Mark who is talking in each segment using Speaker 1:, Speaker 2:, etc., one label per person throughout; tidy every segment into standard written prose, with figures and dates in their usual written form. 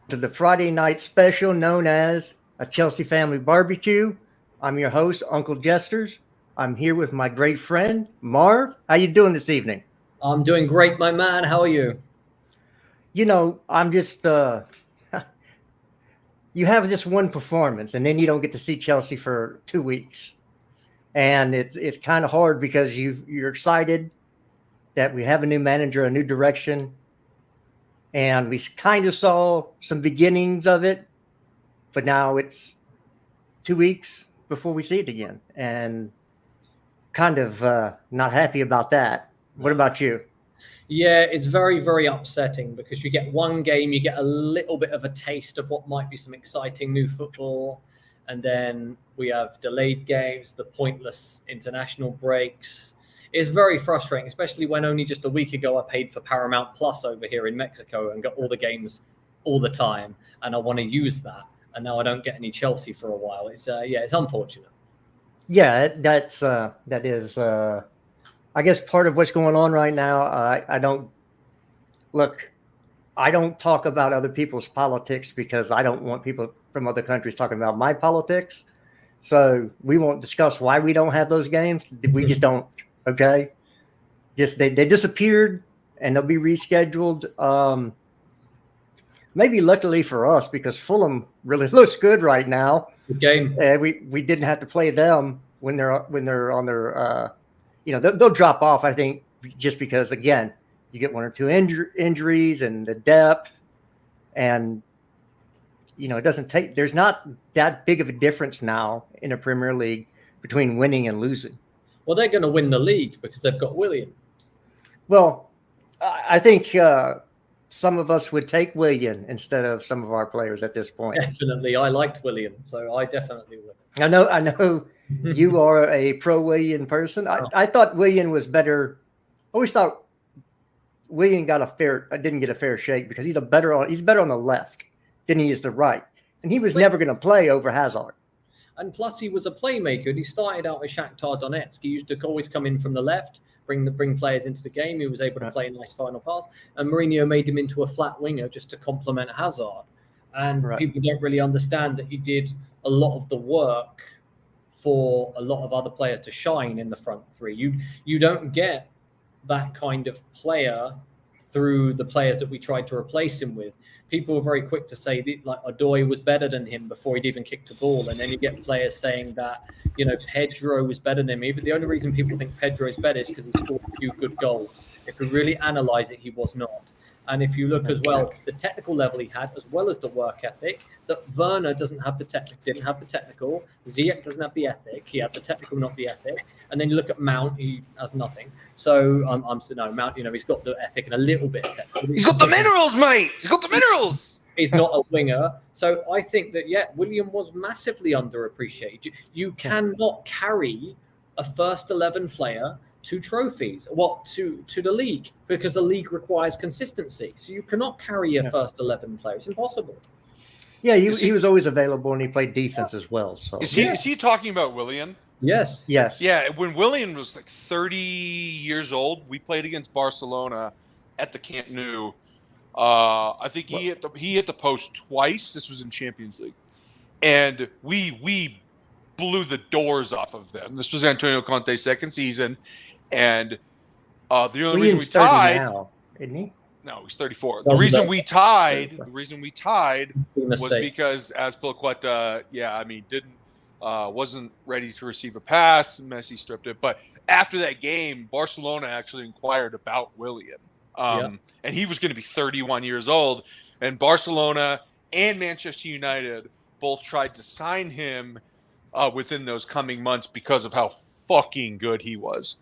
Speaker 1: to the Friday night special known as a Chelsea Family BBQ. I'm your host, Uncle Jesters. I'm here with my great friend, Marv. How you doing this evening?
Speaker 2: I'm doing great, my man. How are you?
Speaker 1: I'm just you have this one performance and then you don't get to see Chelsea for 2 weeks. And it's kind of hard because you're excited that we have a new manager, a new direction, and we kind of saw some beginnings of it, but now it's 2 weeks before we see it again, and kind of not happy about that. What about you?
Speaker 2: Yeah, it's very, very upsetting because you get one game, you get a little bit of a taste of what might be some exciting new football, and then we have delayed games, the pointless international breaks. It's very frustrating, especially when only just a week ago I paid for Paramount Plus over here in Mexico and got all the games all the time, and I want to use that, and now I don't get any Chelsea for a while. It's unfortunate.
Speaker 1: Yeah, that is, I guess, part of what's going on right now. I don't look. I don't talk about other people's politics because I don't want people from other countries talking about my politics. So we won't discuss why we don't have those games. We just don't. Okay, just they disappeared and they'll be rescheduled. Maybe luckily for us because Fulham really looks good right now.
Speaker 2: Good game.
Speaker 1: We didn't have to play them when they're on their they'll drop off. I think just because again you get one or two injuries and the depth, and it doesn't take. There's not that big of a difference now in a Premier League between winning and losing.
Speaker 2: Well, they're going to win the league because they've got William.
Speaker 1: Well, I think some of us would take William instead of some of our players at this point.
Speaker 2: Definitely, I liked William, so I definitely would.
Speaker 1: I know. You are a pro William person. I thought William was better. I always thought William didn't get a fair shake because he's better on the left than he is the right, and he was never going to play over Hazard.
Speaker 2: And plus, he was a playmaker. And he started out with Shakhtar Donetsk. He used to always come in from the left, bring players into the game. He was able to play a nice final pass. And Mourinho made him into a flat winger just to complement Hazard. And people don't really understand that he did a lot of the work for a lot of other players to shine in the front three. You don't get that kind of player through the players that we tried to replace him with. People were very quick to say that, like, Odoi was better than him before he'd even kicked a ball, and then you get players saying that Pedro was better than him. Even the only reason people think Pedro is better is because he scored a few good goals. If we really analyse it, he was not. And if you look as well, the technical level he had, as well as the work ethic, that Werner didn't have the technical. Ziyech doesn't have the ethic. He had the technical, not the ethic. And then you look at Mount, he has nothing. So Mount, he's got the ethic and a little bit of technical.
Speaker 3: He's got the minerals, mate. He's got the minerals.
Speaker 2: He's not a winger. So I think that, William was massively underappreciated. You cannot carry a first 11 player to trophies, to the league, because the league requires consistency. So you cannot carry a first 11 player. It's impossible.
Speaker 1: Yeah, he was always available, and he played defense as well. So
Speaker 3: is he talking about William?
Speaker 2: Yes.
Speaker 3: Yeah, when William was like 30 years old, we played against Barcelona at the Camp Nou. I think he hit the post twice. This was in Champions League, and we blew the doors off of them. This was Antonio Conte's second season, and the only reason we tied,
Speaker 1: now, isn't he?
Speaker 3: No, he's 34. The reason we tied was because Azpilicueta, wasn't ready to receive a pass. Messi stripped it. But after that game, Barcelona actually inquired about William. And he was going to be 31 years old. And Barcelona and Manchester United both tried to sign him within those coming months because of how fucking good he was.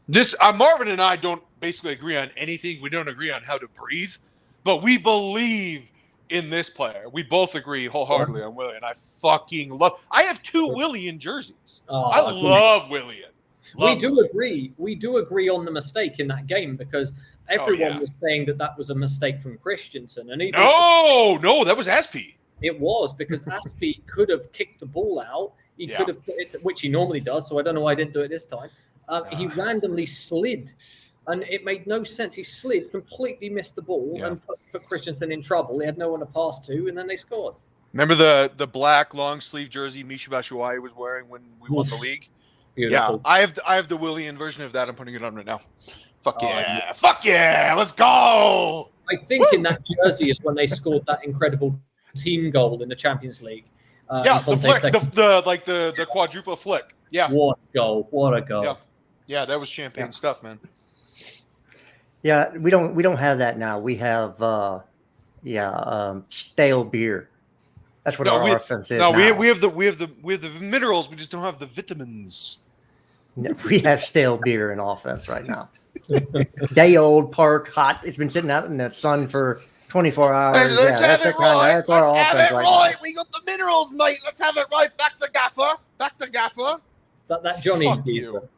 Speaker 3: Marvin and I don't basically agree on anything. We don't agree on how to breathe, but we believe in this player. We both agree wholeheartedly on Willian. I fucking love. I have 2 Willian jerseys. I love Willian.
Speaker 2: We do agree on the mistake in that game because everyone was saying that was a mistake from Christensen, and
Speaker 3: no, that was Aspi.
Speaker 2: It was because Aspi could have kicked the ball out. He could have put it, which he normally does. So I don't know why I didn't do it this time. He randomly slid and it made no sense. He slid, completely missed the ball,
Speaker 3: Yeah.
Speaker 2: and put Christensen in trouble. He had no one to pass to, and then they scored.
Speaker 3: Remember the black long sleeve jersey Michy Batshuayi was wearing when we won the league?
Speaker 2: Beautiful.
Speaker 3: Yeah, I have the Willian version of that. I'm putting it on right now. Fuck
Speaker 2: Oh,
Speaker 3: yeah.
Speaker 2: yeah.
Speaker 3: Fuck yeah. Let's go.
Speaker 2: I think in that jersey is when they scored that incredible team goal in the Champions League.
Speaker 3: Yeah,
Speaker 2: in
Speaker 3: the
Speaker 2: Conte's
Speaker 3: flick,
Speaker 2: second.
Speaker 3: the quadruple flick. Yeah.
Speaker 2: What a goal! What a goal!
Speaker 3: Yeah. Yeah, that was champagne stuff, man.
Speaker 1: Yeah, we don't have that now. We have stale beer. That's what our offense is.
Speaker 3: No,
Speaker 1: now.
Speaker 3: we have the minerals. We just don't have the vitamins.
Speaker 1: We have stale beer in offense right now. Day old, park, hot. It's been sitting out in the sun for 24 hours.
Speaker 3: Let's have it right.
Speaker 1: That's our
Speaker 3: Let's have
Speaker 1: offense
Speaker 3: it
Speaker 1: right
Speaker 3: right.
Speaker 1: now.
Speaker 3: We got the minerals, mate. Let's have it right. Back to Gaffer. Back to Gaffer.
Speaker 2: That Johnny.
Speaker 3: Fuck you.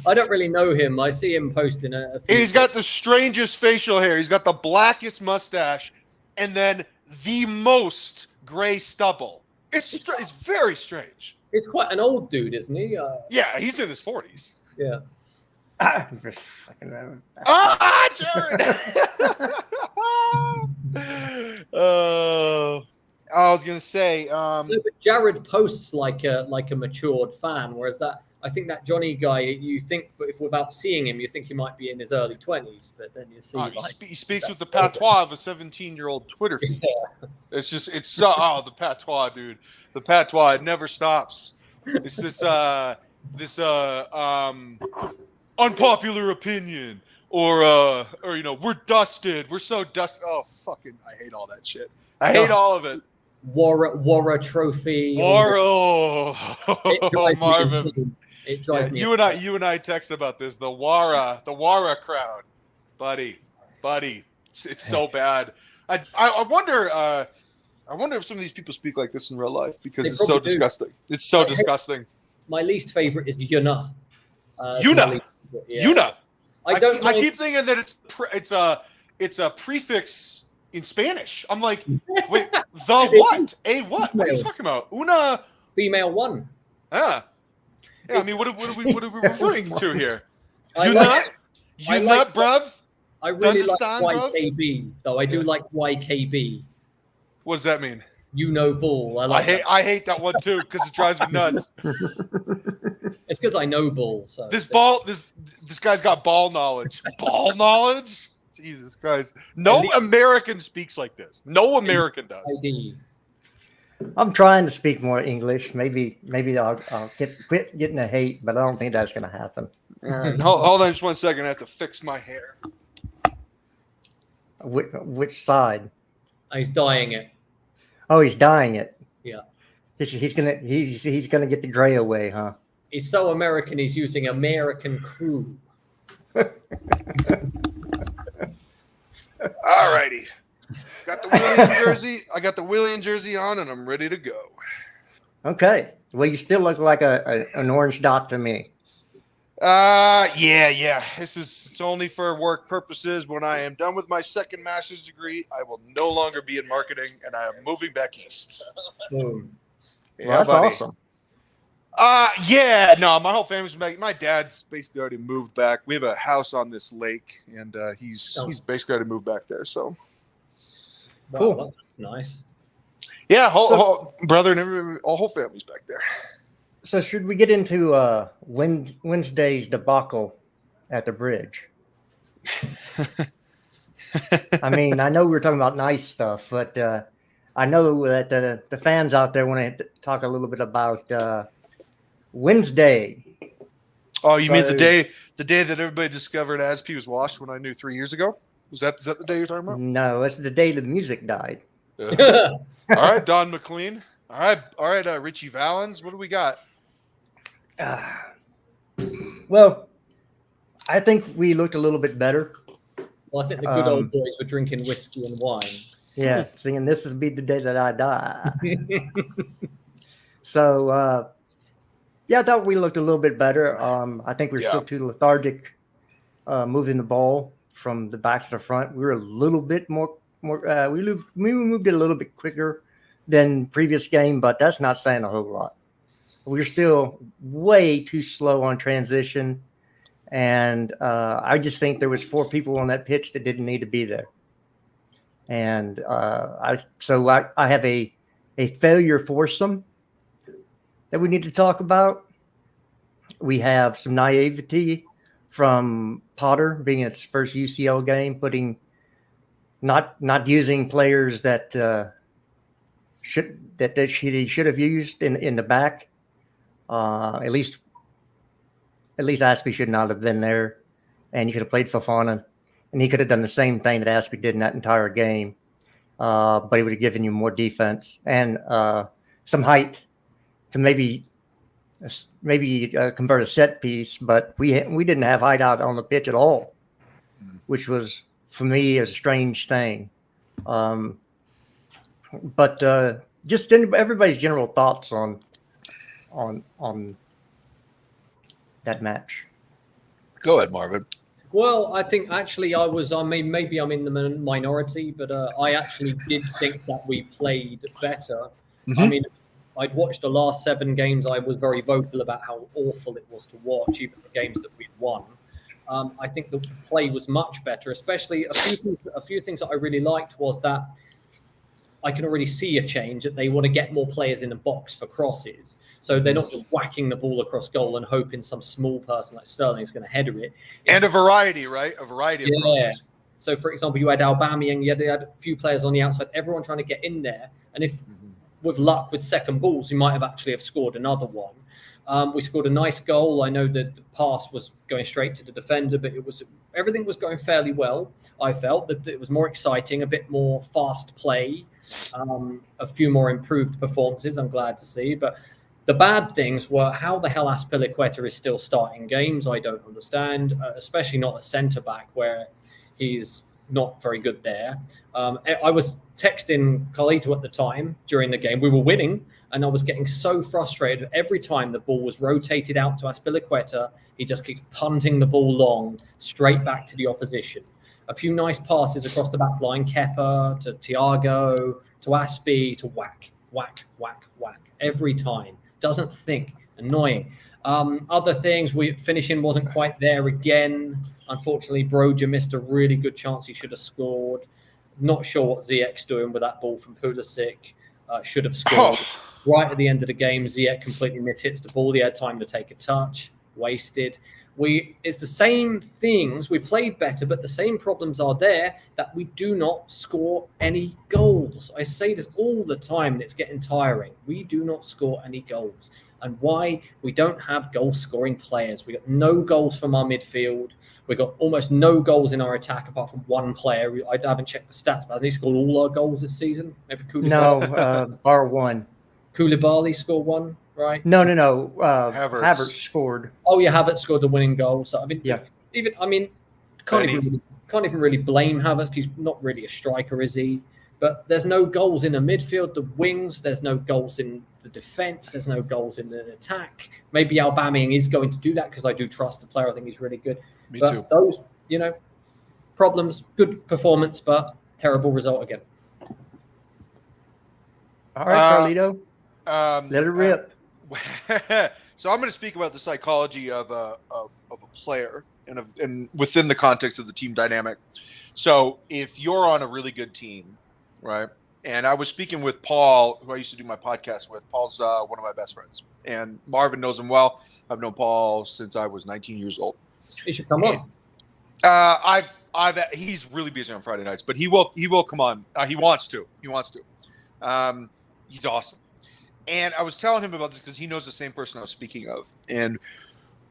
Speaker 2: I don't really know him. I see him posting a few
Speaker 3: He's got the strangest facial hair. He's got the blackest mustache, and then the most gray stubble. It's very strange.
Speaker 2: He's quite an old dude, isn't he?
Speaker 3: Yeah, he's in his 40s.
Speaker 2: Yeah.
Speaker 1: Jared.
Speaker 3: I was gonna say,
Speaker 2: No, but Jared posts like a matured fan, whereas I think that Johnny guy, you think, but if without seeing him, you think he might be in his early 20s, but then you see
Speaker 3: he speaks with the patois of a 17-year-old Twitter feed.
Speaker 2: Yeah.
Speaker 3: It's the patois, dude. The patois, it never stops. It's this unpopular opinion, or we're dusted. We're so dusted. Oh, fucking, I hate all that shit. I hate all of it.
Speaker 2: Wara trophy.
Speaker 3: Marvin.
Speaker 2: It drives me.
Speaker 3: You and I texted about this. The Wara crowd, buddy. It's so bad. I wonder if some of these people speak like this in real life because it's so disgusting. It's so disgusting.
Speaker 2: My least favorite is Yuna.
Speaker 3: Yuna.
Speaker 2: Yeah.
Speaker 3: Yuna.
Speaker 2: I
Speaker 3: keep thinking that it's a prefix in Spanish. I'm like, wait, the what? A what? What are you talking about? Una.
Speaker 2: Female one.
Speaker 3: Yeah. I mean, what are we referring to here?
Speaker 2: I
Speaker 3: You nut, bruv?
Speaker 2: I really like
Speaker 3: Understand, bruv?
Speaker 2: YKB, though. I do like YKB.
Speaker 3: What does that mean?
Speaker 2: You know bull.
Speaker 3: I hate that one too because it drives me nuts.
Speaker 2: It's because I know bull. So
Speaker 3: this guy's got ball knowledge. Ball knowledge? Jesus Christ! No American speaks like this. No American does.
Speaker 1: I'm trying to speak more English. Maybe I'll quit getting the hate, but I don't think that's going to happen.
Speaker 3: All right, hold on just 1 second. I have to fix my hair.
Speaker 1: Which side?
Speaker 2: He's dyeing it.
Speaker 1: Oh, he's dyeing it.
Speaker 2: Yeah.
Speaker 1: He's gonna get the gray away, huh?
Speaker 2: He's so American. He's using American crew.
Speaker 3: All righty. Got the Willian jersey. I got the Willian jersey on, and I'm ready to go.
Speaker 1: Okay. Well, you still look like an orange dot to me.
Speaker 3: Yeah. It's only for work purposes. When I am done with my second master's degree, I will no longer be in marketing, and I am moving back east.
Speaker 1: Well,
Speaker 3: Yeah,
Speaker 1: that's
Speaker 3: buddy.
Speaker 1: awesome.
Speaker 3: No, my whole family's back. My dad's basically already moved back. We have a house on this lake, and he's basically already moved back there. So,
Speaker 2: Cool. That's nice.
Speaker 3: yeah, whole brother and everybody, whole family's back there.
Speaker 1: So should we get into Wednesday's debacle at the bridge? I mean, I know we were talking about nice stuff, but I know that the fans out there want to talk a little bit about Wednesday.
Speaker 3: Oh, you mean the day that everybody discovered Asp was washed when I knew 3 years ago? Is that the day you're talking about?
Speaker 1: No, it's the day the music died.
Speaker 3: All right, Don McLean. All right, Richie Valens. What do we got?
Speaker 1: Well, I think we looked a little bit better.
Speaker 2: Well, I think the good old boys were drinking whiskey and wine.
Speaker 1: Yeah, singing "This Will Be the Day That I Die." So, I thought we looked a little bit better. I think we're still too lethargic moving the ball from the back to the front. We were a little bit more. We moved it a little bit quicker than previous game, but that's not saying a whole lot. We're still way too slow on transition, And I just think there was 4 people on that pitch that didn't need to be there. And I have a failure foursome that we need to talk about. We have some naivety from Potter being its first UCL game, not using players that he should have used in the back. At least Aspie should not have been there, and you could have played Fofana, and he could have done the same thing that Aspie did in that entire game. But he would have given you more defense and some height to maybe convert a set piece. But we didn't have height out on the pitch at all, which was for me a strange thing. But just everybody's general thoughts on that match.
Speaker 3: Go ahead, Marvin.
Speaker 2: Well, I think actually maybe I'm in the minority, but I actually did think that we played better.
Speaker 3: Mm-hmm.
Speaker 2: I mean, I'd watched the last 7 games. I was very vocal about how awful it was to watch, even the games that we'd won. I think the play was much better, especially a few things that I really liked was that I can already see a change that they want to get more players in the box for crosses. So they're not just whacking the ball across goal and hoping some small person like Sterling is going to header it.
Speaker 3: And a variety, right? A variety of crosses.
Speaker 2: So, for example, you had Aubameyang, you had a few players on the outside, everyone trying to get in there. And if, with luck, with second balls, we might have scored another one. We scored a nice goal. I know that the pass was going straight to the defender, but everything was going fairly well. I felt that it was more exciting, a bit more fast play, a few more improved performances. I'm glad to see. But the bad things were how the hell Azpilicueta is still starting games. I don't understand, especially not a centre-back where he's not very good there. I was texting Carlito at the time during the game. We were winning, and I was getting so frustrated. Every time the ball was rotated out to Azpilicueta, he just keeps punting the ball long, straight back to the opposition. A few nice passes across the back line, Kepa to Thiago, to Aspie, to whack, whack, whack, whack, every time. Doesn't think. Annoying. Other things, finishing wasn't quite there again. Unfortunately, Broja missed a really good chance he should have scored. Not sure what Ziyech's doing with that ball from Pulisic. Should have scored. Right at the end of the game, Ziyech completely mishits the ball. He had time to take a touch. Wasted. It's the same things. We played better, but the same problems are there that we do not score any goals. I say this all the time, and it's getting tiring. We do not score any goals. And why? We don't have goal-scoring players. We got no goals from our midfield. We got almost no goals in our attack apart from one player. I haven't checked the stats, but has he scored all our goals this season? Maybe Koulibaly?
Speaker 1: No, bar one.
Speaker 2: Koulibaly scored one, right?
Speaker 1: No.
Speaker 3: Havertz
Speaker 1: scored.
Speaker 2: Oh, yeah, Havertz scored the winning goal. So I mean,
Speaker 1: yeah.
Speaker 2: Can't even really blame Havertz. He's not really a striker, is he? But there's no goals in the midfield, the wings. There's no goals in the defense. There's no goals in the attack. Maybe Aubameyang is going to do that because I do trust the player. I think he's really good.
Speaker 3: Me too.
Speaker 2: Those, problems, good performance, but terrible result again.
Speaker 1: All right, Carlito. Let it rip.
Speaker 3: So I'm going to speak about the psychology of a player and within the context of the team dynamic. So if you're on a really good team, right? And I was speaking with Paul, who I used to do my podcast with. Paul's one of my best friends, and Marvin knows him well. I've known Paul since I was 19 years old.
Speaker 2: He should come on.
Speaker 3: He's really busy on Friday nights, but he will come on. He wants to. He's awesome. And I was telling him about this because he knows the same person I was speaking of. And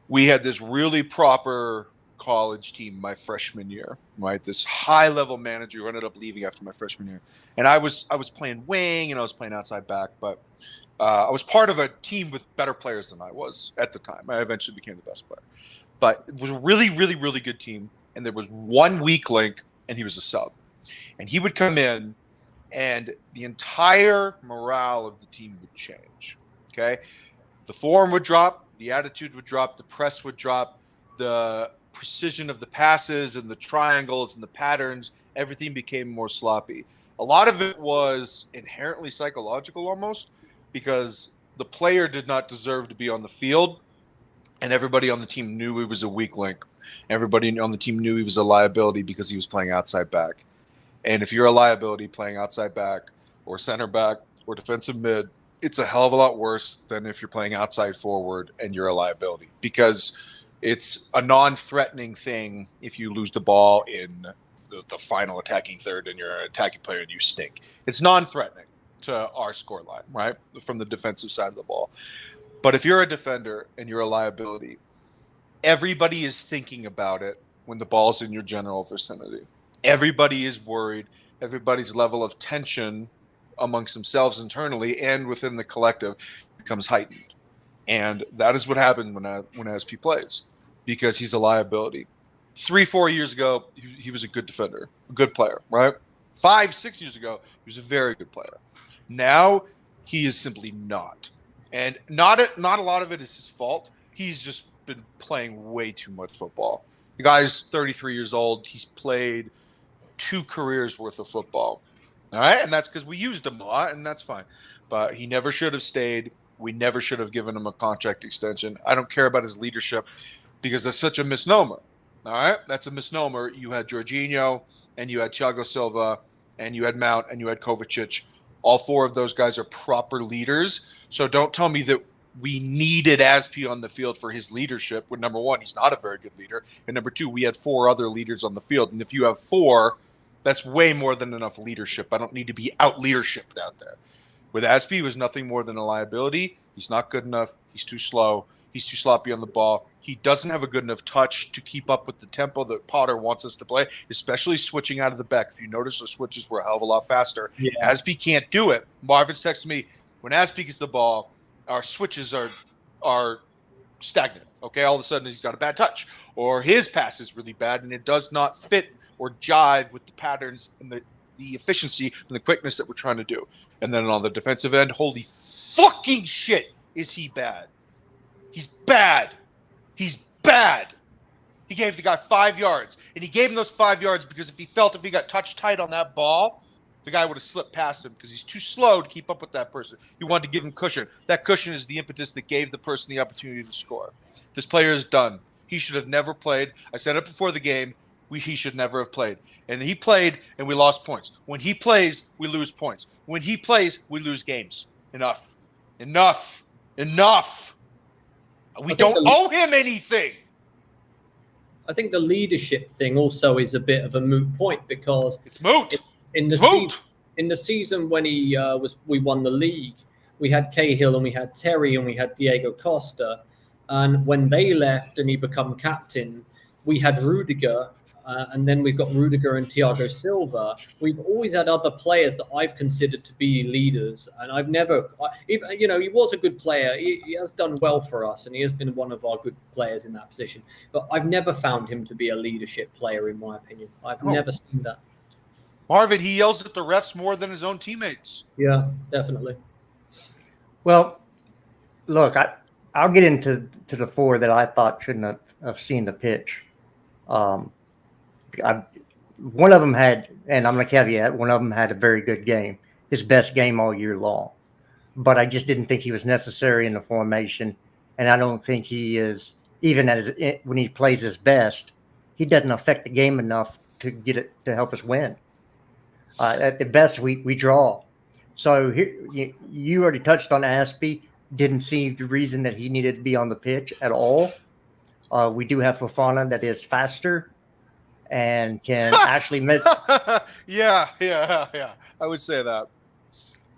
Speaker 3: we had this really proper college team my freshman year, right? This high-level manager who ended up leaving after my freshman year. And I was playing wing and I was playing outside back, but I was part of a team with better players than I was at the time. I eventually became the best player. But it was a really, really, really good team. And there was one weak link, and he was a sub. And he would come in, and the entire morale of the team would change, okay? The form would drop, the attitude would drop, the press would drop, the precision of the passes and the triangles and the patterns, everything became more sloppy. A lot of it was inherently psychological almost because the player did not deserve to be on the field, and everybody on the team knew he was a weak link. Everybody on the team knew he was a liability because he was playing outside back. And if you're a liability playing outside back or center back or defensive mid, it's a hell of a lot worse than if you're playing outside forward and you're a liability, because it's a non-threatening thing if you lose the ball in the final attacking third and you're an attacking player and you stink. It's non-threatening to our score line, right, from the defensive side of the ball. But if you're a defender and you're a liability, everybody is thinking about it when the ball's in your general vicinity. Everybody is worried. Everybody's level of tension amongst themselves internally and within the collective becomes heightened. And that is what happened when SP plays, because he's a liability. 3-4 years ago, he was a good defender, a good player, right? 5-6 years ago, he was a very good player. Now, he is simply not. And not a lot of it is his fault. He's just been playing way too much football. The guy's 33 years old. He's played 2 careers worth of football. All right, and that's because we used him a lot, and that's fine. But he never should have stayed. We never should have given him a contract extension. I don't care about his leadership because that's such a misnomer. All right, that's a misnomer. You had Jorginho, and you had Thiago Silva, and you had Mount, and you had Kovacic. All 4 of those guys are proper leaders. So don't tell me that we needed Aspi on the field for his leadership. When number 1, he's not a very good leader, and number 2, we had 4 other leaders on the field. And if you have 4, that's way more than enough leadership. I don't need to be out-leadershiped out there. With Aspi, he was nothing more than a liability. He's not good enough. He's too slow. He's too sloppy on the ball. He doesn't have a good enough touch to keep up with the tempo that Potter wants us to play, especially switching out of the back. If you notice, the switches were a hell of a lot faster. Yeah. Aspi can't do it. Marvin's texting me, when Aspi gets the ball, our switches are stagnant. Okay, all of a sudden he's got a bad touch, or his pass is really bad, and it does not fit or jive with the patterns and the efficiency and the quickness that we're trying to do. And then on the defensive end, holy fucking shit, is he bad. He's bad. He's bad. He gave the guy 5 yards, and he gave him those 5 yards because if he got touched tight on that ball, the guy would have slipped past him because he's too slow to keep up with that person. You wanted to give him cushion. That cushion is the impetus that gave the person the opportunity to score. This player is done. He should have never played. I said it before the game. He should never have played. And he played, and we lost points. When he plays, we lose points. When he plays, we lose games. Enough. Enough. Enough. We don't owe him anything.
Speaker 2: I think the leadership thing also is a bit of a moot point because
Speaker 3: it's moot.
Speaker 2: In the season when we won the league, we had Cahill and we had Terry and we had Diego Costa, and when they left and he became captain, we had Rudiger, and then we've got Rudiger and Thiago Silva. We've always had other players that I've considered to be leaders, and I've never, he was a good player. He has done well for us, and he has been one of our good players in that position. But I've never found him to be a leadership player, in my opinion. I've never seen that.
Speaker 3: Marvin, he yells at the refs more than his own teammates.
Speaker 2: Yeah, definitely.
Speaker 1: Well, look, I'll get into the 4 that I thought shouldn't have seen the pitch. One of them had, and I'm going to caveat, one of them had a very good game, his best game all year long. But I just didn't think he was necessary in the formation, and I don't think he is, even when he plays his best, he doesn't affect the game enough to get it to help us win. At the best, we draw. So here, you already touched on Aspie. Didn't see the reason that he needed to be on the pitch at all. We do have Fofana that is faster and can actually make.
Speaker 3: Yeah. I would say that.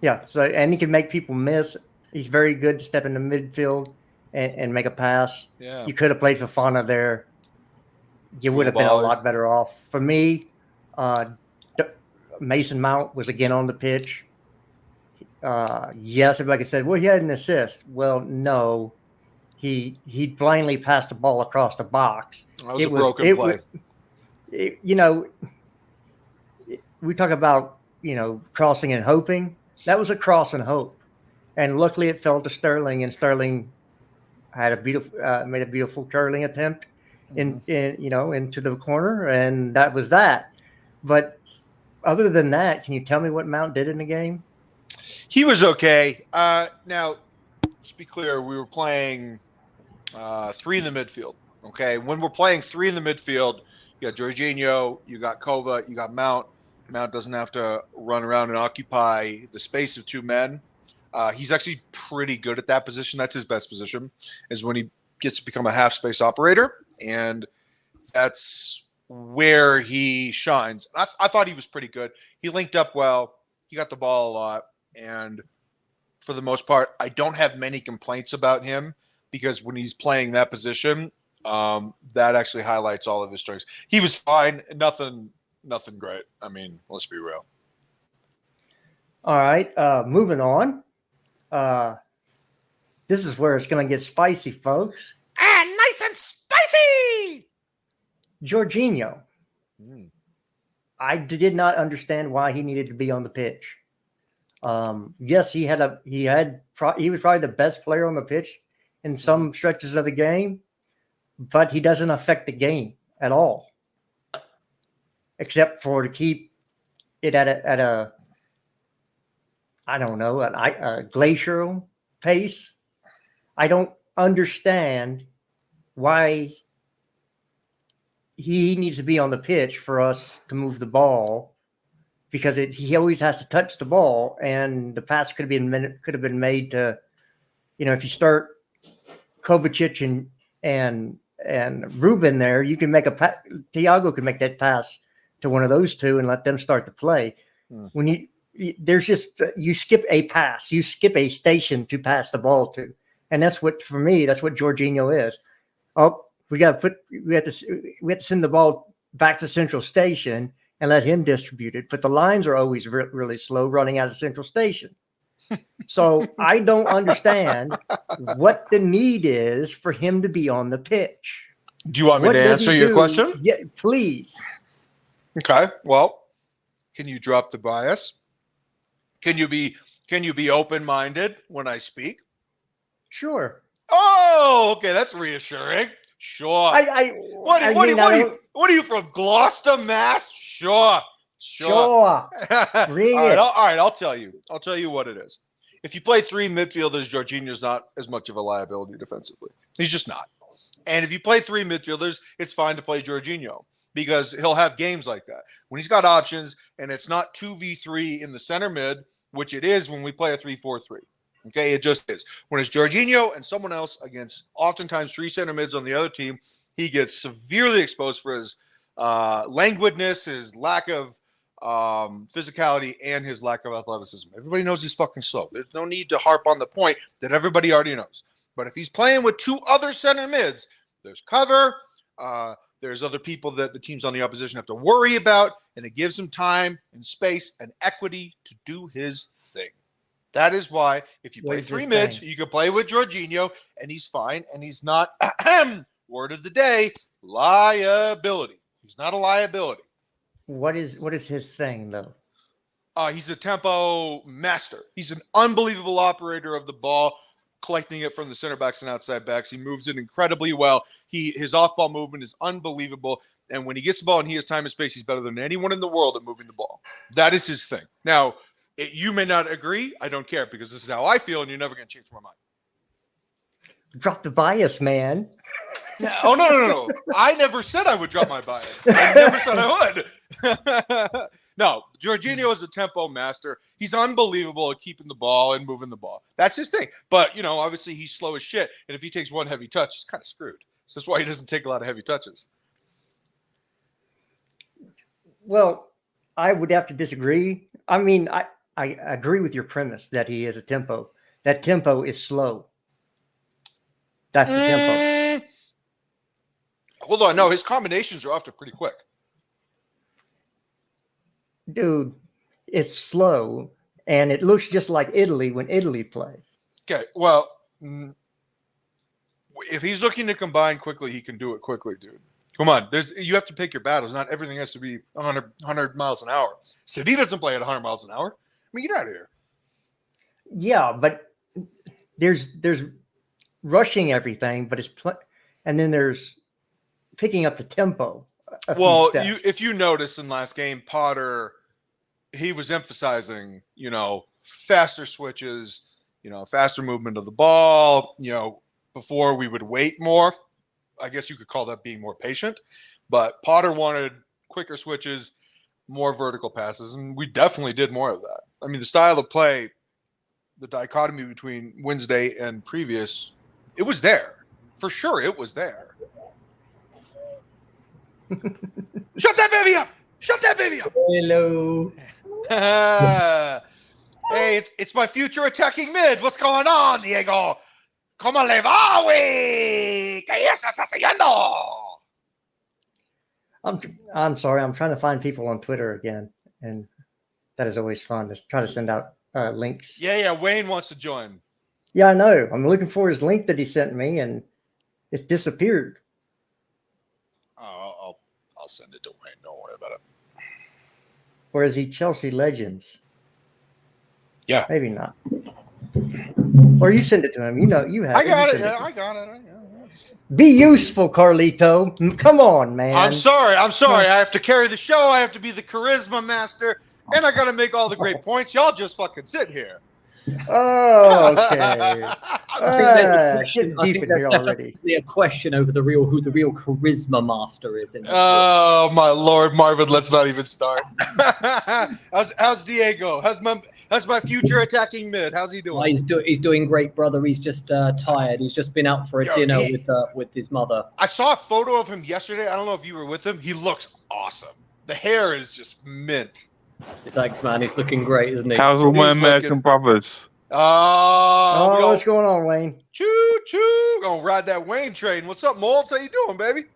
Speaker 1: Yeah. So, and he can make people miss. He's very good to step in the midfield and make a pass.
Speaker 3: Yeah.
Speaker 1: You could have played Fofana there. You would have been a lot better off. For me, Mason Mount was again on the pitch. Yes, everybody said, well, he had an assist. Well, no. He blindly passed the ball across the box.
Speaker 3: That was a broken play.
Speaker 1: We talk about, crossing and hoping. That was a cross and hope. And luckily it fell to Sterling, and Sterling had made a beautiful curling attempt into the corner, and that was that. But other than that, can you tell me what Mount did in the game?
Speaker 3: He was okay. Now, let's be clear, we were playing Three in the midfield. Okay, when we're playing three in the midfield, you got Jorginho, you got Kova, you got Mount. Mount doesn't have to run around and occupy the space of two men. He's actually pretty good at that position. That's his best position, is when he gets to become a half space operator, and that's where he shines. I thought he was pretty good. He linked up well. He got the ball a lot, and for the most part, I don't have many complaints about him because when he's playing that position, that actually highlights all of his strengths. He was fine. Nothing great. I mean, let's be real.
Speaker 1: All right, moving on. This is where it's going to get spicy, folks.
Speaker 3: And nice and spicy!
Speaker 1: Jorginho. I did not understand why he needed to be on the pitch. Yes, he was probably the best player on the pitch in some stretches of the game, but he doesn't affect the game at all, except for to keep it at a I don't know, a glacial pace. I don't understand why he needs to be on the pitch for us to move the ball, because he always has to touch the ball, and the pass could have been made to, if you start Kovacic and Ruben there, you can make Thiago could make that pass to one of those two and let them start the play. When you skip a pass, you skip a station to pass the ball to, and that's what Jorginho is. Oh, we have to send the ball back to Central Station and let him distribute it. But the lines are always really slow running out of Central Station. So I don't understand what the need is for him to be on the pitch.
Speaker 3: Do you want me to answer your question?
Speaker 1: Yeah, please.
Speaker 3: Okay. Well, can you drop the bias? Can you be open-minded when I speak?
Speaker 1: Sure.
Speaker 3: Oh, okay. That's reassuring. Sure. What are you from Gloucester, Mass? Sure.
Speaker 1: Bring
Speaker 3: all
Speaker 1: it.
Speaker 3: right, I'll tell you what it is. If you play three midfielders, Jorginho's not as much of a liability defensively. He's just not. And if you play three midfielders, it's fine to play Jorginho because he'll have games like that. When he's got options and it's not 2v3 in the center mid, which it is when we play a 3-4-3. Okay, it just is. When it's Jorginho and someone else against oftentimes three center mids on the other team, he gets severely exposed for his languidness, his lack of physicality, and his lack of athleticism. Everybody knows he's fucking slow. There's no need to harp on the point that everybody already knows. But if he's playing with two other center mids, there's cover. There's other people that the teams on the opposition have to worry about, and it gives him time and space and equity to do his thing. That is why if you play three mids, you can play with Jorginho, and he's fine, and he's not, word of the day, liability. He's not a liability.
Speaker 1: What is his thing, though?
Speaker 3: He's a tempo master. He's an unbelievable operator of the ball, collecting it from the center backs and outside backs. He moves it incredibly well. His off-ball movement is unbelievable. And when he gets the ball and he has time and space, he's better than anyone in the world at moving the ball. That is his thing. Now, you may not agree. I don't care because this is how I feel, and you're never going to change my mind.
Speaker 1: Drop the bias, man.
Speaker 3: Oh, no. I never said I would drop my bias. I never said I would. No, Jorginho is a tempo master. He's unbelievable at keeping the ball and moving the ball. That's his thing. But, obviously he's slow as shit. And if he takes one heavy touch, he's kind of screwed. So that's why he doesn't take a lot of heavy touches.
Speaker 1: Well, I would have to disagree. I mean, I agree with your premise that he is a tempo. That tempo is slow. That's the tempo.
Speaker 3: Hold on. No, his combinations are often pretty quick.
Speaker 1: Dude, it's slow, and it looks just like Italy when Italy play.
Speaker 3: Okay, well, if he's looking to combine quickly, he can do it quickly, dude. Come on, you have to pick your battles. Not everything has to be 100 miles an hour. City doesn't play at 100 miles an hour. I mean, get out of here.
Speaker 1: Yeah, but there's rushing everything, but and then there's picking up the tempo.
Speaker 3: Well, if you notice in last game, Potter, he was emphasizing, faster switches, faster movement of the ball, before we would wait more. I guess you could call that being more patient. But Potter wanted quicker switches, more vertical passes, and we definitely did more of that. I mean, the style of play, the dichotomy between Wednesday and previous, it was there. For sure, it was there. Shut that baby up! Shut that baby up!
Speaker 2: Hello.
Speaker 3: Hey, it's my future attacking mid. What's going on, Diego? ¿Cómo le va, güey? ¿Qué estás haciendo?
Speaker 1: I'm sorry. I'm trying to find people on Twitter again, and that is always fun to try to send out links.
Speaker 3: Yeah. Wayne wants to join.
Speaker 1: Yeah, I know. I'm looking for his link that he sent me, and it's disappeared.
Speaker 3: Oh, I'll send it to Wayne. Don't worry about it.
Speaker 1: Or is he Chelsea Legends?
Speaker 3: Yeah.
Speaker 1: Maybe not. Or you send it to him. You know, you have
Speaker 3: I
Speaker 1: it.
Speaker 3: got
Speaker 1: You
Speaker 3: it.
Speaker 1: send
Speaker 3: I got it.
Speaker 1: Be useful, Carlito. Come on, man.
Speaker 3: I'm sorry. I have to carry the show. I have to be the charisma master, and I got to make all the great points. Y'all just fucking sit here.
Speaker 1: Oh, okay.
Speaker 2: I
Speaker 1: Getting
Speaker 2: think
Speaker 1: deep in
Speaker 2: there's
Speaker 1: here already.
Speaker 2: definitely a question over who the real charisma master is. In this
Speaker 3: Oh my Lord, Marvin! Let's not even start. How's Diego? How's my future attacking mid? How's he doing?
Speaker 2: He's doing great, brother. He's just tired. He's just been out for a dinner with his mother.
Speaker 3: I saw a photo of him yesterday. I don't know if you were with him. He looks awesome. The hair is just mint.
Speaker 2: Thanks, man. He's looking great, isn't he?
Speaker 4: How's all my
Speaker 3: He's
Speaker 4: American brothers?
Speaker 1: What's going on, Wayne?
Speaker 3: Choo. Gonna ride that Wayne train. What's up, Molds? How you doing, baby?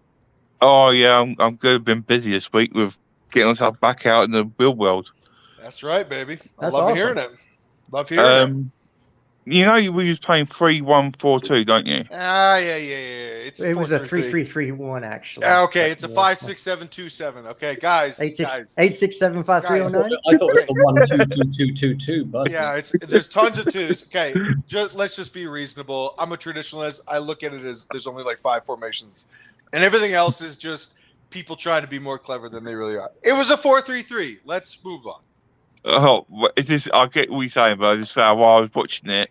Speaker 4: Oh yeah, I'm good. Been busy this week with getting myself back out in the real world.
Speaker 3: That's right, baby. I
Speaker 1: That's
Speaker 3: love
Speaker 1: awesome.
Speaker 3: hearing it. Love hearing it.
Speaker 4: You know, we was playing 3-1-4-2, don't you?
Speaker 3: Yeah.
Speaker 1: It was a 3-3-3-1 actually.
Speaker 3: Okay, it's a 5-6-7-2-7. Okay, guys.
Speaker 1: 8-6-7-5-3-0-9.
Speaker 2: I thought it was a 1-2-2-2-2-2, but
Speaker 3: Yeah, there's tons of twos. Okay, let's just be reasonable. I'm a traditionalist. I look at it as there's only like 5 formations, and everything else is just people trying to be more clever than they really are. It was a 4-3-3. Let's move on.
Speaker 4: Oh, I get what you're saying, but I just while I was watching it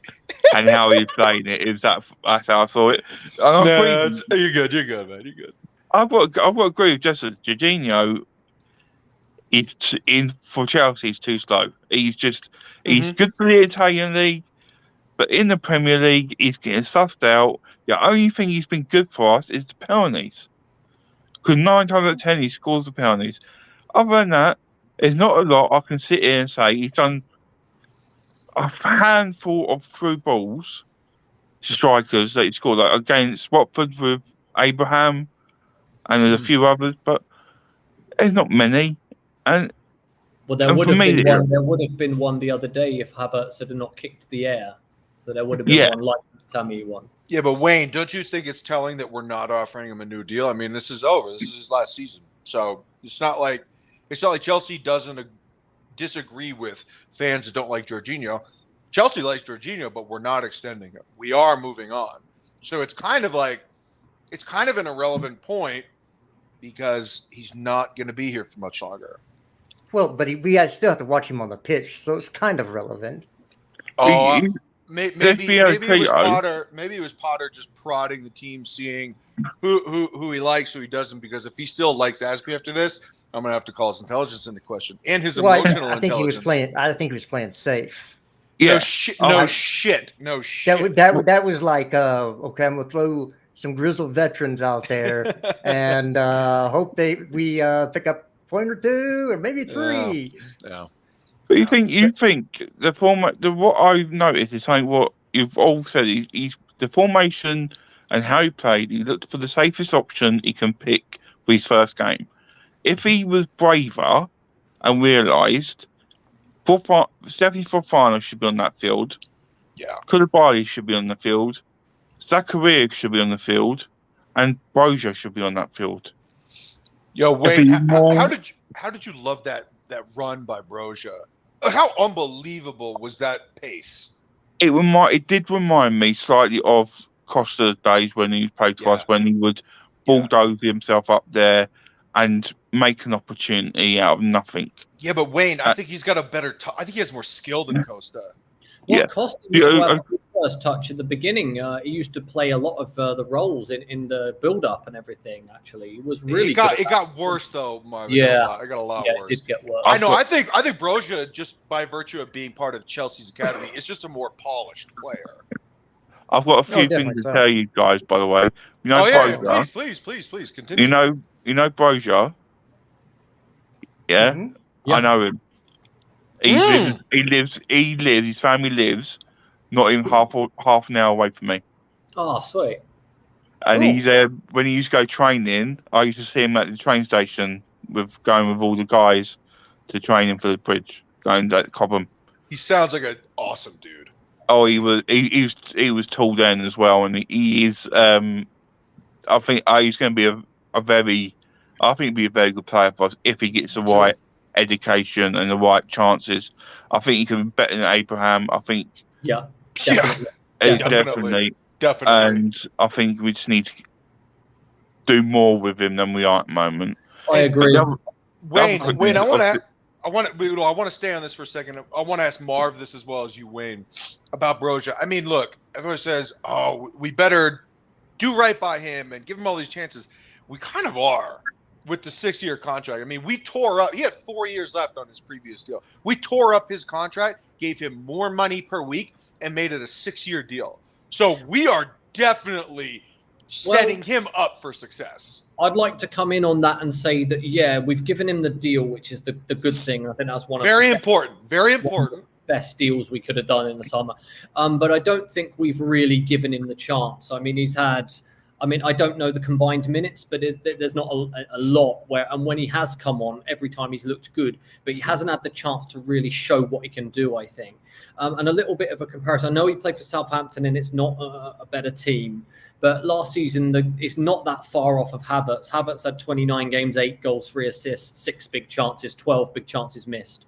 Speaker 4: and how he was playing it, that's how I saw it. And
Speaker 3: You're good, man. You're good.
Speaker 4: I've got to agree with Justin. Jorginho, for Chelsea, he's too slow. He's good for the Italian league, but in the Premier League, he's getting sussed out. The only thing he's been good for us is the penalties. Because 9 times out of 10, he scores the penalties. Other than that, there's not a lot I can sit here and say. He's done a handful of through balls to strikers that he scored, like against Watford with Abraham, and there's a few others, but there's not many. And
Speaker 2: there would have been one the other day if Havertz had not kicked the air. So there would have been one like the Tammy one.
Speaker 3: Yeah, but Wayne, don't you think it's telling that we're not offering him a new deal? I mean, this is over. This is his last season, so it's not like Chelsea doesn't disagree with fans that don't like Jorginho. Chelsea likes Jorginho, but we're not extending him. We are moving on. So it's kind of an irrelevant point because he's not going to be here for much longer.
Speaker 1: Well, but we still have to watch him on the pitch, so it's kind of relevant.
Speaker 3: Oh, maybe it was Potter just prodding the team, seeing who he likes, who he doesn't. Because if he still likes Aspi after this, I'm gonna have to call his intelligence into question and his emotional intelligence.
Speaker 1: I think he was playing safe.
Speaker 4: yeah,
Speaker 3: No shit.
Speaker 1: That was like, okay, I'm gonna throw some grizzled veterans out there and hope we pick up a point or 2 or maybe 3.
Speaker 3: Yeah.
Speaker 4: But you think the format? What I've noticed is something what you've all said. He's the formation and how he played. He looked for the safest option he can pick for his first game. If he was braver and realised, 74 final should be on that field.
Speaker 3: Yeah.
Speaker 4: Koulibaly should be on the field. Zakaria should be on the field, and Broja should be on that field.
Speaker 3: Yo, Wayne, how did you love that run by Broja? How unbelievable was that pace?
Speaker 4: It did remind me slightly of Costa's days when he played for us, when he would bulldoze himself up there and make an opportunity out of nothing.
Speaker 3: Yeah, but Wayne, I think he's got a better. I think he has more skill than Costa.
Speaker 2: Costa used to have first touch at the beginning. He used to play a lot of the roles in the build-up and everything. Actually, it was really.
Speaker 3: It got worse though, Marvin.
Speaker 2: Yeah,
Speaker 3: it got a lot worse.
Speaker 2: It did get worse.
Speaker 3: I know. I think Broja, just by virtue of being part of Chelsea's academy, is just a more polished player.
Speaker 4: I've got a few things to tell you guys, by the way. You know,
Speaker 3: Broja, please continue.
Speaker 4: You know Broja. Yeah,
Speaker 1: Mhm.
Speaker 2: Yeah.
Speaker 4: I know him. He lives. His family lives not even half an hour away from me.
Speaker 2: Oh, sweet.
Speaker 4: And he's when he used to go training, I used to see him at the train station going with all the guys to training for the bridge, going to Cobham.
Speaker 3: He sounds like an awesome dude.
Speaker 4: Oh, he was tall then as well, and he is. I think he's going to be a very good player for us if he gets the right education and the right chances. I think he can be better than Abraham. I think.
Speaker 2: Yeah.
Speaker 3: Definitely.
Speaker 4: And I think we just need to do more with him than we are at the moment.
Speaker 2: I agree.
Speaker 3: Wayne, I want to stay on this for a second. I want to ask Marv this as well as you, Wayne, about Broja. I mean, look, everyone says, "Oh, we better do right by him and give him all these chances." We kind of are with the 6-year contract. I mean, we tore up. He had 4 years left on his previous deal. We tore up his contract, gave him more money per week, and made it a 6-year deal. So we are definitely setting him up for success.
Speaker 2: I'd like to come in on that and say that, yeah, we've given him the deal, which is the good thing. I think that's one of
Speaker 3: very
Speaker 2: the
Speaker 3: important
Speaker 2: best deals we could have done in the summer. But I don't think we've really given him the chance. I mean, I don't know the combined minutes, but there's not a lot and when he has come on, every time he's looked good, but he hasn't had the chance to really show what he can do, I think. And a little bit of a comparison. I know he played for Southampton and it's not a better team, but last season it's not that far off of Havertz. Havertz had 29 games, 8 goals, 3 assists, 6 big chances, 12 big chances missed.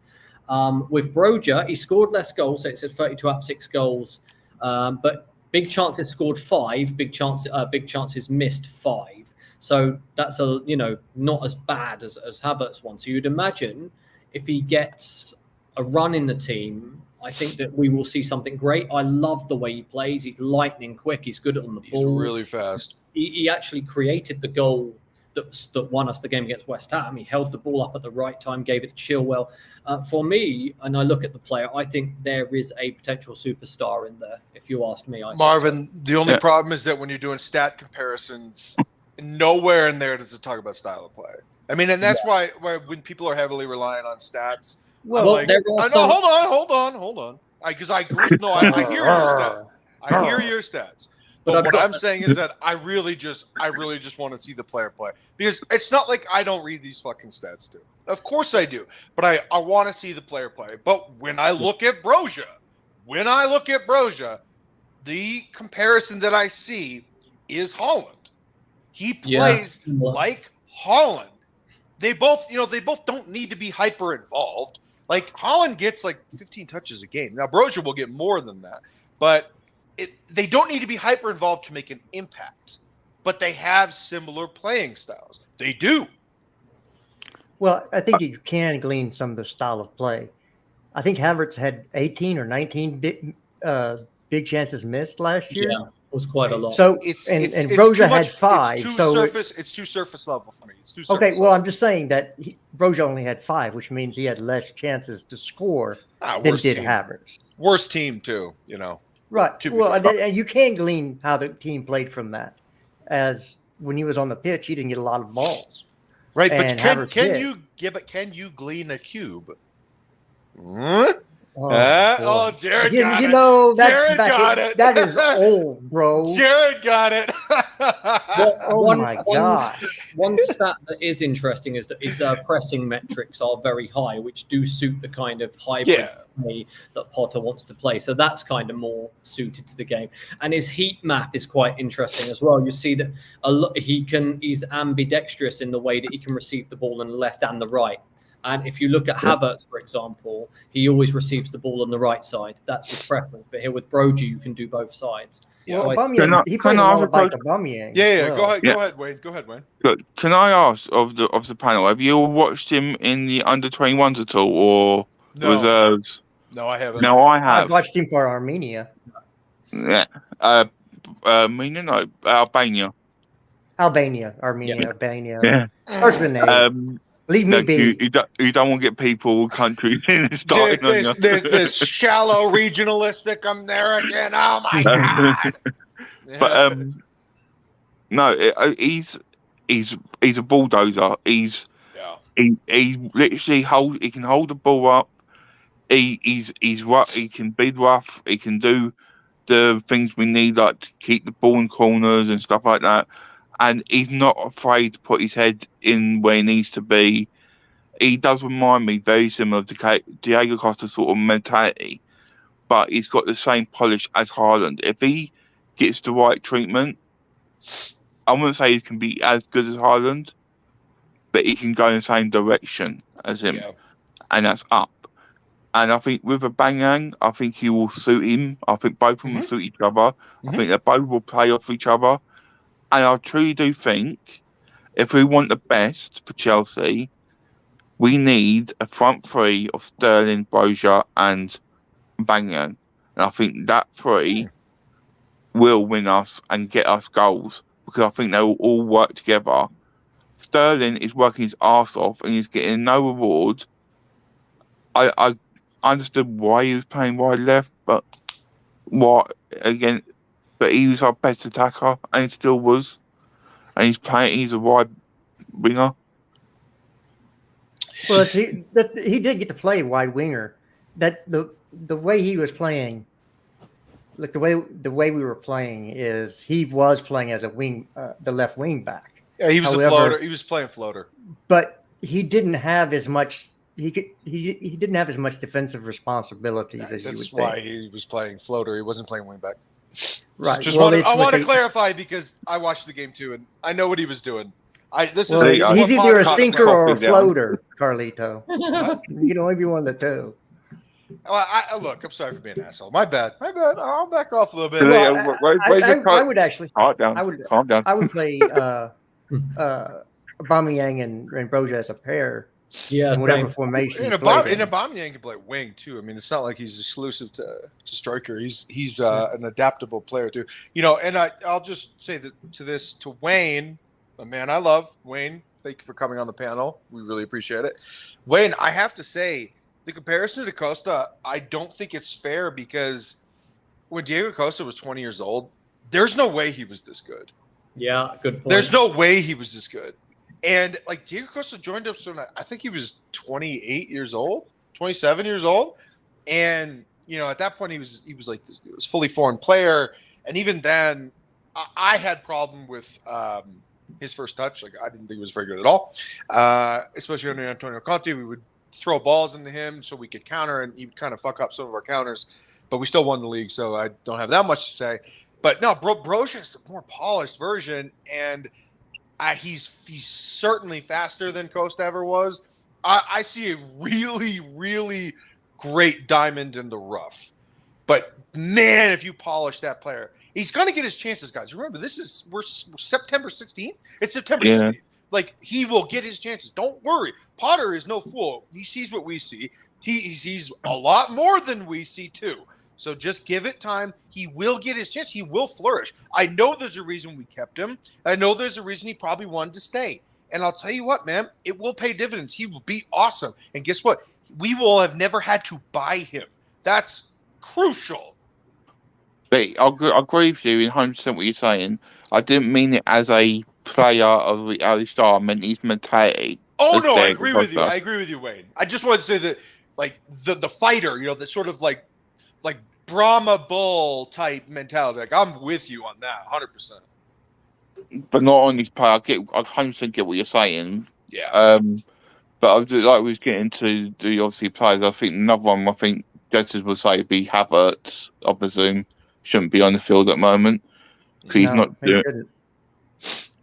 Speaker 2: With Broja, he scored less goals, so it said 32 up, 6 goals, but big chances scored 5, big chances missed 5. So that's not as bad as Havertz one. So you'd imagine if he gets a run in the team, I think that we will see something great. I love the way he plays. He's lightning quick. He's good on the ball.
Speaker 3: He's really fast.
Speaker 2: He actually created the goal that won us the game against West Ham. He held the ball up at the right time, gave it to Chilwell. For me, and I look at the player, I think there is a potential superstar in there, if you asked me.
Speaker 3: Marvin, the only problem is that when you're doing stat comparisons, nowhere in there does it talk about style of play. I mean, and that's why when people are heavily reliant on stats, hold on. Because I agree. No, I hear your stats. I hear your stats. But what I'm saying is that I really just want to see the player play, because it's not like I don't read these fucking stats too. Of course I do, but I want to see the player play. But when I look at Broja, the comparison that I see is Holland. He plays like Holland. They both don't need to be hyper involved. Like Holland gets like 15 touches a game. Now Broja will get more than that, but they don't need to be hyper involved to make an impact, but they have similar playing styles. They do.
Speaker 1: Well, I think you can glean some of the style of play. I think Havertz had 18 or 19 big chances missed last year.
Speaker 2: Yeah, it was quite a lot.
Speaker 1: So and Broja had 5.
Speaker 3: It's too surface level for me. It's too surface level.
Speaker 1: I'm just saying that Broja only had 5, which means he had less chances to score than did Havertz.
Speaker 3: Worst team too,
Speaker 1: Right. Well, and you can glean how the team played from that. As when he was on the pitch, he didn't get a lot of balls.
Speaker 3: Right, but can you glean a cube? Jared got it. Jared got it.
Speaker 1: That is old, bro.
Speaker 3: Jared got it.
Speaker 1: My gosh.
Speaker 2: One stat that is interesting is that his pressing metrics are very high, which do suit the kind of hybrid play that Potter wants to play. So that's kind of more suited to the game. And his heat map is quite interesting as well. You see that he's ambidextrous in the way that he can receive the ball on the left and the right. And if you look at Havertz, for example, he always receives the ball on the right side. That's his preference. But here with Broja, you can do both sides.
Speaker 1: Well, he played a lot like Aubameyang.
Speaker 3: Go ahead, Wayne.
Speaker 4: Good. Can I ask of the panel, have you all watched him in the under-21s at all, or reserves?
Speaker 3: No, I haven't.
Speaker 4: No, I have.
Speaker 1: I've watched him for Armenia.
Speaker 4: Yeah. Armenia, no, Albania.
Speaker 1: Albania, Albania.
Speaker 4: Yeah.
Speaker 1: Starts with an A. Leave me
Speaker 4: No,
Speaker 1: be.
Speaker 4: you don't want to get people or countries starting on you.
Speaker 3: This shallow regionalistic American. Oh my god!
Speaker 4: But no, he's a bulldozer. He literally he can hold the ball up. He's rough. He can be rough. He can do the things we need, like to keep the ball in corners and stuff like that. And he's not afraid to put his head in where he needs to be. He does remind me very similar to Diego Costa sort of mentality, but he's got the same polish as Haaland. If he gets the right treatment, I wouldn't say he can be as good as Haaland, but he can go in the same direction as him, and that's up. And I think with a Bangang, I think he will suit him. I think both of them will suit each other. I think they both will play off each other. And I truly do think if we want the best for Chelsea, we need a front three of Sterling, Brozier, and Bangang. And I think that three will win us and get us goals because I think they will all work together. Sterling is working his arse off and he's getting no reward. I understood why he was playing wide left, but but he was our best attacker and he still was. And he's a wide winger.
Speaker 1: Well, he did get to play wide winger. That the way he was playing, like the way we were playing is he was playing as a wing, the left wing back.
Speaker 3: Yeah, he was a floater. He was playing floater,
Speaker 1: but he didn't have as much. He didn't have as much defensive responsibilities as you would think.
Speaker 3: That's why he was playing floater. He wasn't playing wing back.
Speaker 1: Right.
Speaker 3: I want to clarify because I watched the game too, and I know what he was doing. He's
Speaker 1: either a sinker or a floater, Carlito. You can only be one of the two.
Speaker 3: Look, I'm sorry for being an asshole. My bad. I'll back off a little bit.
Speaker 1: I would actually.
Speaker 4: Calm down.
Speaker 1: I would play Aubameyang and Broja as a pair.
Speaker 2: Yeah,
Speaker 1: in whatever formation.
Speaker 3: And Aubameyang can play wing too. I mean, it's not like he's exclusive to striker. He's an adaptable player too. And I'll just say that to Wayne, a man I love, Wayne. Thank you for coming on the panel. We really appreciate it. Wayne, I have to say, the comparison to Costa, I don't think it's fair because when Diego Costa was 20 years old, there's no way he was this good.
Speaker 2: Yeah, good point.
Speaker 3: There's no way he was this good. And like Diego Costa joined us when I think he was 28 years old, 27 years old. And, at that point he was like this fully foreign player. And even then I had problem with his first touch. Like I didn't think it was very good at all. Especially under Antonio Conte. We would throw balls into him so we could counter and he would kind of fuck up some of our counters. But we still won the league, so I don't have that much to say. But no, Brozier is a more polished version, and he's certainly faster than Costa ever was. I see a really, really great diamond in the rough. But man, if you polish that player, he's going to get his chances, guys. Remember, we're September 16th. It's September 16th. Like, he will get his chances. Don't worry. Potter is no fool. He sees what we see. He sees a lot more than we see too. So just give it time. He will get his chance. He will flourish. I know there's a reason we kept him. I know there's a reason he probably wanted to stay. And I'll tell you what, man, it will pay dividends. He will be awesome. And guess what? We will have never had to buy him. That's crucial.
Speaker 4: But I agree with you in 100% what you're saying. I didn't mean it as a player of the early star. I meant his mentality.
Speaker 3: Oh, no, I agree with you. I agree with you, Wayne. I just wanted to say that, like, the fighter, the sort of like Brahma Bull type mentality. Like, I'm with you on that, 100%.
Speaker 4: But not on his play. I 100% get what you're saying.
Speaker 3: Yeah.
Speaker 4: But I was getting to the obviously players. I think another one. I think Jesters would say would be Havertz. I presume shouldn't be on the field at the moment because he's not doing.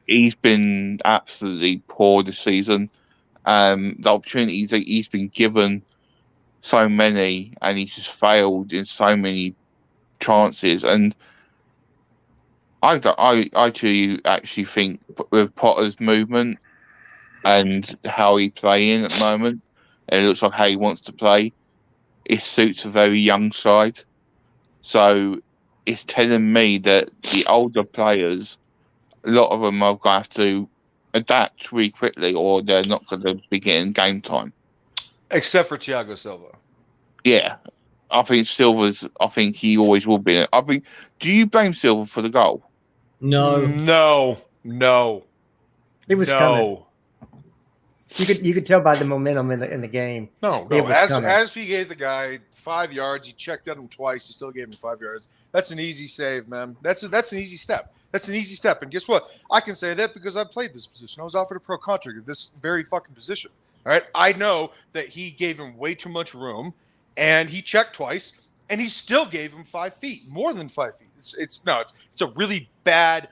Speaker 4: He's been absolutely poor this season. The opportunities that he's been given, so many, and he's just failed in so many chances. And I actually think with Potter's movement and how he's playing at the moment, and it looks like how he wants to play, it suits a very young side. So is telling me that the older players, a lot of them are going to have to adapt really quickly, or they're not going to be getting game time.
Speaker 3: Except for Thiago Silva.
Speaker 4: Yeah, I think Silva's. I think he always will be. I think. Do you blame Silva for the goal?
Speaker 2: No.
Speaker 3: No.
Speaker 1: It was coming. You could tell by the momentum in the game.
Speaker 3: No. As he gave the guy 5 yards, he checked at him twice. He still gave him 5 yards. That's an easy save, man. That's an easy step. That's an easy step. And guess what? I can say that because I've played this position. I was offered a pro contract at this very fucking position. All right. I know that he gave him way too much room, and he checked twice, and he still gave him 5 feet, more than 5 feet. It's a really bad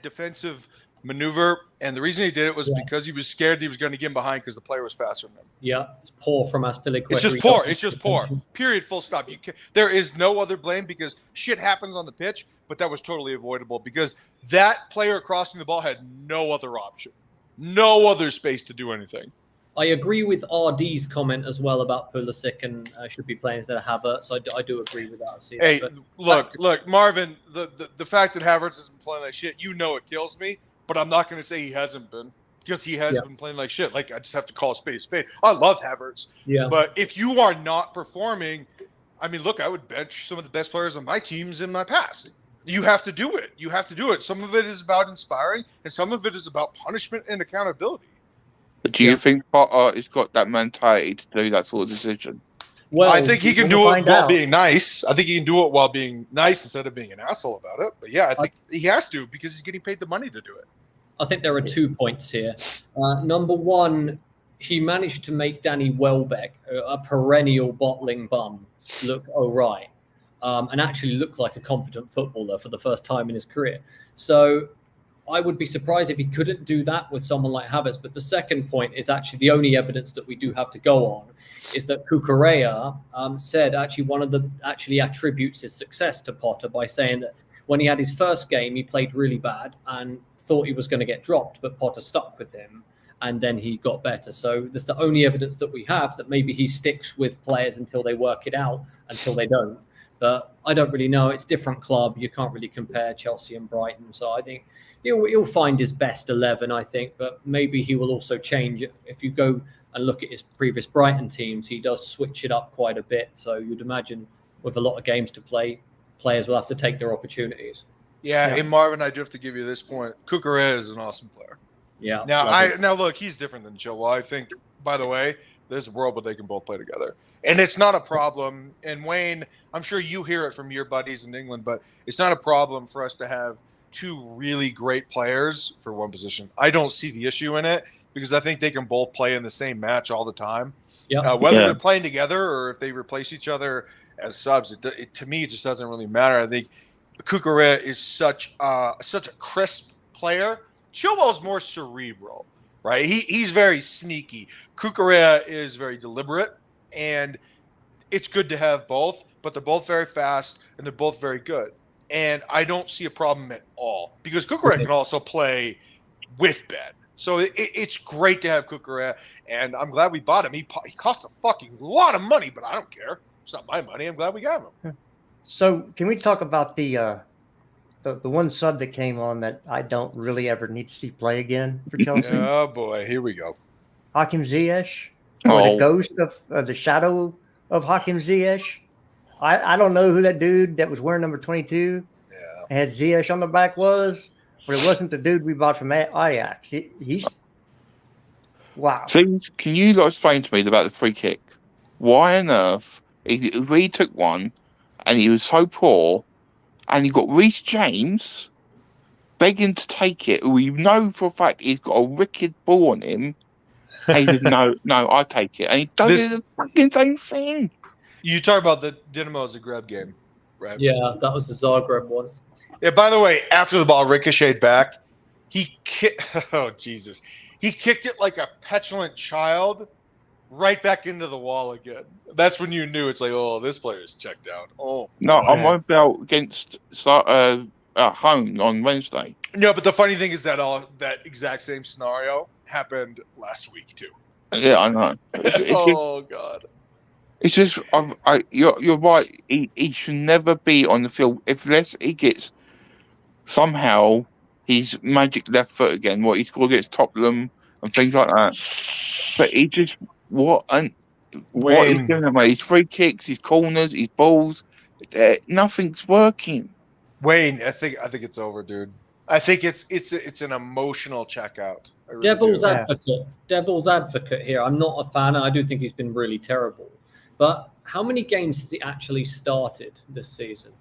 Speaker 3: defensive maneuver, and the reason he did it was because he was scared that he was going to get him behind because the player was faster than him.
Speaker 2: Yeah, it's poor from Aspilicueta.
Speaker 3: It's just poor. Period. Full stop. There is no other blame because shit happens on the pitch, but that was totally avoidable because that player crossing the ball had no other option, no other space to do anything.
Speaker 2: I agree with RD's comment as well about Pulisic and should be playing instead of Havertz. I do agree with that.
Speaker 3: Hey, look, Marvin, the fact that Havertz has been playing like shit, it kills me, but I'm not going to say he hasn't been because he has been playing like shit. Like, I just have to call a spade a spade. I love Havertz.
Speaker 2: Yeah.
Speaker 3: But if you are not performing, I mean, look, I would bench some of the best players on my teams in my past. You have to do it. You have to do it. Some of it is about inspiring, and some of it is about punishment and accountability.
Speaker 4: But do you think Potter has got that mentality to do that sort of decision?
Speaker 3: Well, I think he can do it while being nice. I think he can do it while being nice instead of being an asshole about it. But yeah, I think he has to because he's getting paid the money to do it.
Speaker 2: I think there are 2 points here. Number one, he managed to make Danny Welbeck, a perennial bottling bum, look all right, and actually look like a competent footballer for the first time in his career. So I would be surprised if he couldn't do that with someone like Havertz. But the second point is actually the only evidence that we do have to go on is that Cucurella said actually one of the attributes his success to Potter by saying that when he had his first game, he played really bad and thought he was going to get dropped, but Potter stuck with him and then he got better. So that's the only evidence that we have that maybe he sticks with players until they work it out, until they don't. But I don't really know. It's a different club. You can't really compare Chelsea and Brighton. So I think he'll find his best 11, I think, but maybe he will also change it. If you go and look at his previous Brighton teams, he does switch it up quite a bit. So you'd imagine with a lot of games to play, players will have to take their opportunities.
Speaker 3: Yeah, and Marvin, I do have to give you this point. Cucurella is an awesome player.
Speaker 2: Yeah.
Speaker 3: Now look, he's different than Chilwell. I think, by the way, there's a world where they can both play together. And it's not a problem. And Wayne, I'm sure you hear it from your buddies in England, but it's not a problem for us to have 2 really great players for one position. I don't see the issue in it because I think they can both play in the same match all the time. Whether they're playing together or if they replace each other as subs, it to me, it just doesn't really matter. I think Cucurella is such a crisp player. Chilwell's more cerebral, right? He's very sneaky. Cucurella is very deliberate, and it's good to have both, but they're both very fast and they're both very good. And I don't see a problem at all because Cucurella can also play with Ben. So it's great to have Cucurella, and I'm glad we bought him. He cost a fucking lot of money, but I don't care. It's not my money. I'm glad we got him.
Speaker 1: So can we talk about the one sub that came on that I don't really ever need to see play again for Chelsea?
Speaker 3: Oh, boy. Here we go.
Speaker 1: Hakim Ziyech, or the ghost of the shadow of Hakim Ziyech. I don't know who that dude that was wearing number 22 and had Ziyech on the back was, but it wasn't the dude we bought from Ajax. He's wow.
Speaker 4: So can you explain to me about the free kick? Why on earth he took one and he was so poor, and you got Reece James begging to take it, who we know for a fact he's got a wicked ball on him. And he said, no, I take it. And he does the fucking same thing.
Speaker 3: You talk about the Dinamo Zagreb game, right?
Speaker 2: Yeah, that was the Zagreb one.
Speaker 3: Yeah, by the way, after the ball ricocheted back, he kicked it like a petulant child right back into the wall again. That's when you knew it's like, oh, this player's checked out. Oh,
Speaker 4: no, I'm on about against home on Wednesday.
Speaker 3: No, but the funny thing is that that exact same scenario happened last week too.
Speaker 4: Yeah, I know.
Speaker 3: Oh God.
Speaker 4: It's just, you're right. He should never be on the field unless he gets somehow his magic left foot again. What he scored against Tottenham and things like that. But he just what he's
Speaker 3: Wayne.
Speaker 4: doing, mate? His free kicks, his corners, his balls, nothing's working.
Speaker 3: Wayne, I think it's over, dude. I think it's an emotional checkout. I really
Speaker 2: Devil's
Speaker 3: do.
Speaker 2: advocate. Devil's advocate here. I'm not a fan, and I do think he's been really terrible. But how many games has he actually started this season?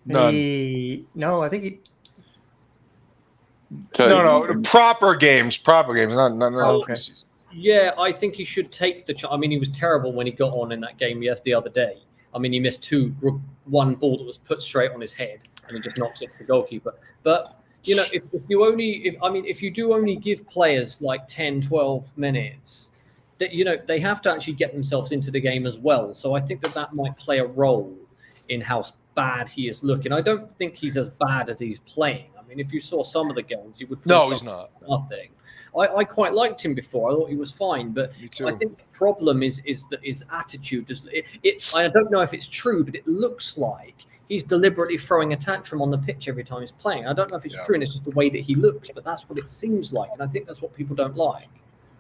Speaker 3: None.
Speaker 1: No, I think he.
Speaker 3: No, proper games, not
Speaker 1: Okay.
Speaker 3: preseason.
Speaker 2: Yeah, I think he should take the. I mean, he was terrible when he got on in that game the other day. I mean, he missed one ball that was put straight on his head, and he just knocked it for the goalkeeper. But you know, if you do only give players like 10, 12 minutes, that they have to actually get themselves into the game as well. So I think that might play a role in how bad he is looking. I don't think he's as bad as he's playing. I mean, if you saw some of the games, he would.
Speaker 3: No, he's not.
Speaker 2: Nothing. I quite liked him before. I thought he was fine, but I think the problem is that his attitude. I don't know if it's true, but it looks like he's deliberately throwing a tantrum on the pitch every time he's playing. I don't know if it's true, and it's just the way that he looks, but that's what it seems like, and I think that's what people don't like.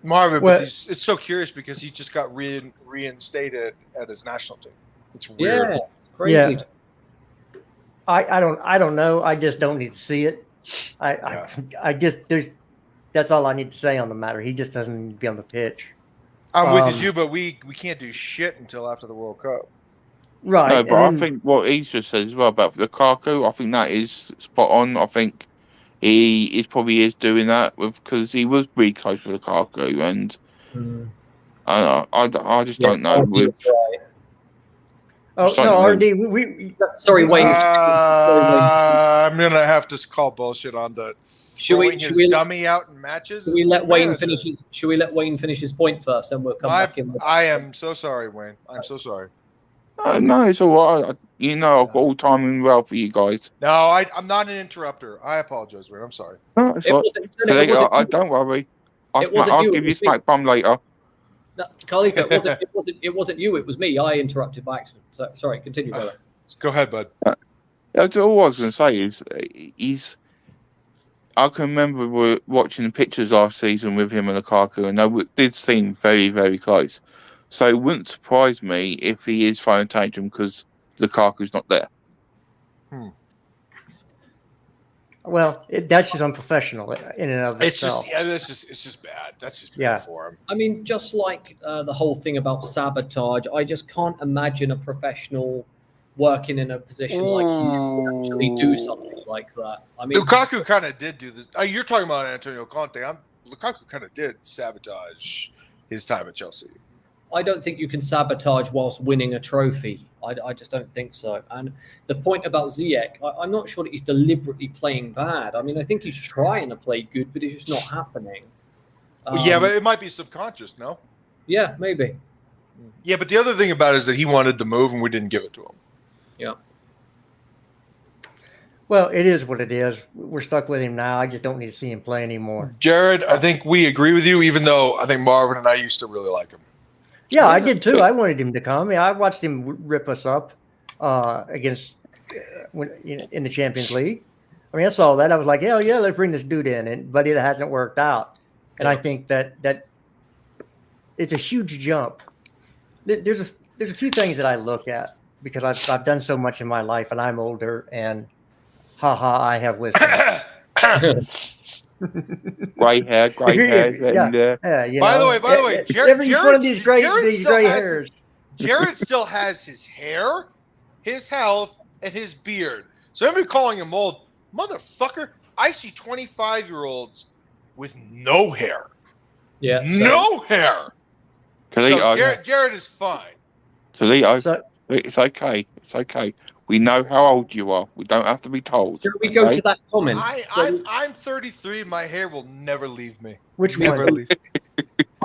Speaker 3: Marvin, but it's so curious because he just got reinstated at his national team. It's weird.
Speaker 2: Yeah, it's crazy.
Speaker 1: Yeah. I don't know. I just don't need to see it. That's all I need to say on the matter. He just doesn't need to be on the pitch.
Speaker 3: I'm with you, but we can't do shit until after the World Cup.
Speaker 1: Right.
Speaker 4: No, but I think what he's just said as well about Lukaku, I think that is spot on. I think he probably is doing that because he was really close with Lukaku, and I just don't know.
Speaker 1: RD,
Speaker 2: sorry, Wayne.
Speaker 3: I'm gonna have to call bullshit on the throwing his dummy out in matches.
Speaker 2: Should we let Wayne finish? Should we let Wayne finish his point first, and we'll come back in?
Speaker 3: I am so sorry, Wayne. I'm so sorry.
Speaker 4: No, it's all right. I've got all time in well for you guys.
Speaker 3: No, I'm not an interrupter. I apologize, Wayne. I'm sorry.
Speaker 4: No, it's don't worry. I'll give you smack bum later.
Speaker 2: No, Carlito, it wasn't you. It was me. I interrupted by accident. So, sorry, continue, brother.
Speaker 3: Go ahead, bud.
Speaker 4: That's all I was going to say is I can remember watching the pictures last season with him and Lukaku, and they did seem very, very close. So it wouldn't surprise me if he is throwing a tantrum because Lukaku's not there.
Speaker 1: Well, that's just unprofessional in and of itself.
Speaker 3: It's just bad. That's just bad for him.
Speaker 2: I mean, just like the whole thing about sabotage, I just can't imagine a professional working in a position like he to actually do something like that. I mean,
Speaker 3: Lukaku kind of did do this. You're talking about Antonio Conte. Lukaku kind of did sabotage his time at Chelsea.
Speaker 2: I don't think you can sabotage whilst winning a trophy. I just don't think so. And the point about Ziyech, I'm not sure that he's deliberately playing bad. I mean, I think he's trying to play good, but it's just not happening.
Speaker 3: Yeah, but it might be subconscious, no?
Speaker 2: Yeah, maybe.
Speaker 3: Yeah, but the other thing about it is that he wanted the move and we didn't give it to him.
Speaker 2: Yeah.
Speaker 1: Well, it is what it is. We're stuck with him now. I just don't need to see him play anymore.
Speaker 3: Jared, I think we agree with you, even though I think Marvin and I used to really like him.
Speaker 1: Yeah, I did too. I wanted him to come. Yeah, I watched him rip us up against in the Champions League. I mean, I saw that. I was like, hell yeah, let's bring this dude in. But it hasn't worked out. And I think that it's a huge jump. There's a few things that I look at because I've done so much in my life, and I'm older. And I have wisdom.
Speaker 4: Gray hair.
Speaker 1: By the way,
Speaker 3: Jared still has his hair, his health, and his beard. So everybody calling him old, motherfucker. I see 25-year-olds with no hair.
Speaker 2: Yeah,
Speaker 3: no hair. So Jared is fine.
Speaker 4: Toledo, it's okay. It's okay. We know how old you are. We don't have to be told.
Speaker 2: Should we go to that comment?
Speaker 3: I'm 33. My hair will never leave me.
Speaker 1: Which
Speaker 3: never
Speaker 1: one?
Speaker 3: leave.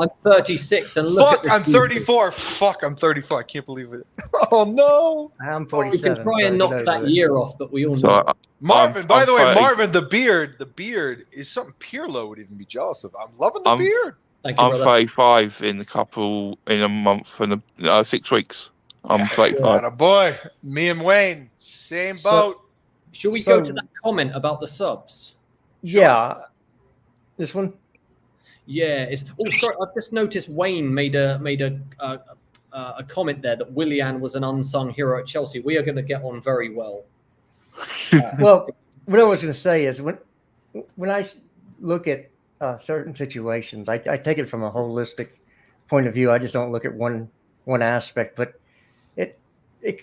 Speaker 2: I'm 36. And look
Speaker 3: Fuck, I'm 34. Fuck, I'm 34. I can't believe it. Oh, no.
Speaker 1: I'm 47.
Speaker 2: We can try and knock that year off, but we all know.
Speaker 3: Marvin, by the way, Marvin, the beard is something Pirlo would even be jealous of. I'm loving the beard.
Speaker 2: Thank you,
Speaker 4: I'm
Speaker 2: brother.
Speaker 4: 35 in a month and 6 weeks. I'm 35.
Speaker 3: Boy, me and Wayne, same boat.
Speaker 2: Should we go to that comment about the subs?
Speaker 1: Yeah. This one?
Speaker 2: Yeah. Sorry. I've just noticed Wayne made a comment there that Willian was an unsung hero at Chelsea. We are going to get on very well.
Speaker 1: Well, what I was going to say is when I look at certain situations, I take it from a holistic point of view. I just don't look at one aspect, but it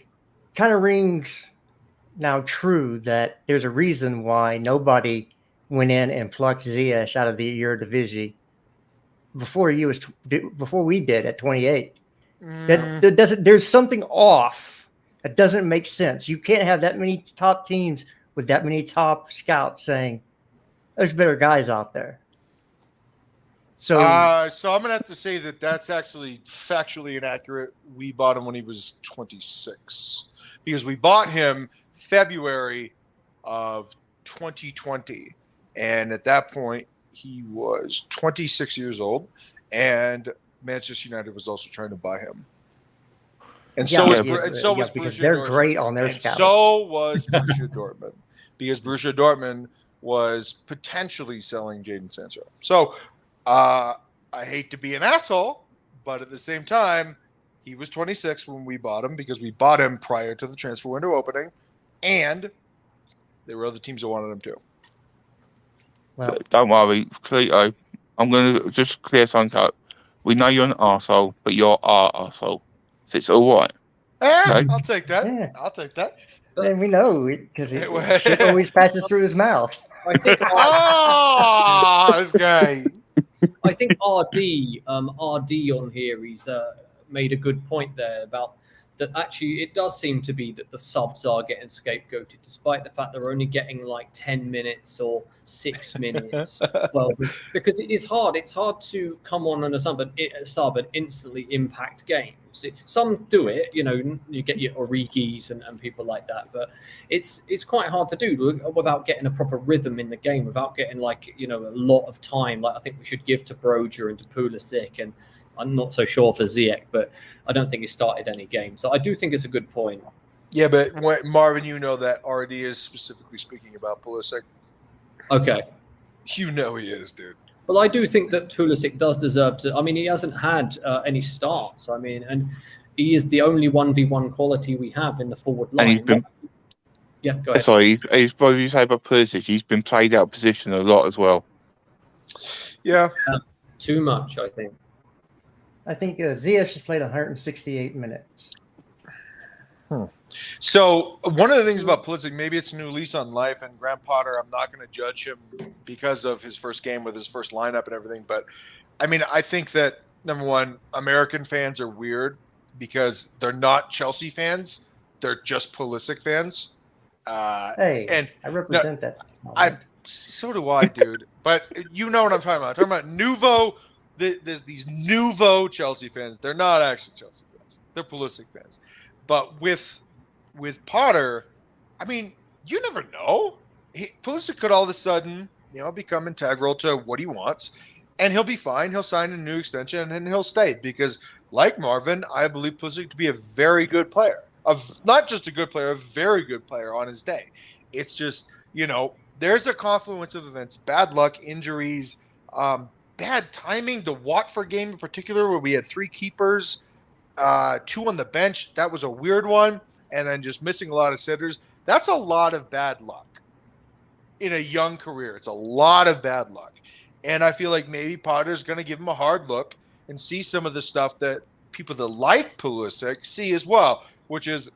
Speaker 1: kind of rings now true that there's a reason why nobody went in and plucked Ziyech out of the Eredivisie before we did at 28. That doesn't. There's something off. That doesn't make sense. You can't have that many top teams with that many top scouts saying there's better guys out there. So
Speaker 3: I'm gonna have to say that that's actually factually inaccurate. We bought him when he was 26 because we bought him February of 2020, and at that point he was 26 years old, and Manchester United was also trying to buy him. And so was Borussia
Speaker 1: they're
Speaker 3: Dortmund.
Speaker 1: great on their
Speaker 3: And
Speaker 1: scouts.
Speaker 3: so was Borussia Dortmund, because Borussia Dortmund was potentially selling Jadon Sancho. So I hate to be an asshole, but at the same time, he was 26 when we bought him because we bought him prior to the transfer window opening, and there were other teams that wanted him too.
Speaker 4: Well, don't worry, Cleto. I'm going to just clear something up. We know you're an arsehole, but you're our arsehole. So it's all right.
Speaker 3: Okay. I'll take that.
Speaker 1: Yeah.
Speaker 3: I'll take that.
Speaker 1: And we know because shit always passes through his mouth.
Speaker 2: I think.
Speaker 3: This guy.
Speaker 2: I think RD on here, he's made a good point there about that. Actually, it does seem to be that the subs are getting scapegoated, despite the fact they're only getting like 10 minutes or 6 minutes. Well, because it is hard. It's hard to come on and a sub and instantly impact games. Some do it, you get your Origis and people like that, but it's quite hard to do without getting a proper rhythm in the game, without getting a lot of time. Like I think we should give to Broja and to Pulisic, and I'm not so sure for Ziyech, but I don't think he started any games. So I do think it's a good point.
Speaker 3: Yeah, but Marvin, you know that RD is specifically speaking about Pulisic.
Speaker 2: Okay.
Speaker 3: You know he is, dude.
Speaker 2: Well, I do think that Pulisic does deserve to. I mean, he hasn't had any starts. I mean, and he is the only 1v1 quality we have in the forward line. Yeah, go ahead.
Speaker 4: Sorry, what did you say about Pulisic? He's been played out of position a lot as well.
Speaker 3: Yeah.
Speaker 2: Too much, I think.
Speaker 1: I think Ziyech has played 168 minutes.
Speaker 3: So one of the things about Pulisic, maybe it's a new lease on life, and Graham Potter, I'm not going to judge him because of his first game with his first lineup and everything. But, I mean, I think that, number one, American fans are weird because they're not Chelsea fans. They're just Pulisic fans.
Speaker 1: And I represent that.
Speaker 3: So do I, dude. But you know what I'm talking about. I'm talking about nouveau. There's these nouveau Chelsea fans. They're not actually Chelsea fans. They're Pulisic fans. But with Potter, I mean, you never know. Pulisic could all of a sudden, become integral to what he wants, and he'll be fine. He'll sign a new extension and he'll stay because, like Marvin, I believe Pulisic to be a very good player. Not just a good player, a very good player on his day. It's just, there's a confluence of events, bad luck, injuries, bad timing. The Watford game in particular, where we had 3 keepers, 2 on the bench. That was a weird one. And then just missing a lot of sitters. That's a lot of bad luck in a young career. It's a lot of bad luck. And I feel like maybe Potter's going to give him a hard look and see some of the stuff that people that like Pulisic see as well, which is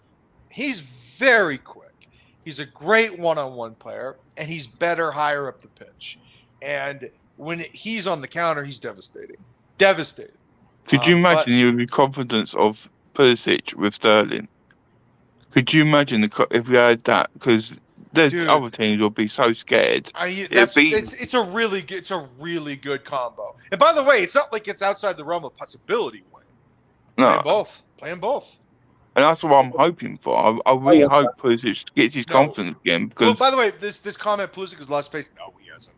Speaker 3: he's very quick. He's a great one-on-one player, and he's better higher up the pitch. And when he's on the counter, he's devastating. Devastating.
Speaker 4: Could you imagine the confidence of Pulisic with Sterling? Could you imagine if we had that? Because other teams will be so scared.
Speaker 3: It's a really good combo. And by the way, it's not like it's outside the realm of possibility.
Speaker 4: No,
Speaker 3: playing both.
Speaker 4: And that's what I'm hoping for. I really hope Pulisic gets his confidence again. Because
Speaker 3: by the way, this comment, Pulisic has lost space. No, he hasn't.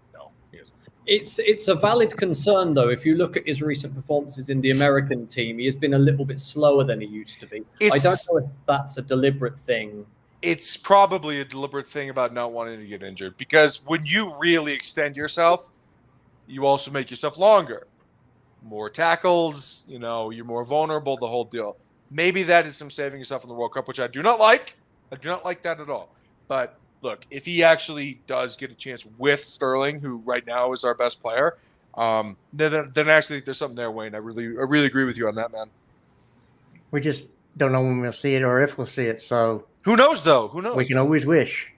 Speaker 2: It's a valid concern, though. If you look at his recent performances in the American team, he has been a little bit slower than he used to be. I don't know if that's a deliberate thing.
Speaker 3: It's probably a deliberate thing about not wanting to get injured, because when you really extend yourself, you also make yourself longer. More tackles, you're more vulnerable, the whole deal. Maybe that is some saving yourself in the World Cup, which I do not like. I do not like that at all. But look, if he actually does get a chance with Sterling, who right now is our best player, then I actually think there's something there, Wayne. I really agree with you on that, man.
Speaker 1: We just don't know when we'll see it or if we'll see it. So
Speaker 3: who knows, though? Who knows?
Speaker 1: We can always wish.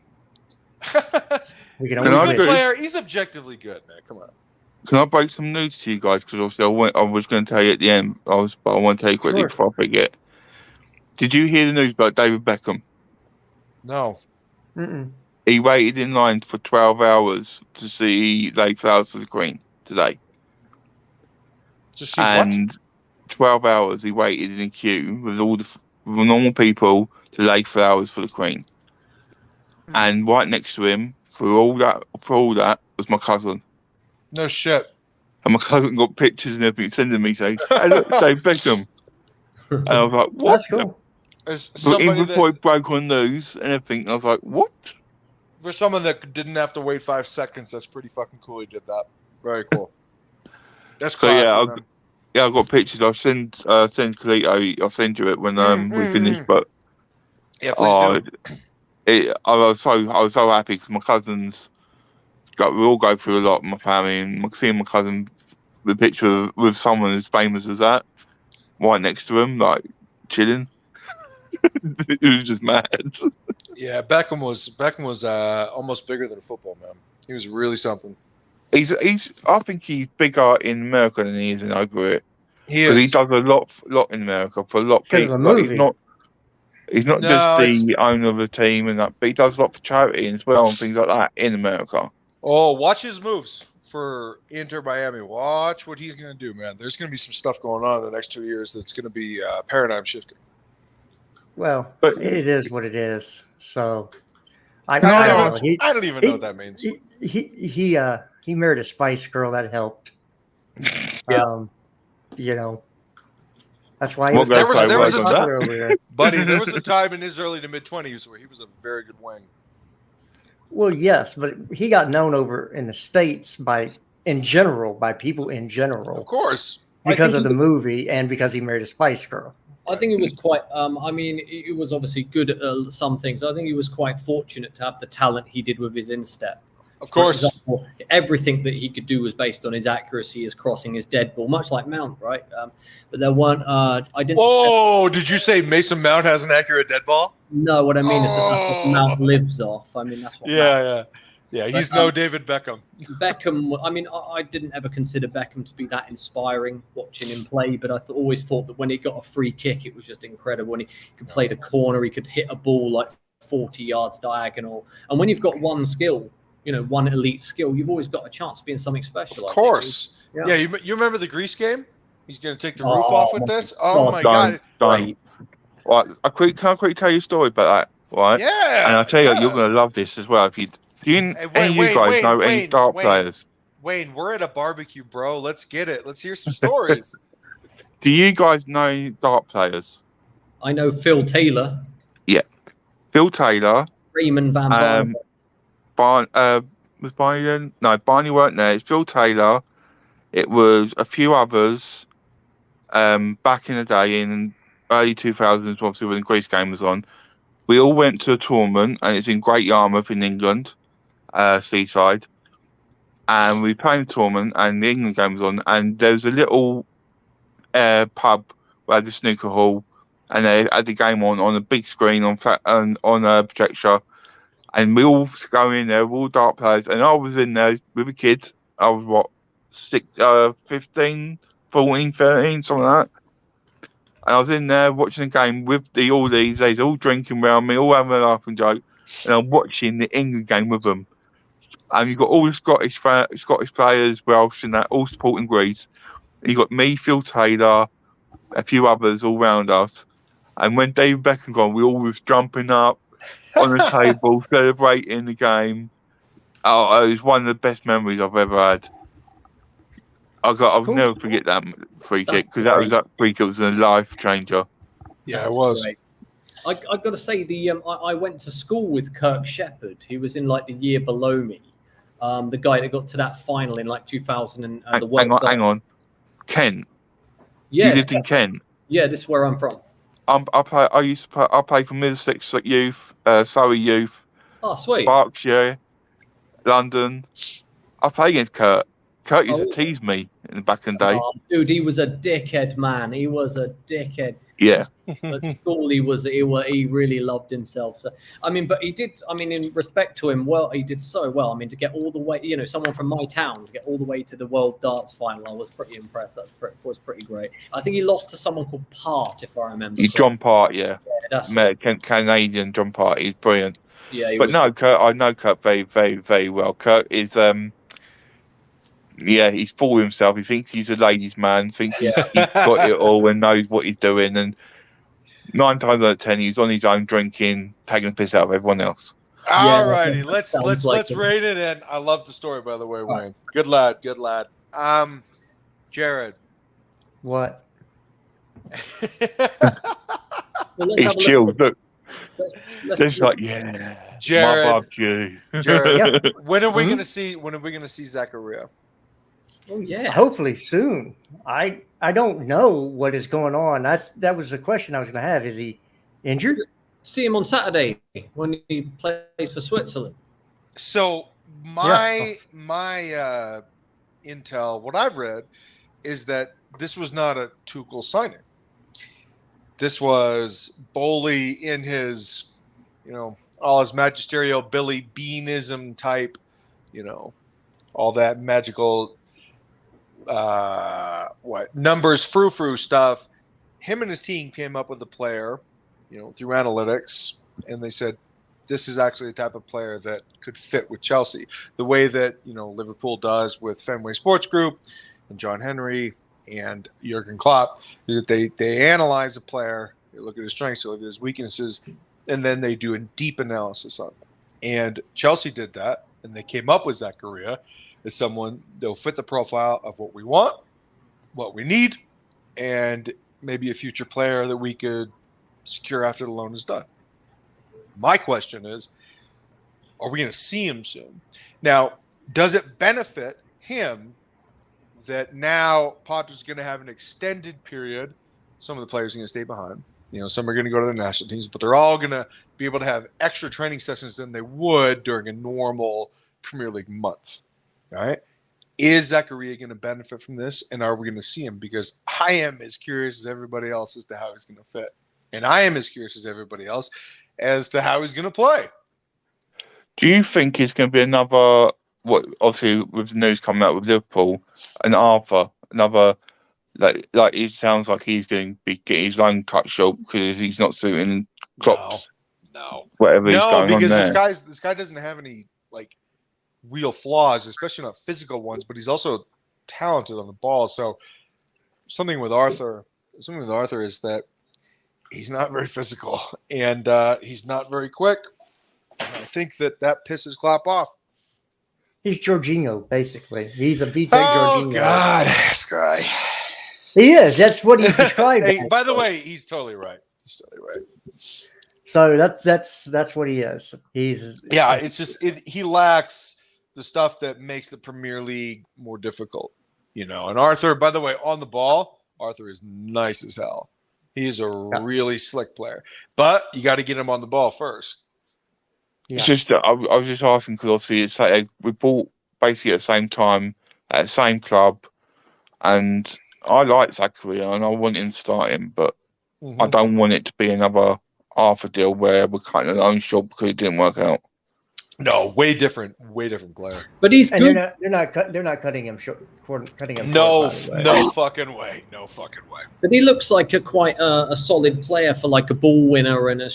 Speaker 3: We can always wish. He's a good player. He's objectively good, man. Come on.
Speaker 4: Can I break some news to you guys? Because obviously I was going to tell you at the end, but I want to tell you quickly before I forget. Did you hear the news about David Beckham?
Speaker 3: No.
Speaker 1: Mm-mm.
Speaker 4: He waited in line for 12 hours to see lay flowers for the Queen today.
Speaker 3: To see what?
Speaker 4: 12 hours he waited in a queue with all the normal people to lay flowers for the Queen. And right next to him, for all that, was my cousin.
Speaker 3: No shit.
Speaker 4: And my cousin got pictures and everything sending me saying, "Hey, look, Dave Beckham." And I was like, "What?"
Speaker 1: That's cool.
Speaker 4: Even before it broke on news and everything, I was like, "What?"
Speaker 3: For someone that didn't have to wait 5 seconds, that's pretty fucking cool. He did that. Very cool. That's classy.
Speaker 4: So yeah, I've got pictures. I'll send Kalito. I'll send you it when we finish. But
Speaker 3: yeah, please do.
Speaker 4: I was so happy because my cousins. We all go through a lot in my family, and seeing my cousin the picture with someone as famous as that right next to him, like chilling, it was just mad.
Speaker 3: Yeah, Beckham was almost bigger than a football man. He was really something.
Speaker 4: I think he's bigger in America than he is in over it.
Speaker 3: He is.
Speaker 4: He does a lot in America for a lot of people. Like, he's not just the owner of the team and that, but he does a lot for charity as well and things like that in America.
Speaker 3: Oh, watch his moves for Inter Miami. Watch what he's going to do, man. There's going to be some stuff going on in the next 2 years that's going to be paradigm shifting.
Speaker 1: Well, it is what it is. So I
Speaker 3: don't even know what that means.
Speaker 1: He married a Spice Girl. That helped.
Speaker 4: Yeah.
Speaker 1: That's why
Speaker 3: there was a time, buddy. There was a time in his early to mid 20s where he was a very good wing.
Speaker 1: Well, yes, but he got known over in the States by people in general.
Speaker 3: Of course.
Speaker 1: Because of the movie and because he married a Spice Girl.
Speaker 2: I think he was quite, it was obviously good at some things. I think he was quite fortunate to have the talent he did with his instep.
Speaker 3: Of course.
Speaker 2: For example, everything that he could do was based on his accuracy, his crossing, his dead ball, much like Mount, right? But there weren't,
Speaker 3: did you say Mason Mount has an accurate dead ball?
Speaker 2: No, what I mean is that's what Mount lives off. I mean, that's what.
Speaker 3: Yeah. He's no David Beckham.
Speaker 2: Beckham. I mean, I didn't ever consider Beckham to be that inspiring watching him play, but I always thought that when he got a free kick, it was just incredible. When he could play the corner, he could hit a ball like 40 yards diagonal. And when you've got one skill, one elite skill, you've always got a chance of being something special.
Speaker 3: Of course. Yeah. You remember the Greece game? He's going to take the roof off with this. Oh my God!
Speaker 4: Don't. Right, can I quickly tell you a story about that? Right?
Speaker 3: Yeah.
Speaker 4: And I'll tell you, you're going to love this as well. If you guys know any dart players?
Speaker 3: Wayne, we're at a barbecue, bro. Let's get it. Let's hear some stories.
Speaker 4: Do you guys know dart players?
Speaker 2: I know Phil Taylor.
Speaker 4: Yeah, Phil Taylor.
Speaker 2: Raymond Van Barney.
Speaker 4: Was Barney then? No, Barney weren't there. It's Phil Taylor. It was a few others back in the day in early 2000s, obviously when the Greece game was on. We all went to a tournament, and it's in Great Yarmouth in England, seaside. And we played the tournament, and the England game was on, and there was a little pub where had the snooker hall, and they had the game on a big screen on a projector. And we all go in there, we're all dart players, and I was in there with a kid. I was 15, 14, 13, something like that. And I was in there watching the game with all these. They're all drinking around me, all having a laugh and joke. And I'm watching the England game with them. And you've got all the Scottish players, Welsh, and that, all supporting Greece. And you've got me, Phil Taylor, a few others all round us. And when David Beckham gone, we all was jumping up on the table, celebrating the game. Oh, it was one of the best memories I've ever had. I'll
Speaker 1: Cool.
Speaker 4: never forget that free kick because that free kick was a life changer.
Speaker 3: Yeah,
Speaker 2: That's
Speaker 3: it was.
Speaker 2: great. I got to say, I went to school with Kirk Shepherd. He was in like the year below me. The guy that got to that final in like 2000 and the World Cup.
Speaker 4: Hang on. Kent.
Speaker 2: Yeah,
Speaker 4: You lived in Kent.
Speaker 2: yeah, this is where I'm from.
Speaker 4: I play for Middlesex Youth, Surrey Youth,
Speaker 2: Oh, sweet.
Speaker 4: Berkshire, London. I play against Kurt. Kurt used to
Speaker 2: Oh.
Speaker 4: tease me in the back in the day.
Speaker 2: Oh, dude, he was a dickhead, man. He was a dickhead.
Speaker 4: Yeah.
Speaker 2: At school, he really loved himself. So, I mean, but he did. I mean, in respect to him, well, he did so well. I mean, to get all the way, someone from my town to get all the way to the World Darts Final, I was pretty impressed. Was pretty great. I think he lost to someone called Part, if I remember.
Speaker 4: John Part, yeah.
Speaker 2: That's
Speaker 4: Canadian John Part. He's brilliant.
Speaker 2: yeah.
Speaker 4: But no, Kurt, I know Kurt very, very, very well. Kurt is he's full of himself. He thinks he's a ladies' man, thinks he's got it all and knows what he's doing. And 9 times out of 10, he's on his own drinking, taking the piss out of everyone else.
Speaker 3: All righty, let's
Speaker 2: like
Speaker 3: rate it in. I love the story, by the way, Wayne. Good lad. Jared.
Speaker 1: What?
Speaker 2: Well, let's
Speaker 4: He's
Speaker 2: have a
Speaker 4: chilled. Look,
Speaker 2: let's
Speaker 4: just
Speaker 2: look.
Speaker 4: like my
Speaker 3: Jared.
Speaker 4: barbecue.
Speaker 3: Jared, when are we gonna see Zachariah?
Speaker 2: Oh yeah.
Speaker 1: Hopefully soon. I don't know what is going on. That was the question I was going to have. Is he injured?
Speaker 2: See him on Saturday when he plays for Switzerland.
Speaker 3: So my intel, what I've read, is that this was not a Tuchel signing. This was Bowley in his, all his magisterial Billy Beanism type, all that magical, numbers frou-frou stuff. Him and his team came up with a player, through analytics, and they said, this is actually the type of player that could fit with Chelsea. The way that, Liverpool does with Fenway Sports Group and John Henry and Jurgen Klopp, is that they analyze a player, they look at his strengths, they look at his weaknesses, and then they do a deep analysis on him. And Chelsea did that, and they came up with Zachariah as someone that'll fit the profile of what we want, what we need, and maybe a future player that we could secure after the loan is done. My question is, are we going to see him soon? Now, does it benefit him that now Potter's going to have an extended period? Some of the players are going to stay behind. Some are going to go to the national teams, but they're all going to be able to have extra training sessions than they would during a normal Premier League month. All right. Is Zachariah going to benefit from this? And are we going to see him? Because I am as curious as everybody else as to how he's going to fit. And I am as curious as everybody else as to how he's going to play.
Speaker 4: Do you think it's going to be another, obviously with the news coming out with Liverpool, and Arthur, another, like it sounds like he's going to be getting his loan cut short because he's not suiting Klopp's whatever he's going on there.
Speaker 3: No, because this guy doesn't have any real flaws, especially not physical ones, but he's also talented on the ball. So something with Arthur is that he's not very physical and he's not very quick. And I think that pisses Klopp off.
Speaker 1: He's Jorginho, basically. He's a BJ
Speaker 3: Oh,
Speaker 1: Jorginho.
Speaker 3: God, this guy.
Speaker 1: He is. That's what he's described.
Speaker 3: Hey, by the way, he's totally right.
Speaker 1: So that's what he is.
Speaker 3: It's just he lacks the stuff that makes the Premier League more difficult, And Arthur, by the way, on the ball, Arthur is nice as hell. He is a really slick player, but you got to get him on the ball first.
Speaker 4: Yeah. It's just I was just asking because obviously it's like we bought basically at the same time at the same club, and I like Zachariah and I want him to start him, but I don't want it to be another Arthur deal where we're cutting our own short because it didn't work out.
Speaker 3: No, way different player.
Speaker 2: But he's good.
Speaker 1: They're not cutting him short. Cutting him
Speaker 3: no
Speaker 1: fucking
Speaker 3: way.
Speaker 2: But he looks like quite a solid player for like a ball winner and a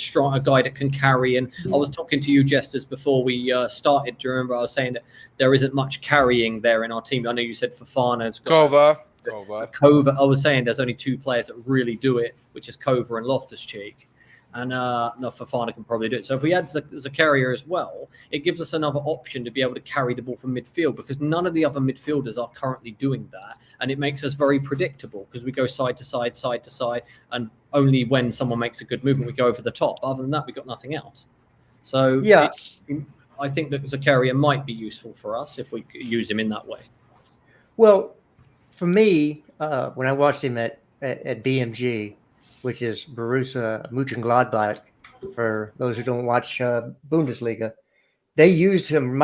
Speaker 2: guy that can carry. And I was talking to you, Jesters, before we started. Do you remember I was saying that there isn't much carrying there in our team? I know you said Fofana's
Speaker 3: Kova.
Speaker 2: I was saying there's only 2 players that really do it, which is Kova and Loftus-Cheek. And no, Fofana can probably do it. So if we add Zakaria as well, it gives us another option to be able to carry the ball from midfield, because none of the other midfielders are currently doing that. And it makes us very predictable because we go side to side, and only when someone makes a good movement, we go over the top. Other than that, we've got nothing else. So
Speaker 1: Yeah.
Speaker 2: I think that Zakaria might be useful for us if we use him in that way.
Speaker 1: Well, for me, when I watched him at BMG, which is Borussia Mönchengladbach, for those who don't watch Bundesliga, they used him.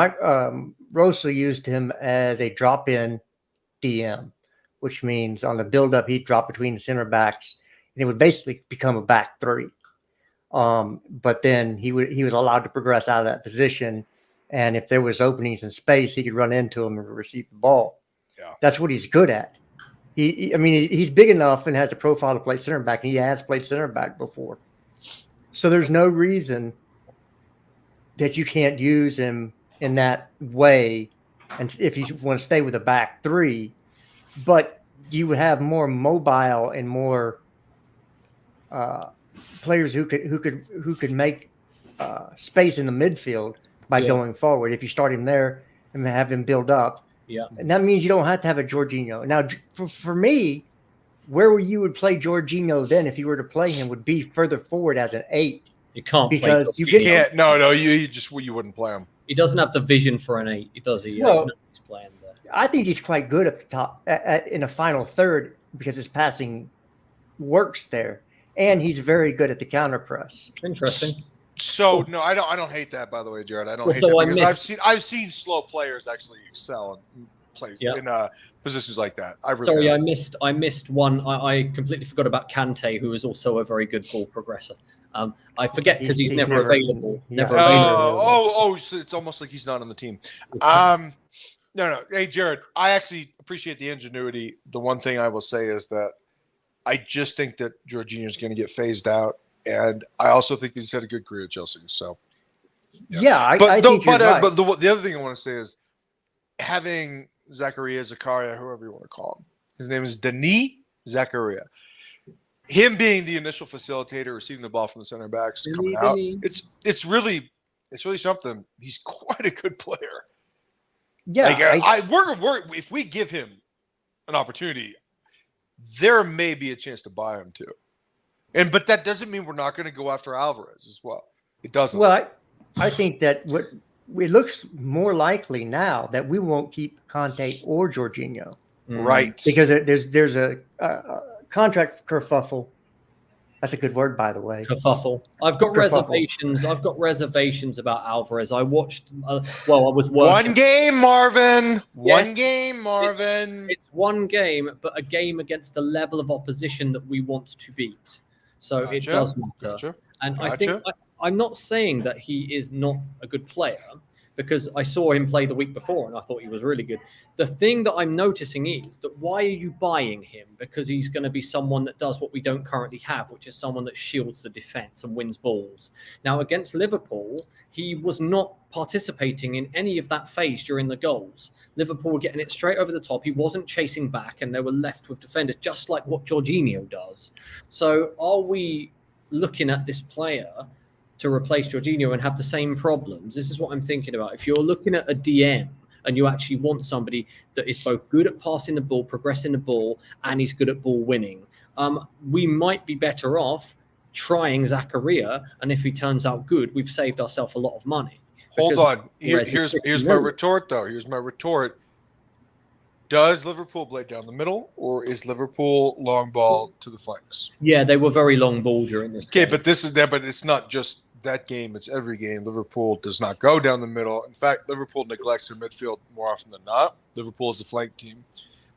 Speaker 1: Rosa used him as a drop-in DM, which means on the build-up he'd drop between the center backs, and it would basically become a back three. But then he was allowed to progress out of that position, and if there was openings in space, he could run into them and receive the ball.
Speaker 3: Yeah.
Speaker 1: That's what he's good at. He's big enough and has a profile to play center back, and he has played center back before. So there's no reason that you can't use him in that way, and if you want to stay with a back three, but you would have more mobile and more players who could make space in the midfield by going forward. If you start him there and have him build up.
Speaker 2: Yeah.
Speaker 1: And that means you don't have to have a Jorginho. Now, for me, where you would play Jorginho then if you were to play him would be further forward as an 8.
Speaker 2: You can't
Speaker 1: because
Speaker 2: play
Speaker 1: you
Speaker 3: can't. No, you wouldn't play him.
Speaker 2: He doesn't have the vision for an 8. Does he?
Speaker 1: Well,
Speaker 2: he's playing there.
Speaker 1: I think he's quite good at the top in a final third because his passing works there, and he's very good at the counter press.
Speaker 2: Interesting.
Speaker 3: So no, I don't hate that, by the way, Jared. I don't hate
Speaker 2: so
Speaker 3: that because I've seen slow players actually excel and play in positions like that.
Speaker 2: I missed one. I completely forgot about Kante, who is also a very good ball progressor. I forget because he's never available.
Speaker 3: So it's almost like he's not on the team. No. Hey, Jared, I actually appreciate the ingenuity. The one thing I will say is that I just think that Jorginho is going to get phased out. And I also think that he's had a good career at Chelsea. So,
Speaker 1: I think you're right.
Speaker 3: But the other thing I want to say is having Zakaria, whoever you want to call him, his name is Denis Zakaria. Him being the initial facilitator, receiving the ball from the center backs, coming out, it's really something. He's quite a good player.
Speaker 1: Yeah,
Speaker 3: if we give him an opportunity, there may be a chance to buy him too. But that doesn't mean we're not going to go after Alvarez as well. It doesn't.
Speaker 1: Well, I think that it looks more likely now that we won't keep Conte or Jorginho.
Speaker 3: Right.
Speaker 1: Because there's a contract kerfuffle. That's a good word, by the way.
Speaker 2: Kerfuffle. I've got reservations. I've got reservations about Alvarez. I watched. I was working.
Speaker 3: One game, Marvin.
Speaker 2: Yes,
Speaker 3: one game, Marvin.
Speaker 2: It's one game, but a game against the level of opposition that we want to beat. So it does matter.
Speaker 3: Gotcha.
Speaker 2: And I think I'm not saying that he is not a good player, because I saw him play the week before and I thought he was really good. The thing that I'm noticing is that why are you buying him? Because he's going to be someone that does what we don't currently have, which is someone that shields the defense and wins balls. Now, against Liverpool, he was not participating in any of that phase during the goals. Liverpool were getting it straight over the top. He wasn't chasing back and they were left with defenders, just like what Jorginho does. So are we looking at this player to replace Jorginho and have the same problems? This is what I'm thinking about. If you're looking at a DM and you actually want somebody that is both good at passing the ball, progressing the ball, and he's good at ball winning, we might be better off trying Zakaria. And if he turns out good, we've saved ourselves a lot of money.
Speaker 3: Hold on. Here's my retort, though. Here's my retort. Does Liverpool play down the middle, or is Liverpool long ball to the flanks?
Speaker 2: Yeah, they were very long ball during this game.
Speaker 3: But it's not just that game. It's every game. Liverpool does not go down the middle. In fact, Liverpool neglects their midfield more often than not. Liverpool is a flank team.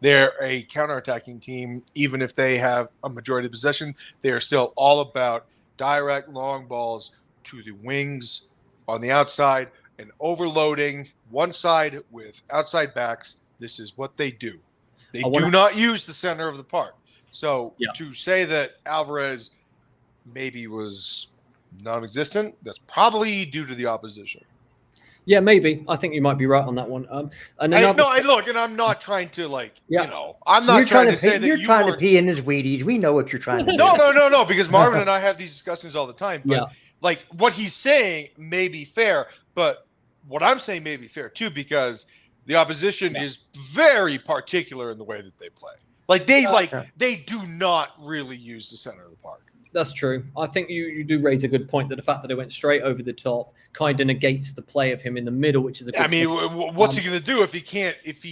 Speaker 3: They're a counter-attacking team. Even if they have a majority of possession, they are still all about direct long balls to the wings on the outside and overloading one side with outside backs. This is what they do. They do not use the center of the park. So to say that Alvarez maybe was non-existent, that's probably due to the opposition.
Speaker 2: Yeah, maybe. I think you might be right on that one. And another,
Speaker 3: Look, and I'm not trying to
Speaker 2: Yeah.
Speaker 3: I'm not trying to say that
Speaker 1: you're trying to
Speaker 3: weren't-
Speaker 1: pee in his Wheaties. We know what you're trying to do.
Speaker 3: No, because Marvin and I have these discussions all the time. But
Speaker 2: Yeah.
Speaker 3: like what he's saying may be fair, but what I'm saying may be fair too, because the opposition is very particular in the way that they play. Like they do not really use the center of the park.
Speaker 2: That's true. I think you do raise a good point that the fact that they went straight over the top kind of negates the play of him in the middle, which is a good
Speaker 3: I mean,
Speaker 2: point.
Speaker 3: what's he going to do if he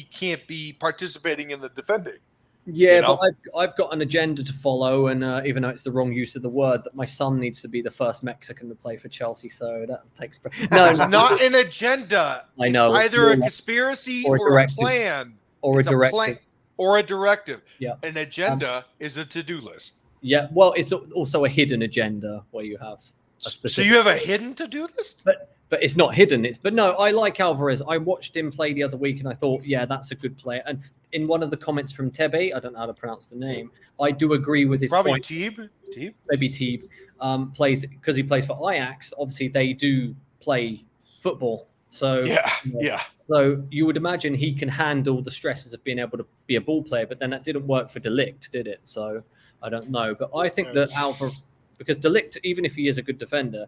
Speaker 3: can't be participating in the defending?
Speaker 2: Yeah,
Speaker 3: you know?
Speaker 2: but I've got an agenda to follow, and even though it's the wrong use of the word, that my son needs to be the first Mexican to play for Chelsea, so that takes. No,
Speaker 3: It's not an agenda.
Speaker 2: I know.
Speaker 3: It's either a conspiracy or a
Speaker 2: directive.
Speaker 3: plan.
Speaker 2: Or
Speaker 3: It's
Speaker 2: a directive.
Speaker 3: plan or a directive.
Speaker 2: Yeah.
Speaker 3: An agenda is a to-do list.
Speaker 2: Yeah, well, it's also a hidden agenda where you have a specific.
Speaker 3: So you have a hidden to-do list?
Speaker 2: But it's not hidden. But no, I like Alvarez. I watched him play the other week, and I thought, yeah, that's a good player. And in one of the comments from Tebe, I don't know how to pronounce the name, I do agree with his
Speaker 3: Probably
Speaker 2: point.
Speaker 3: Teeb.
Speaker 2: Maybe Teeb plays because he plays for Ajax. Obviously, they do play football. So
Speaker 3: Yeah.
Speaker 2: So you would imagine he can handle the stresses of being able to be a ball player, but then that didn't work for De Ligt, did it? So I don't know. But I think that Alvarez, because De Ligt, even if he is a good defender,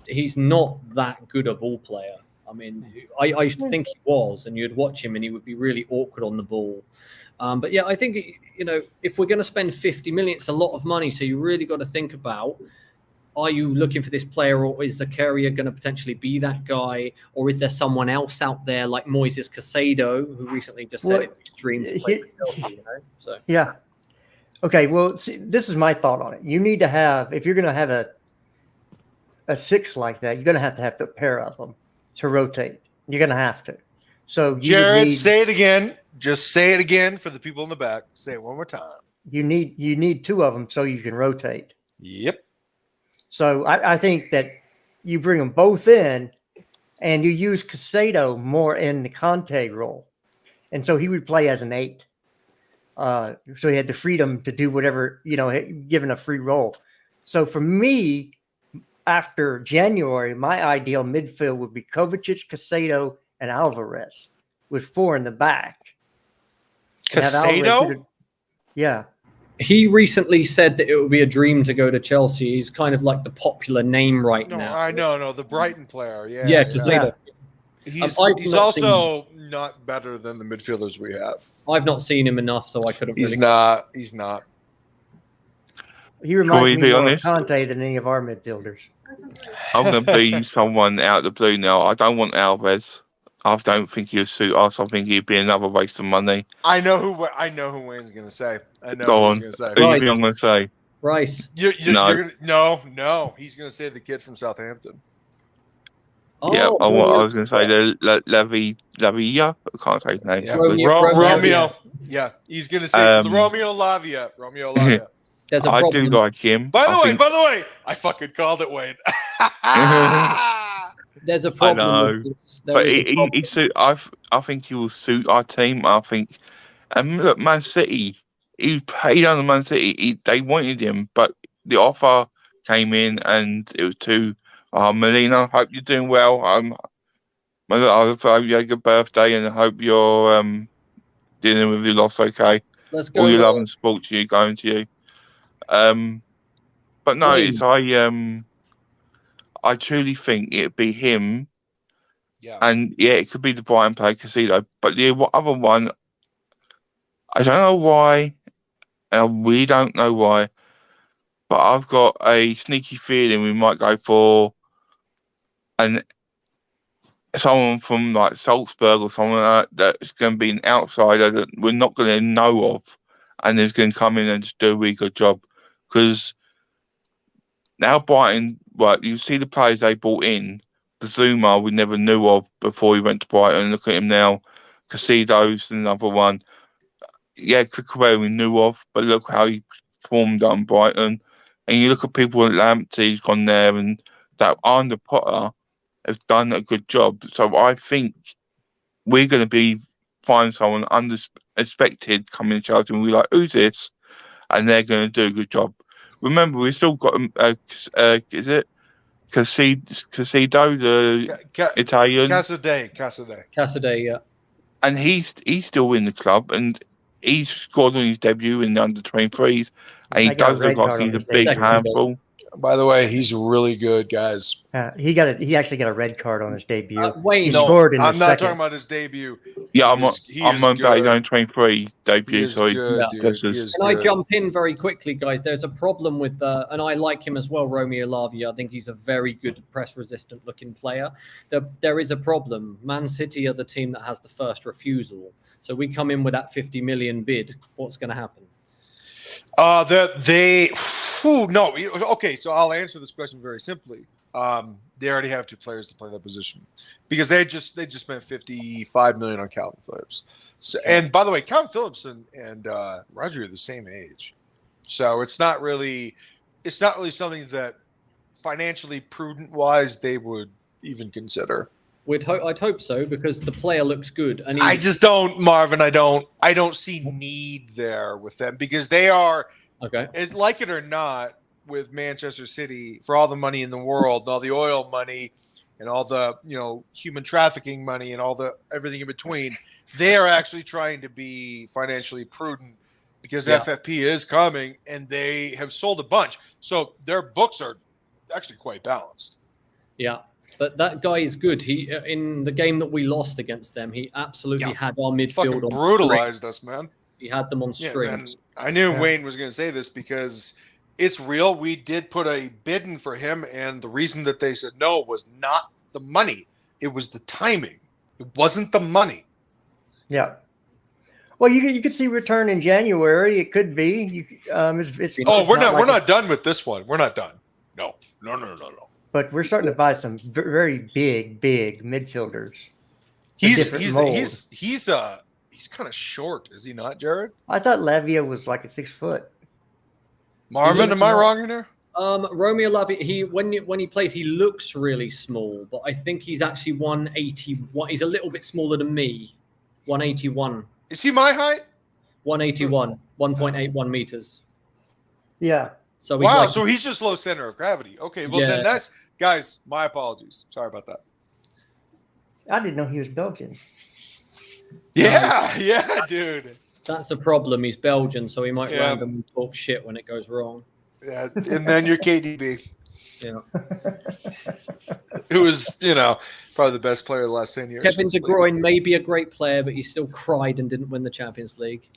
Speaker 2: he's not that good a ball player. I mean, I used to think he was, and you'd watch him and he would be really awkward on the ball. But yeah, I think, if we're going to spend 50 million, it's a lot of money. So you really got to think about, are you looking for this player, or is Zakaria going to potentially be that guy? Or is there someone else out there like Moises Caicedo, who recently just said it dreamed to play for Chelsea, So
Speaker 1: yeah. Okay, well, see, this is my thought on it. You need to have, if you're going to have a six like that, you're going to have a pair of them to rotate. You're going to have to. So
Speaker 3: Jared, say it again. Just say it again for the people in the back. Say it one more time.
Speaker 1: You need two of them so you can rotate.
Speaker 3: Yep.
Speaker 1: So I think that you bring them both in, and you use Caicedo more in the Conte role, and so he would play as an 8. So he had the freedom to do whatever, given a free role. So for me, after January, my ideal midfield would be Kovacic, Caicedo, and Alvarez with 4 in the back.
Speaker 3: Caicedo?
Speaker 1: Yeah.
Speaker 2: he recently said that it would be a dream to go to Chelsea. He's kind of like the popular name right now.
Speaker 3: I know, the Brighton player. Yeah.
Speaker 2: Yeah, Caicedo.
Speaker 3: He's also not better than the midfielders we have.
Speaker 2: I've not seen him enough, so I couldn't.
Speaker 3: He's
Speaker 2: really...
Speaker 3: not. He's not.
Speaker 1: He reminds me more of Conte than any of our midfielders.
Speaker 4: I'm going to be someone out of the blue now. I don't want Alves. I don't think he'll suit us. I think he'd be another waste of money.
Speaker 3: I know who Wayne's going to say. I know
Speaker 4: Go
Speaker 3: who
Speaker 4: on.
Speaker 3: he's going to say.
Speaker 4: Who do you think I'm going to say?
Speaker 2: Rice.
Speaker 3: You're
Speaker 4: No.
Speaker 3: no. He's going to say the kid from Southampton.
Speaker 2: Oh,
Speaker 4: Yeah, I was going to say the Lavia. I can't say his name.
Speaker 3: Yeah,
Speaker 2: Romeo.
Speaker 3: Yeah, he's going to say Romeo Lavia. Romeo Lavia.
Speaker 2: There's a
Speaker 4: I
Speaker 2: problem.
Speaker 4: do like him.
Speaker 3: By the way, I fucking called it, Wayne.
Speaker 2: There's a problem.
Speaker 4: I know, but he suit. I think he will suit our team. I think. Look, Man City. He played under Man City. They wanted him, but the offer came in, and it was too. Melina, hope you're doing well. I hope you had a good birthday, and I hope you're dealing with your loss okay.
Speaker 2: Let's go.
Speaker 4: All your love and support to you, going to you. But no, it's I truly think it'd be him.
Speaker 3: Yeah.
Speaker 4: And yeah, it could be the Brighton player Caicedo. But the other one, I don't know why, and we don't know why, but I've got a sneaky feeling we might go for someone from like Salzburg or someone like that, that's going to be an outsider that we're not going to know of, and is going to come in and just do a really good job. Because now Brighton, you see the players they brought in. Zuma we never knew of before he went to Brighton. Look at him now. Caicedo's another one. Yeah, Kukurea we knew of, but look how he performed on Brighton. And you look at people like Lamptey's gone there, and that under Potter has done a good job. So I think we're going to find someone unexpected coming to Chelsea, and we're like, who's this? And they're going to do a good job. Remember, we've still got is it Casido, the Italian,
Speaker 2: Cassidy, yeah.
Speaker 4: and he's still in the club, and he's scored on his debut in the under-23s, and he
Speaker 1: I got a
Speaker 4: does
Speaker 1: red
Speaker 4: look
Speaker 1: card
Speaker 4: like
Speaker 1: on
Speaker 4: he's a
Speaker 1: his
Speaker 4: big
Speaker 1: debut.
Speaker 4: handful.
Speaker 3: By the way, he's really good, guys.
Speaker 1: He actually got a red card on his debut.
Speaker 2: Wayne,
Speaker 1: He scored in the
Speaker 3: I'm not
Speaker 1: second.
Speaker 3: talking about his debut.
Speaker 4: Yeah,
Speaker 3: He
Speaker 4: I'm
Speaker 3: is
Speaker 4: on about his
Speaker 3: good.
Speaker 4: under-23 debut.
Speaker 3: He is
Speaker 4: Sorry,
Speaker 3: good,
Speaker 2: Yeah.
Speaker 3: dude. He is
Speaker 2: Can I
Speaker 3: good.
Speaker 2: jump in very quickly, guys? There's a problem with, and I like him as well, Romeo Lavia. I think he's a very good press-resistant looking player. There is a problem. Man City are the team that has the first refusal. So we come in with that 50 million bid. What's going to happen?
Speaker 3: Okay, so I'll answer this question very simply. They already have 2 players to play that position because they just spent $55 million on Calvin Phillips. So, and by the way, Calvin Phillips and Roger are the same age, so it's not really something that financially prudent wise they would even consider.
Speaker 2: I'd hope so, because the player looks good. And
Speaker 3: I just don't, Marvin. I don't see need there with them because they are,
Speaker 2: okay.
Speaker 3: like it or not, with Manchester City, for all the money in the world and all the oil money and all the human trafficking money and all the everything in between, they are actually trying to be financially prudent because FFP is coming and they have sold a bunch, so their books are actually quite balanced.
Speaker 2: Yeah. But that guy is good. He in the game that we lost against them, he absolutely had our midfield
Speaker 3: fucking
Speaker 2: on
Speaker 3: brutalized
Speaker 2: string.
Speaker 3: us, man.
Speaker 2: He had them on strings.
Speaker 3: And I knew Wayne was going to say this because it's real. We did put a bid in for him, and the reason that they said no was not the money; it was the timing. It wasn't the money.
Speaker 1: Yeah. Well, you could see return in January. It could be.
Speaker 3: We're not done with this one. We're not done. No.
Speaker 1: But we're starting to buy some very big midfielders.
Speaker 3: He's kind of short, is he not, Jared?
Speaker 1: I thought Lavia was like a 6 foot.
Speaker 3: Marvin, am I wrong in there?
Speaker 2: Romeo Lavia, when he plays, he looks really small, but I think he's actually 181. He's a little bit smaller than me. 181.
Speaker 3: Is he my height?
Speaker 2: 181. 1.81 meters.
Speaker 1: Yeah.
Speaker 2: So
Speaker 3: so he's just low center of gravity. Okay, well then that's, guys, my apologies. Sorry about that.
Speaker 1: I didn't know he was Belgian.
Speaker 3: Yeah, dude.
Speaker 2: That's a problem. He's Belgian, so he might randomly talk shit when it goes wrong.
Speaker 3: Yeah, and then you're KDB.
Speaker 2: Yeah.
Speaker 3: Who was, probably the best player of the last 10 years.
Speaker 2: Kevin De Bruyne may be a great player, but he still cried and didn't win the Champions League.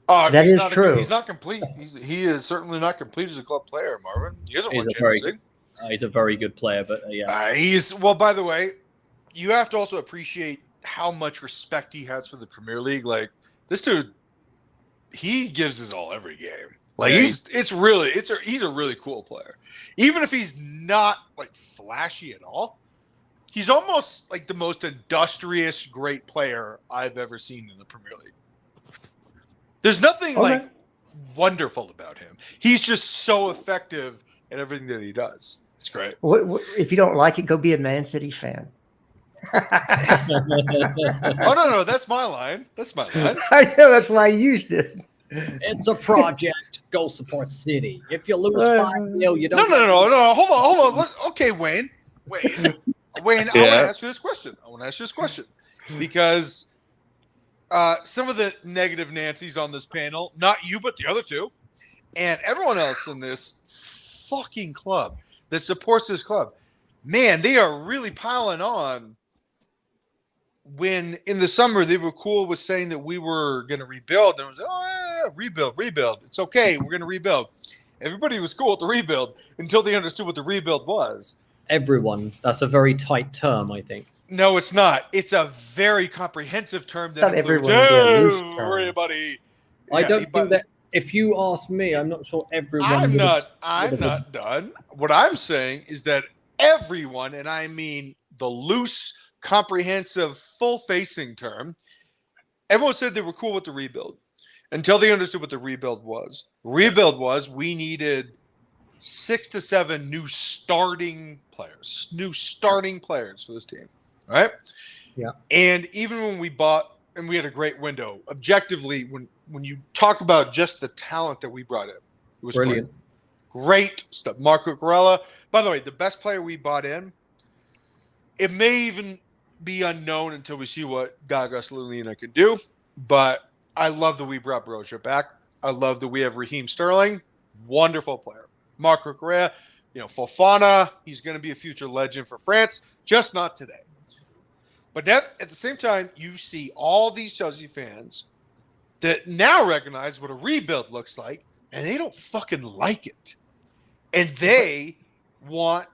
Speaker 3: Oh,
Speaker 1: that is true.
Speaker 3: He's not complete. He is certainly not complete as a club player, Marvin. He hasn't won Champions League.
Speaker 2: He's a very good player, but
Speaker 3: by the way, you have to also appreciate how much respect he has for the Premier League. Like, this dude, he gives his all every game. Like, he's a really cool player. Even if he's not like flashy at all, he's almost like the most industrious great player I've ever seen in the Premier League. There's nothing like wonderful about him. He's just so effective at everything that he does. It's great.
Speaker 1: If you don't like it, go be a Man City fan.
Speaker 3: No, that's my line.
Speaker 1: I know, that's why I used it.
Speaker 2: It's a project. Go support City. If you lose 5-0, you don't.
Speaker 3: No. Hold on. Okay, Wayne. I want to ask you this question. Because some of the negative Nancy's on this panel, not you, but the other two, and everyone else in this fucking club that supports this club, man, they are really piling on. When in the summer they were cool with saying that we were going to rebuild, and it was rebuild. It's okay, we're going to rebuild. Everybody was cool with the rebuild until they understood what the rebuild was.
Speaker 2: Everyone. That's a very tight term, I think.
Speaker 3: No, it's not. It's a very comprehensive term that
Speaker 1: Not
Speaker 3: includes everybody.
Speaker 2: I don't think that. If you ask me, I'm not sure everyone.
Speaker 3: I'm not done. What I'm saying is that everyone, and I mean the loose, comprehensive, full-facing term, everyone said they were cool with the rebuild until they understood what the rebuild was. Rebuild was we needed 6 to 7 new starting players for this team, right?
Speaker 2: Yeah.
Speaker 3: And even when we bought, and we had a great window, objectively, when you talk about just the talent that we brought in, it was
Speaker 2: brilliant.
Speaker 3: Great stuff. Marco Corella. By the way, the best player we bought in, it may even be unknown until we see what Gagas Lulina can do, but I love that we brought Broja back. I love that we have Raheem Sterling. Wonderful player. Marco Correa, Fofana, he's going to be a future legend for France, just not today. But at the same time, you see all these Chelsea fans that now recognize what a rebuild looks like, and they don't fucking like it. And they want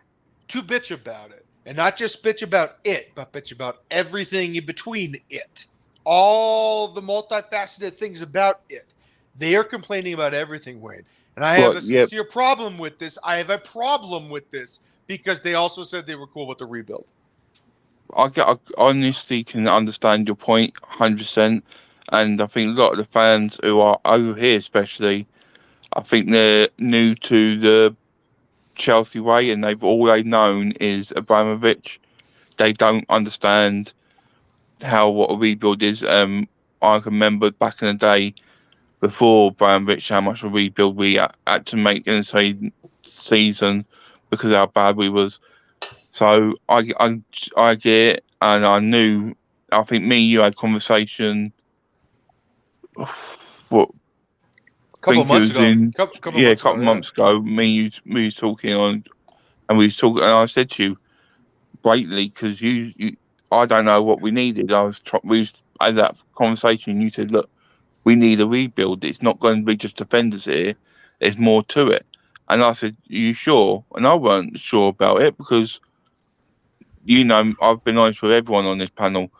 Speaker 3: to bitch about it. And not just bitch about it, but bitch about everything in between it. All the multifaceted things about it. They are complaining about everything, Wayne. And I have a sincere problem with this. I have a problem with this because they also said they were cool with the rebuild.
Speaker 4: I honestly can understand your point 100%. And I think a lot of the fans who are over here, especially, I think they're new to the Chelsea way, and all they've known is Abramovich. They don't understand what a rebuild is. I can remember back in the day before Abramovich how much a rebuild we had to make in the season because of how bad we was. So I get it, and I knew. I think me and you had conversation. What?
Speaker 3: Couple months ago.
Speaker 4: Me and you, we was talking on, and we was talking, and I said to you, greatly, because you, I don't know what we needed. We had that conversation, and you said, look, we need a rebuild. It's not going to be just defenders here. There's more to it. And I said, are you sure? And I weren't sure about it because, I've been honest with everyone on this panel.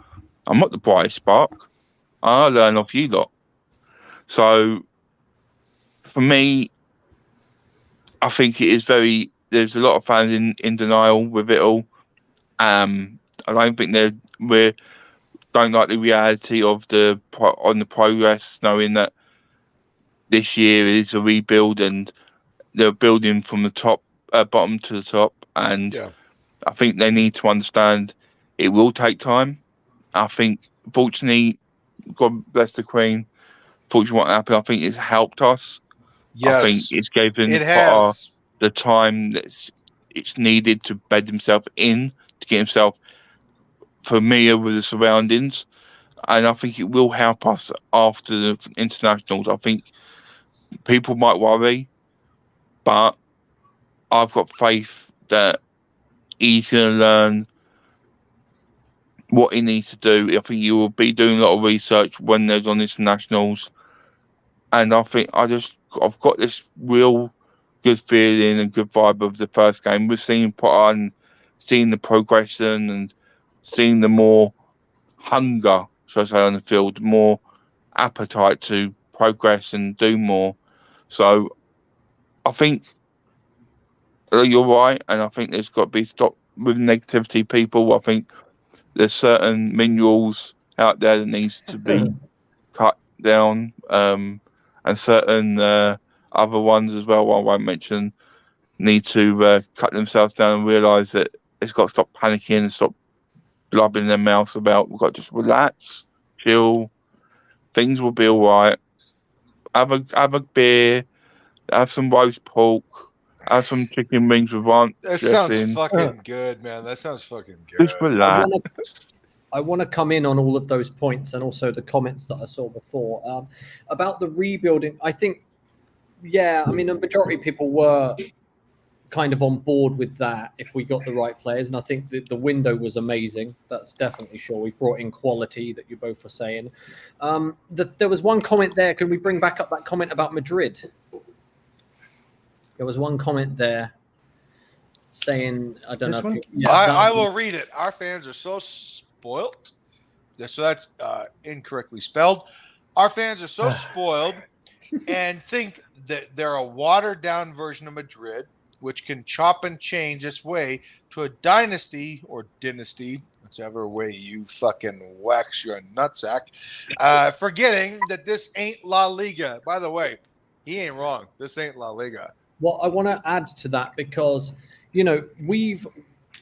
Speaker 4: I'm not the brightest spark. I learn off you lot. So, for me, I think it is there's a lot of fans in denial with it all. I don't think we don't like the reality of the progress, knowing that this year is a rebuild and they're building from the bottom to the top. And I think they need to understand it will take time. I think, fortunately, God bless the Queen, fortunately what happened, I think it's helped us.
Speaker 3: Yes,
Speaker 4: I think it's given
Speaker 3: Potter
Speaker 4: the time that's it's needed to bed himself in, to get himself familiar with the surroundings. And I think it will help us after the internationals. I think people might worry, but I've got faith that he's going to learn what he needs to do. I think he will be doing a lot of research when there's on internationals. And I think I've got this real good feeling and good vibe of the first game. We've seen Potter and seeing the progression and seeing the more hunger, shall I say, on the field, more appetite to progress and do more. So I think you're right, and I think there's got to be stop with negativity, people. I think there's certain minerals out there that needs to be cut down, and certain other ones as well, I won't mention, need to cut themselves down and realise that it's got to stop panicking and stop blubbering their mouths about. We've got to just relax, chill. Things will be all right. Have a beer, have some roast pork, have some chicken wings with ranch.
Speaker 3: That sounds fucking good, man. That sounds fucking good.
Speaker 4: Just relax.
Speaker 2: I want to come in on all of those points and also the comments that I saw before about the rebuilding. I think, a majority of people were kind of on board with that if we got the right players. And I think the window was amazing. That's definitely sure. We brought in quality that you both were saying. There was one comment there. Can we bring back up that comment about Madrid? There was one comment there saying, I don't know.
Speaker 3: I will read it. Our fans are so spoiled. So that's incorrectly spelled. Our fans are so spoiled and think that they're a watered-down version of Madrid, which can chop and change its way to a dynasty or dynasty, whichever way you fucking wax your nutsack, forgetting that this ain't La Liga. By the way, he ain't wrong. This ain't La Liga.
Speaker 2: Well, I want to add to that because,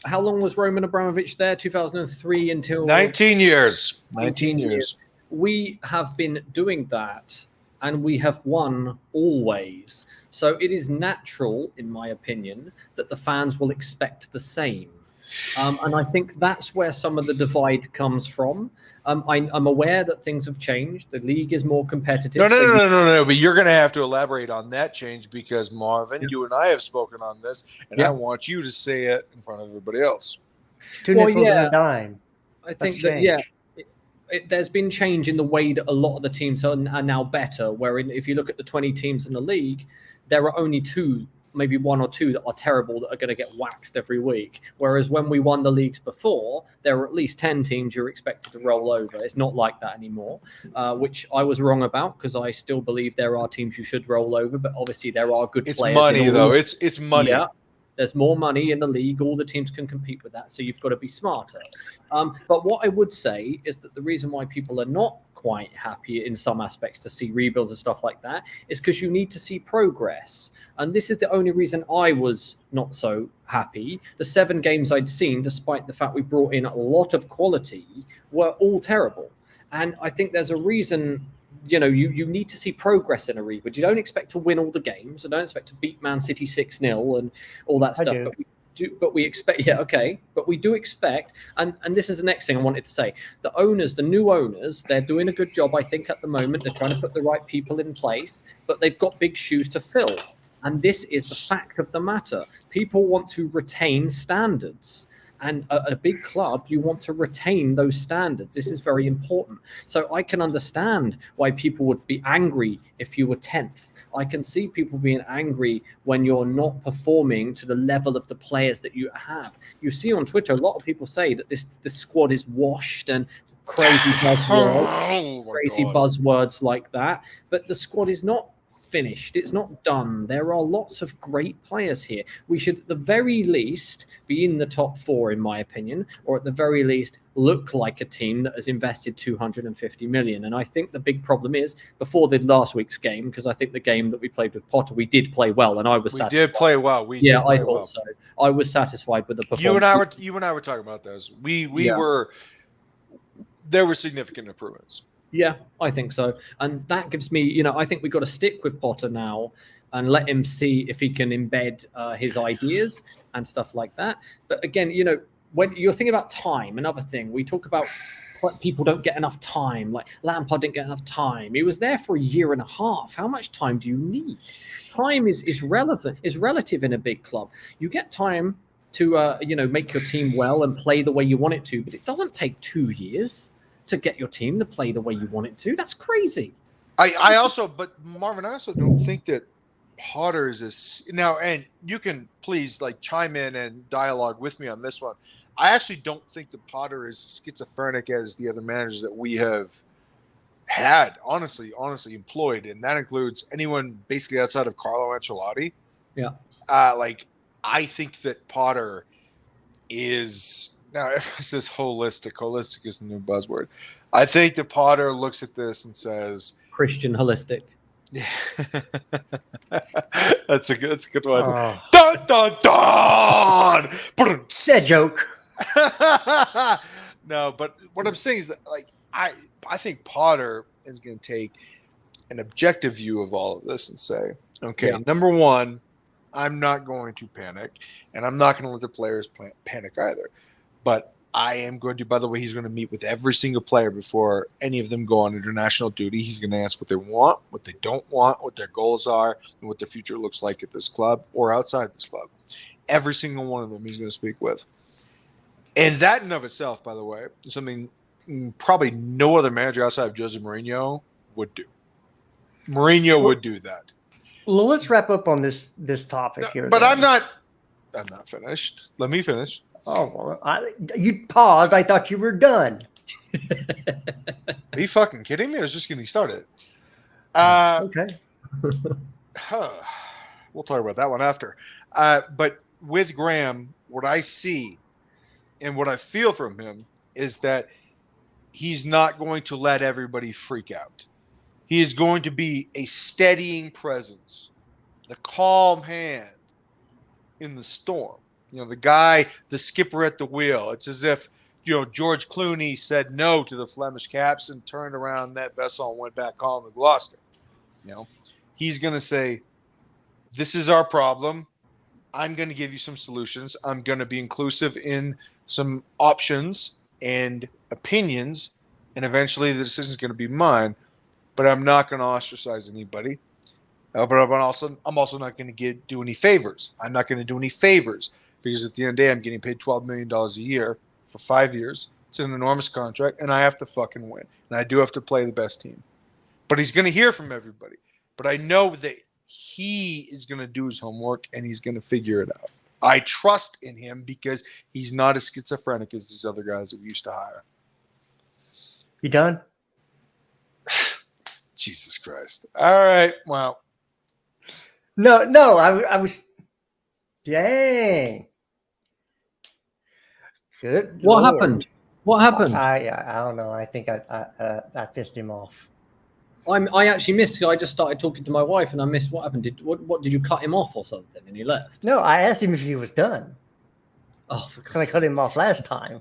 Speaker 2: how long was Roman Abramovich there? 2003 until
Speaker 3: 19 years. 19 years.
Speaker 2: We have been doing that and we have won always. So it is natural, in my opinion, that the fans will expect the same. And I think that's where some of the divide comes from. I'm aware that things have changed. The league is more competitive.
Speaker 3: No. But you're going to have to elaborate on that change because, Marvin, you and I have spoken on this, and I want you to say it in front of everybody else.
Speaker 1: Two nickels and a dime.
Speaker 2: I think that, there's been change in the way that a lot of the teams are now better, wherein if you look at the 20 teams in the league, there are only two, maybe one or two that are terrible that are going to get waxed every week. Whereas when we won the leagues before, there were at least 10 teams you're expected to roll over. It's not like that anymore, which I was wrong about because I still believe there are teams you should roll over, but obviously there are good players.
Speaker 3: It's money, though. It's money.
Speaker 2: Yeah. There's more money in the league. All the teams can compete with that. So you've got to be smarter. But what I would say is that the reason why people are not quite happy in some aspects to see rebuilds and stuff like that is because you need to see progress. And this is the only reason I was not so happy. The 7 games I'd seen, despite the fact we brought in a lot of quality, were all terrible. And I think there's a reason. You need to see progress in a rebuild. You don't expect to win all the games. I don't expect to beat Man City 6-0 and all that stuff. But we expect, but we do expect, and this is the next thing I wanted to say. The new owners, they're doing a good job, I think, at the moment. They're trying to put the right people in place, but they've got big shoes to fill. And this is the fact of the matter. People want to retain standards. And a big club, you want to retain those standards. This is very important. So I can understand why people would be angry if you were 10th. I can see people being angry when you're not performing to the level of the players that you have. You see on Twitter, a lot of people say that this squad is washed and crazy buzzwords like that. But the squad is not finished. It's not done. There are lots of great players here. We should at the very least be in the top 4, in my opinion, or at the very least look like a team that has invested 250 million. And I think the big problem is before the last week's game, because I think the game that we played with Potter, we did play well, and I was satisfied.
Speaker 3: We did play well.
Speaker 2: I thought so. I was satisfied with the performance.
Speaker 3: You and I were talking about this. There were significant improvements.
Speaker 2: Yeah, I think so. And that gives me, I think we've got to stick with Potter now and let him see if he can embed his ideas and stuff like that. But again, when you're thinking about time, another thing, we talk about people don't get enough time. Like Lampard didn't get enough time. He was there for a year and a half. How much time do you need? Time is relative in a big club. You get time to, make your team well and play the way you want it to, but it doesn't take 2 years to get your team to play the way you want it to. That's crazy.
Speaker 3: But Marvin, I also don't think that Potter is now, and you can please chime in and dialogue with me on this one. I actually don't think that Potter is schizophrenic as the other managers that we have had honestly employed, and that includes anyone basically outside of Carlo Ancelotti.
Speaker 2: Yeah.
Speaker 3: I think that Potter is. Now, if it says holistic is the new buzzword. I think that Potter looks at this and says,
Speaker 2: Christian holistic.
Speaker 3: Yeah. That's a good one. Oh. Dun, dun, dun!
Speaker 1: That joke.
Speaker 3: No, but what I'm saying is that I think Potter is going to take an objective view of all of this and say, okay, number one, I'm not going to panic, and I'm not going to let the players panic either. But I am going to, by the way, he's going to meet with every single player before any of them go on international duty. He's going to ask what they want, what they don't want, what their goals are, and what their future looks like at this club or outside this club. Every single one of them he's going to speak with. And that in of itself, by the way, is something probably no other manager outside of Jose Mourinho would do. Mourinho would do that.
Speaker 1: Well, let's wrap up on this topic here.
Speaker 3: But I'm not finished. Let me finish.
Speaker 1: Oh, well, you paused. I thought you were done.
Speaker 3: Are you fucking kidding me? I was just getting started.
Speaker 1: Okay.
Speaker 3: We'll talk about that one after. But with Graham, what I see and what I feel from him is that he's not going to let everybody freak out. He is going to be a steadying presence, the calm hand in the storm. The skipper at the wheel. It's as if, George Clooney said no to the Flemish caps and turned around that vessel and went back home to Gloucester. he's going to say, this is our problem. I'm going to give you some solutions. I'm going to be inclusive in some options and opinions, and eventually the decision is going to be mine. But I'm not going to ostracize anybody. But I'm also not going to do any favors. I'm not going to do any favors because at the end of the day, I'm getting paid $12 million a year for 5 years. It's an enormous contract, and I have to fucking win. And I do have to play the best team. But he's going to hear from everybody. But I know that he is going to do his homework, and he's going to figure it out. I trust in him because he's not as schizophrenic as these other guys that we used to hire.
Speaker 1: You done?
Speaker 3: Jesus Christ. All right. Well.
Speaker 1: No, I was. Dang. Good.
Speaker 2: What
Speaker 1: Lord.
Speaker 2: happened? What happened?
Speaker 1: I don't know. I think I pissed him off.
Speaker 2: I actually missed. I just started talking to my wife, and I missed what happened. What did you cut him off or something? And he left.
Speaker 1: No, I asked him if he was done.
Speaker 2: Oh, for
Speaker 1: Because I
Speaker 2: God's sake.
Speaker 1: cut him off last time.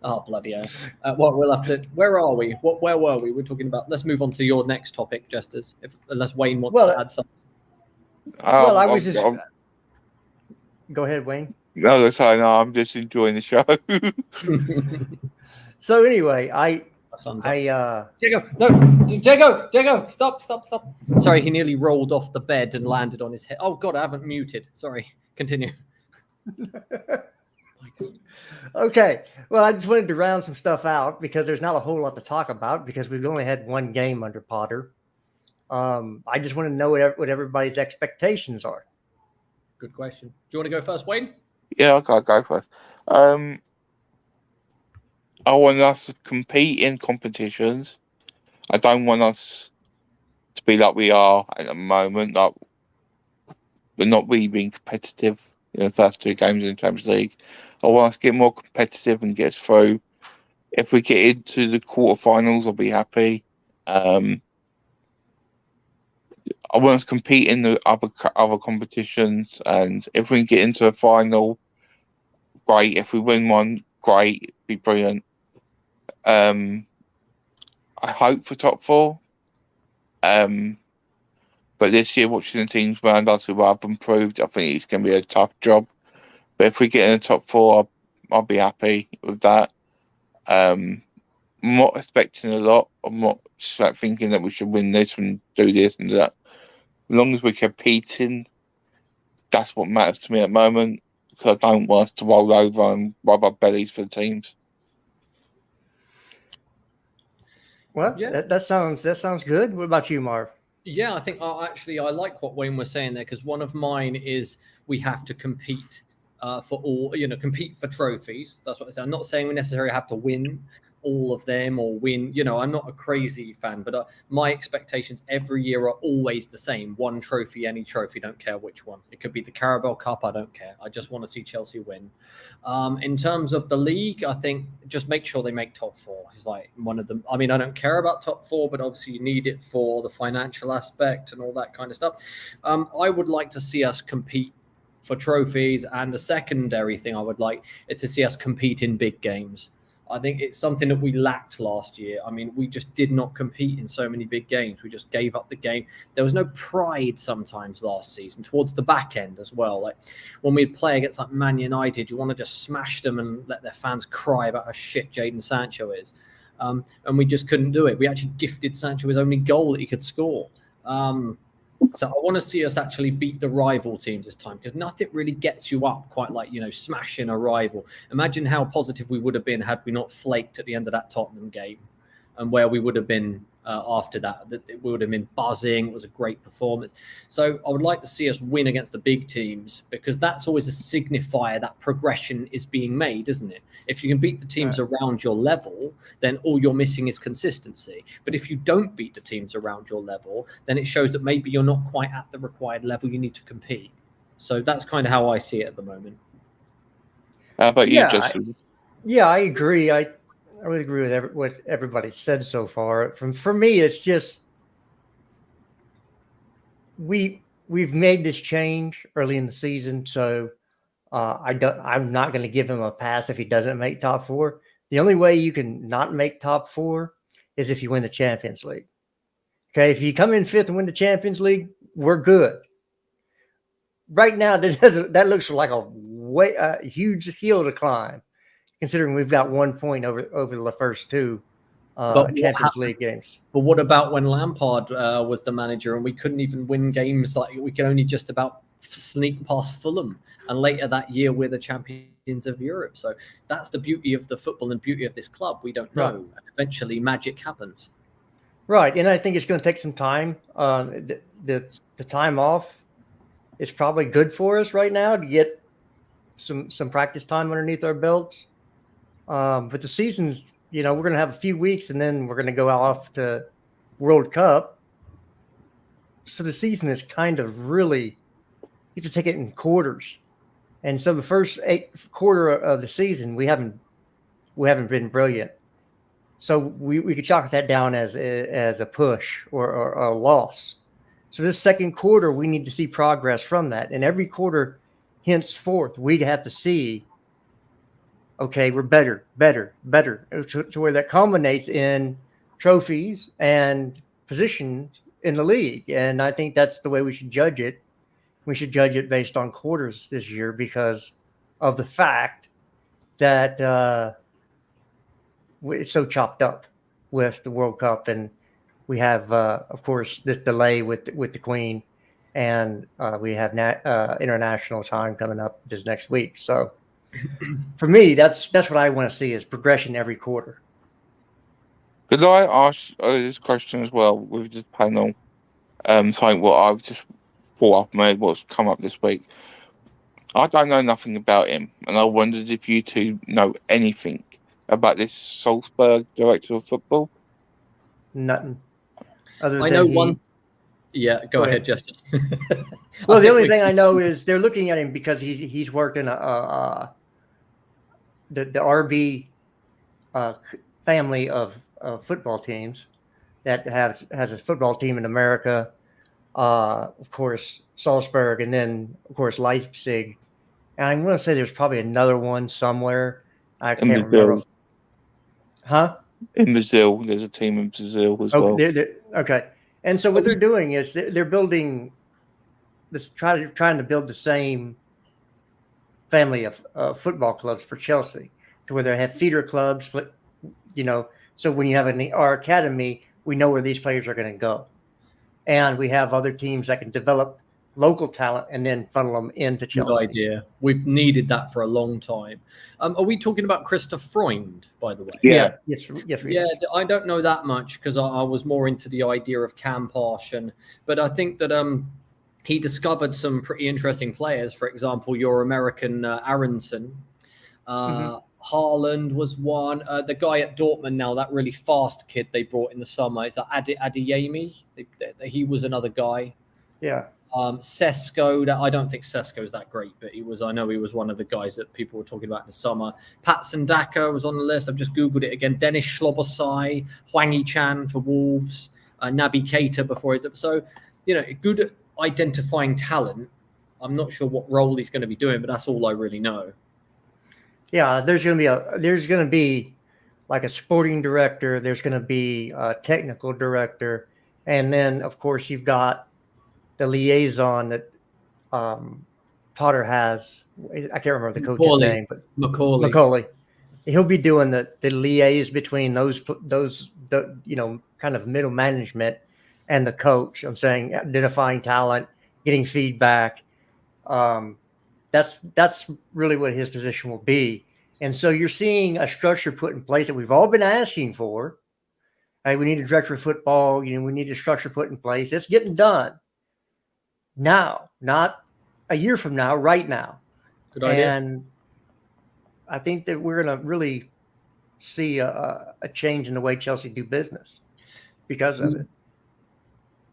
Speaker 2: Oh, bloody hell. Well, we'll have to. Where are we? Where were we? We're talking about. Let's move on to your next topic, Jesters. Unless Wayne wants to add something.
Speaker 1: Well, I was just. Go ahead, Wayne.
Speaker 4: No, that's fine. No, I'm just enjoying the show.
Speaker 1: So anyway,
Speaker 2: Diego, no, Diego, stop. Sorry, he nearly rolled off the bed and landed on his head. Oh God, I haven't muted. Sorry, continue.
Speaker 1: Okay, well, I just wanted to round some stuff out because there's not a whole lot to talk about because we've only had one game under Potter. I just want to know what everybody's expectations are.
Speaker 2: Good question. Do you want to go first, Wayne?
Speaker 4: Yeah, I'll go first. I want us to compete in competitions. I don't want us to be like we are at the moment. Like we're not really being competitive in the first 2 games in the Champions League. I want us to get more competitive and get us through. If we get into the quarterfinals, I'll be happy. I want us to compete in the other competitions, and if we can get into a final, great. If we win one, great. It'd be brilliant. I hope for top 4. But this year, watching the teams around us who have improved, I think it's going to be a tough job. But if we get in the top 4, I'll be happy with that. I'm not expecting a lot. I'm not just like thinking that we should win this and do this and that. As long as we're competing, that's what matters to me at the moment. Because I don't want us to roll over and rub our bellies for the teams.
Speaker 1: Well,
Speaker 2: Yeah.
Speaker 1: that sounds good. What about you, Marv?
Speaker 2: Yeah, I think I like what Wayne was saying there because one of mine is we have to compete for all, compete for trophies. That's what I say. I'm not saying we necessarily have to win all of them or win. I'm not a crazy fan, but my expectations every year are always the same. One trophy, any trophy, don't care which one. It could be the Carabao Cup, I don't care. I just want to see Chelsea win. In terms of the league, I think just make sure they make top 4. It's like one of them. I mean, I don't care about top 4, but obviously you need it for the financial aspect and all that kind of stuff. I would like to see us compete for trophies, and the secondary thing I would like is to see us compete in big games. I think it's something that we lacked last year. I mean, we just did not compete in so many big games. We just gave up the game. There was no pride sometimes last season, towards the back end as well. Like when we'd play against like Man United, you want to just smash them and let their fans cry about how shit Jadon Sancho is. And we just couldn't do it. We actually gifted Sancho his only goal that he could score. So I want to see us actually beat the rival teams this time because nothing really gets you up quite like, smashing a rival. Imagine how positive we would have been had we not flaked at the end of that Tottenham game and where we would have been after that. We would have been buzzing. It was a great performance. So I would like to see us win against the big teams because that's always a signifier that progression is being made, isn't it? If you can beat the teams around your level, then all you're missing is consistency. But if you don't beat the teams around your level, then it shows that maybe you're not quite at the required level you need to compete. So that's kind of how I see it at the moment.
Speaker 4: How about you, Justin?
Speaker 1: I agree. I really agree with what everybody said so far. For me, it's just we've made this change early in the season, so I'm not going to give him a pass if he doesn't make top 4. The only way you can not make top 4 is if you win the Champions League, Okay, if you come in fifth and win the Champions League, we're good. Right now, that looks like a huge hill to climb, considering we've got 1 point over the first two Champions League games.
Speaker 2: But what about when Lampard was the manager and we couldn't even win games? Like we could only just about sneak past Fulham, and later that year we're the champions of Europe. So that's the beauty of the football and beauty of this club. We don't know.
Speaker 1: Right.
Speaker 2: And eventually, magic happens.
Speaker 1: Right, and I think it's going to take some time. The time off is probably good for us right now to get some practice time underneath our belts. But the season's, we're going to have a few weeks, and then we're going to go off to World Cup. So the season is kind of really, you have to take it in quarters. And so the first quarter of the season, we haven't been brilliant. So we could chalk that down as a push or a loss. So this second quarter, we need to see progress from that. And every quarter henceforth, we'd have to see, okay, we're better, to where that culminates in trophies and positions in the league. And I think that's the way we should judge it. We should judge it based on quarters this year because of the fact that it's so chopped up with the World Cup, and we have, of course, this delay with the Queen, and we have international time coming up this next week. So, for me, that's what I want to see is progression every quarter.
Speaker 4: Could I ask this question as well with this panel? Something what I've just thought up, made what's come up this week. I don't know nothing about him, and I wondered if you two know anything about this Salzburg director of football.
Speaker 1: Nothing. Other
Speaker 2: I
Speaker 1: than
Speaker 2: know one. Yeah, go ahead, Justin.
Speaker 1: Well, the only thing I know is they're looking at him because he's worked in the RB family of football teams that has a football team in America. Of course, Salzburg, and then of course Leipzig. And I'm going to say there's probably another one somewhere. I can't remember. Huh?
Speaker 4: In Brazil, there's a team in Brazil as well.
Speaker 1: Okay. And so what they're doing is they're building this, trying to build the same family of football clubs for Chelsea, to where they have feeder clubs, but so when you have our academy, we know where these players are going to go, and we have other teams that can develop local talent and then funnel them into Chelsea.
Speaker 2: Good idea. We've needed that for a long time. Are we talking about Christoph Freund, by the way?
Speaker 1: Yeah. Yes.
Speaker 2: Yeah, I don't know that much because I was more into the idea of Campos, but I think that he discovered some pretty interesting players. For example, your American Aronson. Haaland was one. The guy at Dortmund now, that really fast kid they brought in the summer, is Adeyemi. He was another guy.
Speaker 1: Yeah.
Speaker 2: Sesko, I don't think Sesko is that great, but I know he was one of the guys that people were talking about in the summer. Patson Daka was on the list. I've just Googled it again. Dennis Schlobosai, Hwang Yi-chan for Wolves, Naby Keita before it. So, good at identifying talent. I'm not sure what role he's going to be doing, but that's all I really know.
Speaker 1: Yeah, there's going to be like a sporting director. There's going to be a technical director. And then, of course, you've got the liaison that Potter has. I can't remember the coach's name, but Macaulay. He'll be doing the liaise between those kind of middle management and the coach. I'm saying identifying talent, getting feedback. That's really what his position will be. And so you're seeing a structure put in place that we've all been asking for. Hey, we need a director of football. We need a structure put in place. It's getting done now, not a year from now, right now.
Speaker 2: Good idea.
Speaker 1: And I think that we're going to really see a change in the way Chelsea do business because of it.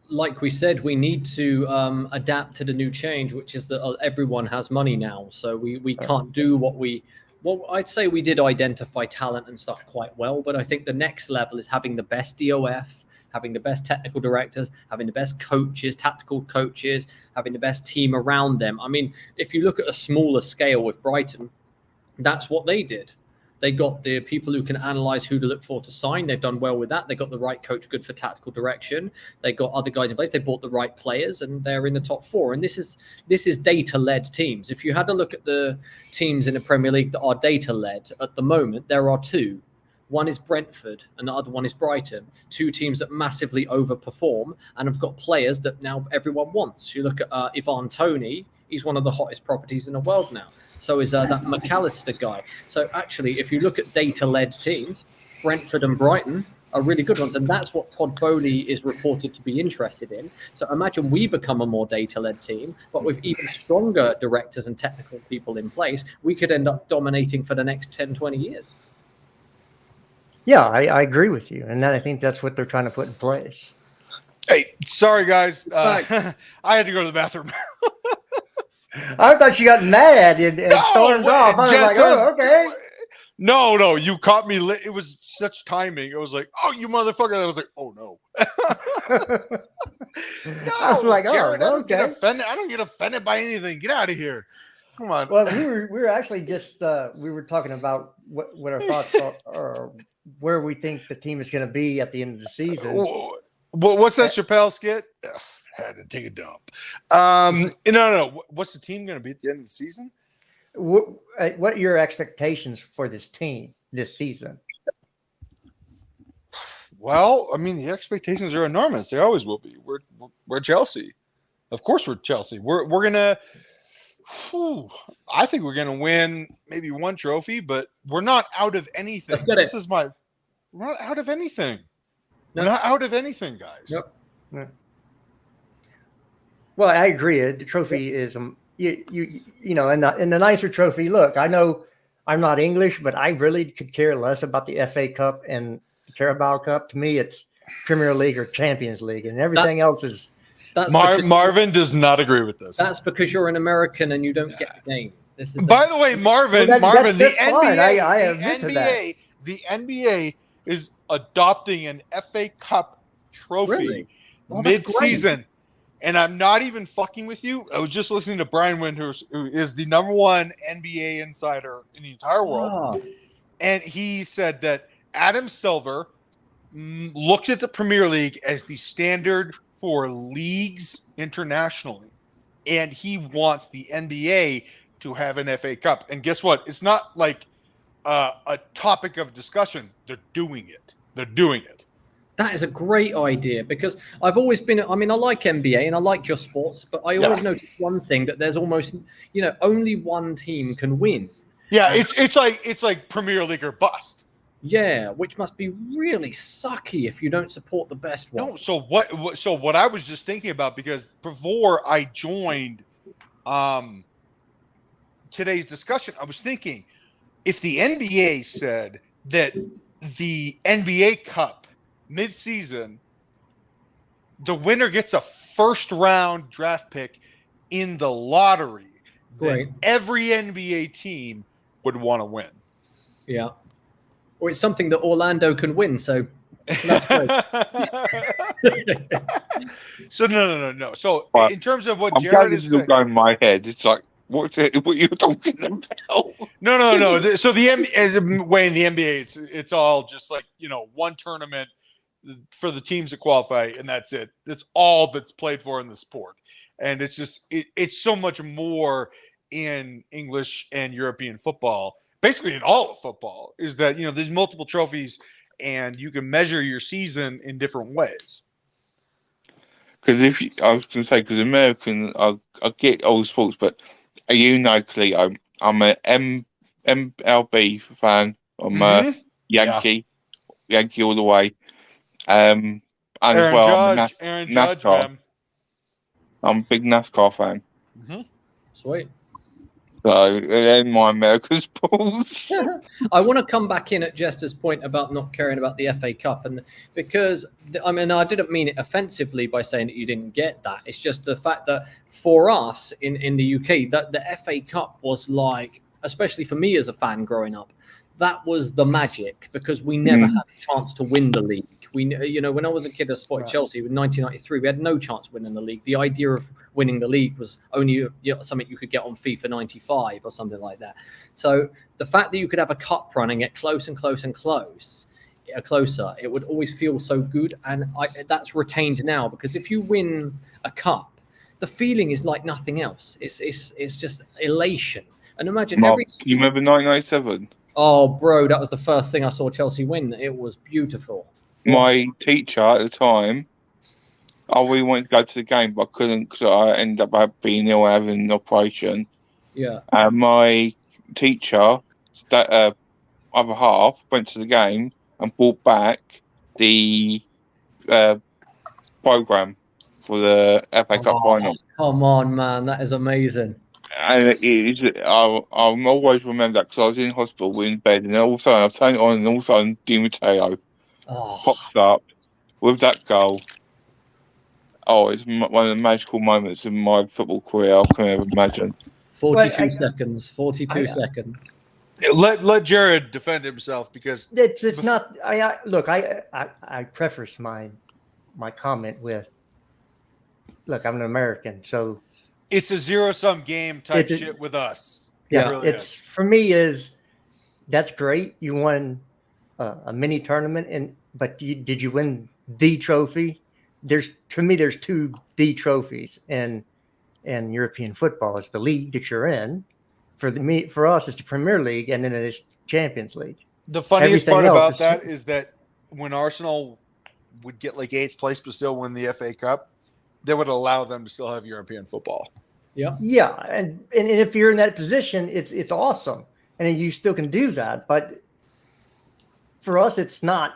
Speaker 2: Like we said, we need to adapt to the new change, which is that everyone has money now. So we can't do well, I'd say we did identify talent and stuff quite well, but I think the next level is having the best DOF, having the best technical directors, having the best coaches, tactical coaches, having the best team around them. I mean, if you look at a smaller scale with Brighton, that's what they did. They got the people who can analyze who to look for to sign. They've done well with that. They got the right coach, good for tactical direction. They got other guys in place. They bought the right players, and they're in the top 4. And this is data-led teams. If you had a look at the teams in the Premier League that are data-led at the moment, there are 2. One is Brentford, and the other one is Brighton. 2 teams that massively overperform and have got players that now everyone wants. You look at Ivan Toney. He's one of the hottest properties in the world now. So is that McAllister guy. So actually, if you look at data-led teams, Brentford and Brighton are really good ones. And that's what Todd Bowley is reported to be interested in. So imagine we become a more data-led team, but with even stronger directors and technical people in place, we could end up dominating for the next 10, 20 years.
Speaker 1: Yeah, I agree with you. And I think that's what they're trying to put in place.
Speaker 3: Hey, sorry, guys. I had to go to the bathroom.
Speaker 1: I thought you got mad and stormed off. I was like, oh, okay.
Speaker 3: No, you caught me. It was such timing. It was like, oh, you motherfucker. I was like, oh, no. No,
Speaker 1: I was like,
Speaker 3: Jared,
Speaker 1: oh, okay.
Speaker 3: I don't get offended by anything. Get out of here. Come on.
Speaker 1: Well, we were actually just we were talking about what our thoughts are, where we think the team is going to be at the end of the season.
Speaker 3: What's that Chappelle skit? Ugh, had to take a dump. No. What's the team going to be at the end of the season?
Speaker 1: What are your expectations for this team this season?
Speaker 3: Well, I mean, the expectations are enormous. They always will be. We're Chelsea. Of course, we're Chelsea. We're gonna. I think we're gonna win maybe 1 trophy, but we're not out of anything. We're not out of anything. We're not out of anything, guys.
Speaker 1: Yep. Yeah. Well, I agree. The trophy is you know, and the nicer trophy. Look, I know I'm not English, but I really could care less about the FA Cup and the Carabao Cup. To me, it's Premier League or Champions League, and everything else is.
Speaker 3: Marvin does not agree with this.
Speaker 2: That's because you're an American and you don't get the game. This is
Speaker 3: By the way, Marvin,
Speaker 1: that's
Speaker 3: the
Speaker 1: fine.
Speaker 3: NBA, the NBA is adopting an FA Cup trophy mid-season. And I'm not even fucking with you. I was just listening to Brian Windhorst, who is the #1 NBA insider in the entire world. Oh. And he said that Adam Silver looks at the Premier League as the standard for leagues internationally. And he wants the NBA to have an FA Cup. And guess what? It's not like a topic of discussion. They're doing it.
Speaker 2: That is a great idea because I've always been, I mean, I like NBA and I like your sports, but I always notice one thing that there's almost, only one team can win.
Speaker 3: Yeah, it's like Premier League or bust.
Speaker 2: Yeah, which must be really sucky if you don't support the best one.
Speaker 3: No, so what I was just thinking about, because before I joined today's discussion, I was thinking if the NBA said that the NBA Cup mid-season, the winner gets a first-round draft pick in the lottery, then every NBA team would want to win.
Speaker 2: Yeah. Or it's something that Orlando can win, so that's great.
Speaker 3: So no. So in terms of what
Speaker 4: I'm
Speaker 3: Jared is saying,
Speaker 4: going in my head, it's like, what you're talking about?
Speaker 3: No. So the NBA, it's all just like, one tournament for the teams that qualify, and that's it. That's all that's played for in the sport. And it's just it's so much more in English and European football, basically in all of football, is that there's multiple trophies and you can measure your season in different ways.
Speaker 4: Because I was going to say, because American, I get all sports, but uniquely, I'm an MLB fan. I'm a Yankee all the way. And
Speaker 3: Aaron Judge,
Speaker 4: NASCAR.
Speaker 3: Man.
Speaker 4: I'm a big NASCAR fan.
Speaker 2: Mm-hmm. Sweet.
Speaker 4: So, in my American sports.
Speaker 2: I want to come back in at Jester's point about not caring about the FA Cup. And because, I didn't mean it offensively by saying that you didn't get that. It's just the fact that for us in the UK, that the FA Cup was like, especially for me as a fan growing up, that was the magic, because we never had a chance to win the league. When I was a kid, I supported Chelsea in 1993. We had no chance of winning the league. The idea of winning the league was only something you could get on FIFA 95 or something like that. So the fact that you could have a cup run and get close and close and closer, it would always feel so good. And that's retained now, because if you win a cup, the feeling is like nothing else. It's just elation. And imagine
Speaker 4: Mark, you remember 1997?
Speaker 2: Oh, bro, that was the first thing I saw Chelsea win. It was beautiful.
Speaker 4: My teacher at the time, I really wanted to go to the game, but I couldn't because I ended up being ill, having an operation.
Speaker 2: Yeah.
Speaker 4: And my teacher, that other half, went to the game and brought back the program for the FA Cup final.
Speaker 2: Come on, man, that is amazing.
Speaker 4: And I'll always remember that, because I was in hospital in bed, and all of a sudden I turned it on, and all of a sudden Di Matteo pops up with that goal. Oh, it's one of the magical moments in my football career I can ever imagine.
Speaker 2: 42 seconds. 42 seconds.
Speaker 3: Let Jared defend himself, because
Speaker 1: it's not. I preface my comment with, look, I'm an American, so
Speaker 3: it's a zero-sum game type shit with us.
Speaker 1: Yeah,
Speaker 3: really
Speaker 1: it's for me that's great. You won a mini tournament, but did you win the trophy? There's two the trophies in European football. It's the league that you're in. For us, it's the Premier League, and then it's Champions League.
Speaker 3: The funniest part about that is that when Arsenal would get like 8th place but still win the FA Cup, they would allow them to still have European football.
Speaker 2: Yeah.
Speaker 1: Yeah. And if you're in that position, it's awesome. And you still can do that. But for us, it's not,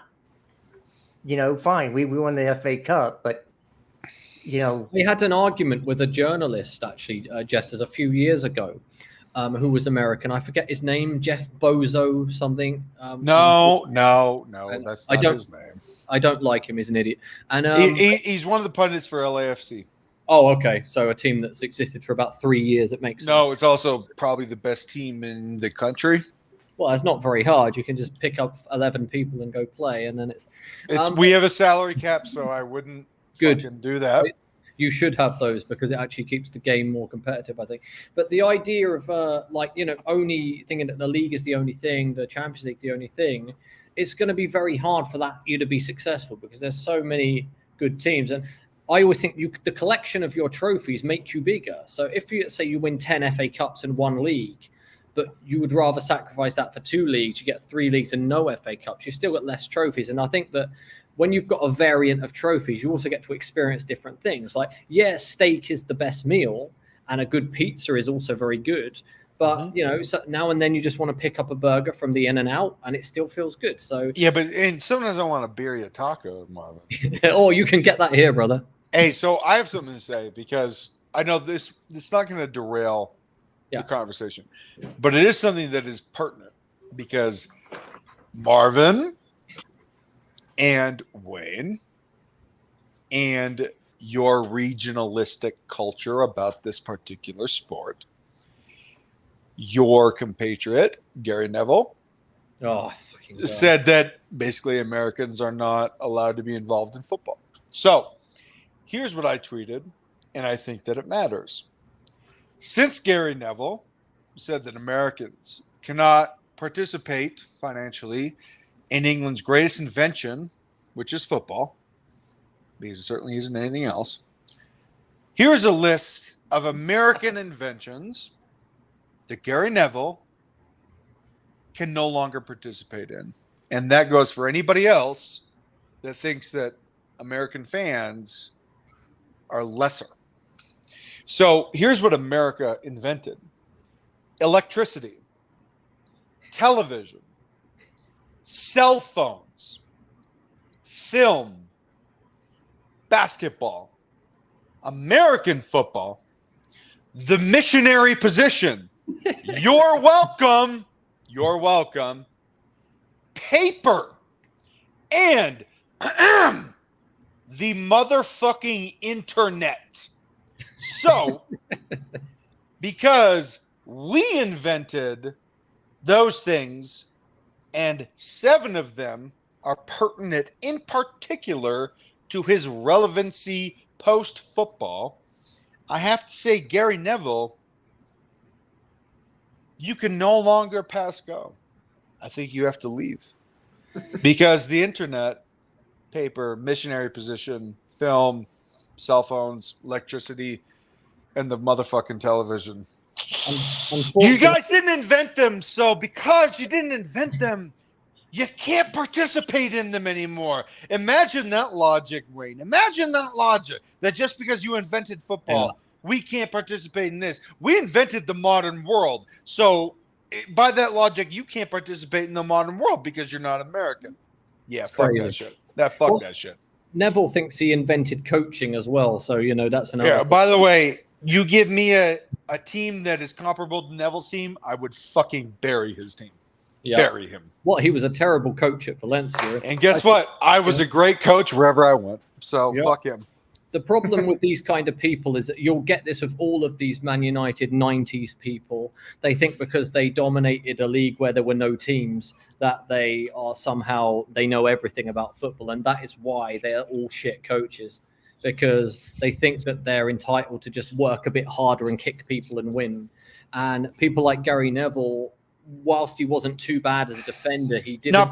Speaker 1: fine. We won the FA Cup, but,
Speaker 2: We had an argument with a journalist, actually, Jesters, a few years ago, who was American. I forget his name, Jeff Bozo something.
Speaker 3: No, that's not his name.
Speaker 2: I don't like him. He's an idiot. And
Speaker 3: he's one of the pundits for LAFC.
Speaker 2: Oh, okay. So a team that's existed for about 3 years. It makes sense.
Speaker 3: No, it's also probably the best team in the country.
Speaker 2: Well, it's not very hard. You can just pick up 11 people and go play, and then it's
Speaker 3: we have a salary cap, so I wouldn't fucking do that.
Speaker 2: You should have those, because it actually keeps the game more competitive, I think. But the idea of only thinking that the league is the only thing, the Champions League the only thing, it's going to be very hard for you to be successful, because there's so many good teams. And I always think the collection of your trophies make you bigger. So if you win 10 FA Cups in one league, but you would rather sacrifice that for 2 leagues, you get 3 leagues and no FA Cups, you still get less trophies. And I think that when you've got a variant of trophies, you also get to experience different things. Like, steak is the best meal, and a good pizza is also very good. But, so now and then you just want to pick up a burger from the In-N-Out, and it still feels good. So
Speaker 3: and sometimes I want a birria taco, Marvin.
Speaker 2: Oh, you can get that here, brother.
Speaker 3: Hey, so I have something to say, because I know it's not going to derail the conversation, but it is something that is pertinent, because Marvin and Wayne and your regionalistic culture about this particular sport, your compatriot, Gary Neville, said that basically Americans are not allowed to be involved in football. So here's what I tweeted, and I think that it matters. Since Gary Neville said that Americans cannot participate financially in England's greatest invention, which is football, because it certainly isn't anything else, here's a list of American inventions that Gary Neville can no longer participate in. And that goes for anybody else that thinks that American fans are lesser. So here's what America invented: electricity, television, cell phones, film, basketball, American football, the missionary position. You're welcome. You're welcome. Paper, and the motherfucking internet. So, because we invented those things, and 7 of them are pertinent in particular to his relevancy post-football. I have to say, Gary Neville, you can no longer pass go. I think you have to leave. Because the internet, paper, missionary position, film, cell phones, electricity, and the motherfucking television. You guys didn't invent them, so because you didn't invent them, you can't participate in them anymore. Imagine that logic, Wayne. Imagine that logic, that just because you invented football, we can't participate in this. We invented the modern world, so by that logic, you can't participate in the modern world because you're not American. Yeah,
Speaker 2: It's
Speaker 3: fuck
Speaker 2: crazy.
Speaker 3: that shit. Fuck that shit.
Speaker 2: Neville thinks he invented coaching as well, so that's another.
Speaker 3: Yeah. By the way, you give me a team that is comparable to Neville's team, I would fucking bury his team.
Speaker 2: Yeah.
Speaker 3: Bury him.
Speaker 2: What, he was a terrible coach at Valencia.
Speaker 3: And guess what? I was a great coach wherever I went. So fuck him.
Speaker 2: The problem with these kind of people is that you'll get this with all of these Man United 90s people. They think because they dominated a league where there were no teams that they are somehow, they know everything about football. And that is why they are all shit coaches, because they think that they're entitled to just work a bit harder and kick people and win. And people like Gary Neville, whilst he wasn't too bad as a defender, he didn't.
Speaker 3: Not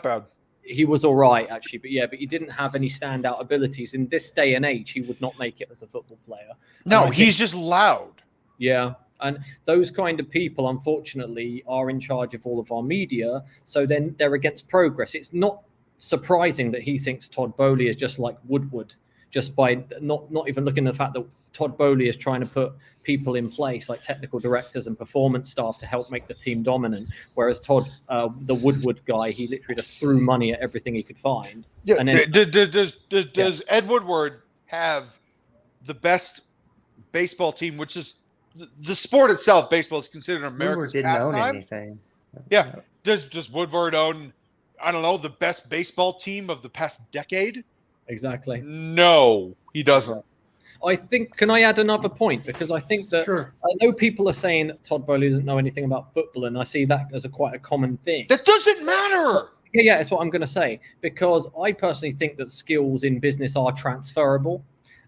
Speaker 3: bad.
Speaker 2: He was all right, actually. But he didn't have any standout abilities. In this day and age, he would not make it as a football player.
Speaker 3: No, he's just loud.
Speaker 2: Yeah. And those kind of people, unfortunately, are in charge of all of our media. So then they're against progress. It's not surprising that he thinks Todd Boehly is just like Woodward, just by not even looking at the fact that Todd Boehly is trying to put people in place like technical directors and performance staff to help make the team dominant. Whereas Todd, the Woodward guy, he literally just threw money at everything he could find.
Speaker 3: Yeah.
Speaker 2: And then,
Speaker 3: Does Ed Woodward have the best baseball team, which is the sport itself? Baseball is considered America's
Speaker 1: Woodward didn't own
Speaker 3: pastime.
Speaker 1: anything.
Speaker 3: Yeah. Does Woodward own, I don't know, the best baseball team of the past decade?
Speaker 2: exactly.
Speaker 3: No, he doesn't.
Speaker 2: I think, can I add another point? Because I think that
Speaker 1: Sure.
Speaker 2: I know people are saying that Todd Boehly doesn't know anything about football, and I see that as quite a common thing.
Speaker 3: That doesn't matter.
Speaker 2: Yeah, that's what I'm going to say. Because I personally think that skills in business are transferable.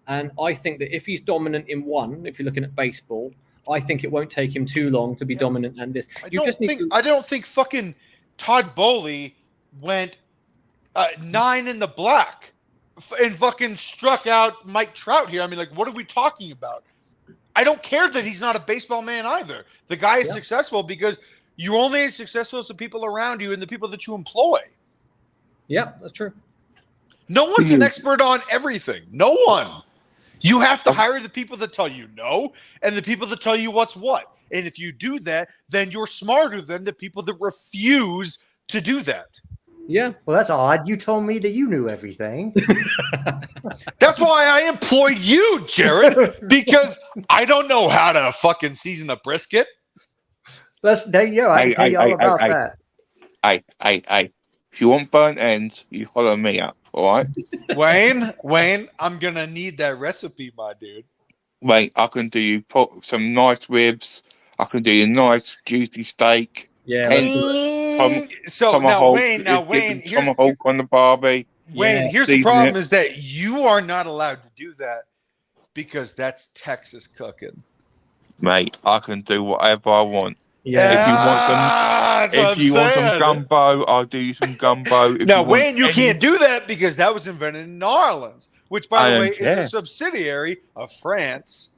Speaker 2: And I think that if he's dominant in one, if you're looking at baseball, I think it won't take him too long to be dominant in this.
Speaker 3: I don't think fucking Todd Boehly went 9 in the black and fucking struck out Mike Trout here. I mean, like, what are we talking about? I don't care that he's not a baseball man either. The guy is successful because you're only as successful as the people around you and the people that you employ.
Speaker 2: Yeah, that's true.
Speaker 3: No one's an expert on everything. No one. You have to hire the people that tell you no and the people that tell you what's what. And if you do that, then you're smarter than the people that refuse to do that.
Speaker 2: Yeah.
Speaker 1: Well, that's odd. You told me that you knew everything.
Speaker 3: That's why I employed you, Jared, because I don't know how to fucking season a brisket.
Speaker 1: There you go. I can tell you all about that.
Speaker 4: Hey. If you want burnt ends, you holler me up, all right?
Speaker 3: Wayne, I'm going to need that recipe, my dude.
Speaker 4: Wayne, I can do you some nice ribs. I can do you a nice juicy steak.
Speaker 2: Yeah.
Speaker 3: So now, Wayne, here's
Speaker 4: tomahawk on the barbie.
Speaker 3: Wayne, here's the problem is that you are not allowed to do that because that's Texas cooking.
Speaker 4: Mate, I can do whatever I want.
Speaker 2: Yeah.
Speaker 4: If you want some gumbo, I'll do you some gumbo.
Speaker 3: Now, Wayne, you can't do that because that was invented in New Orleans, which, by the way, is a subsidiary of France.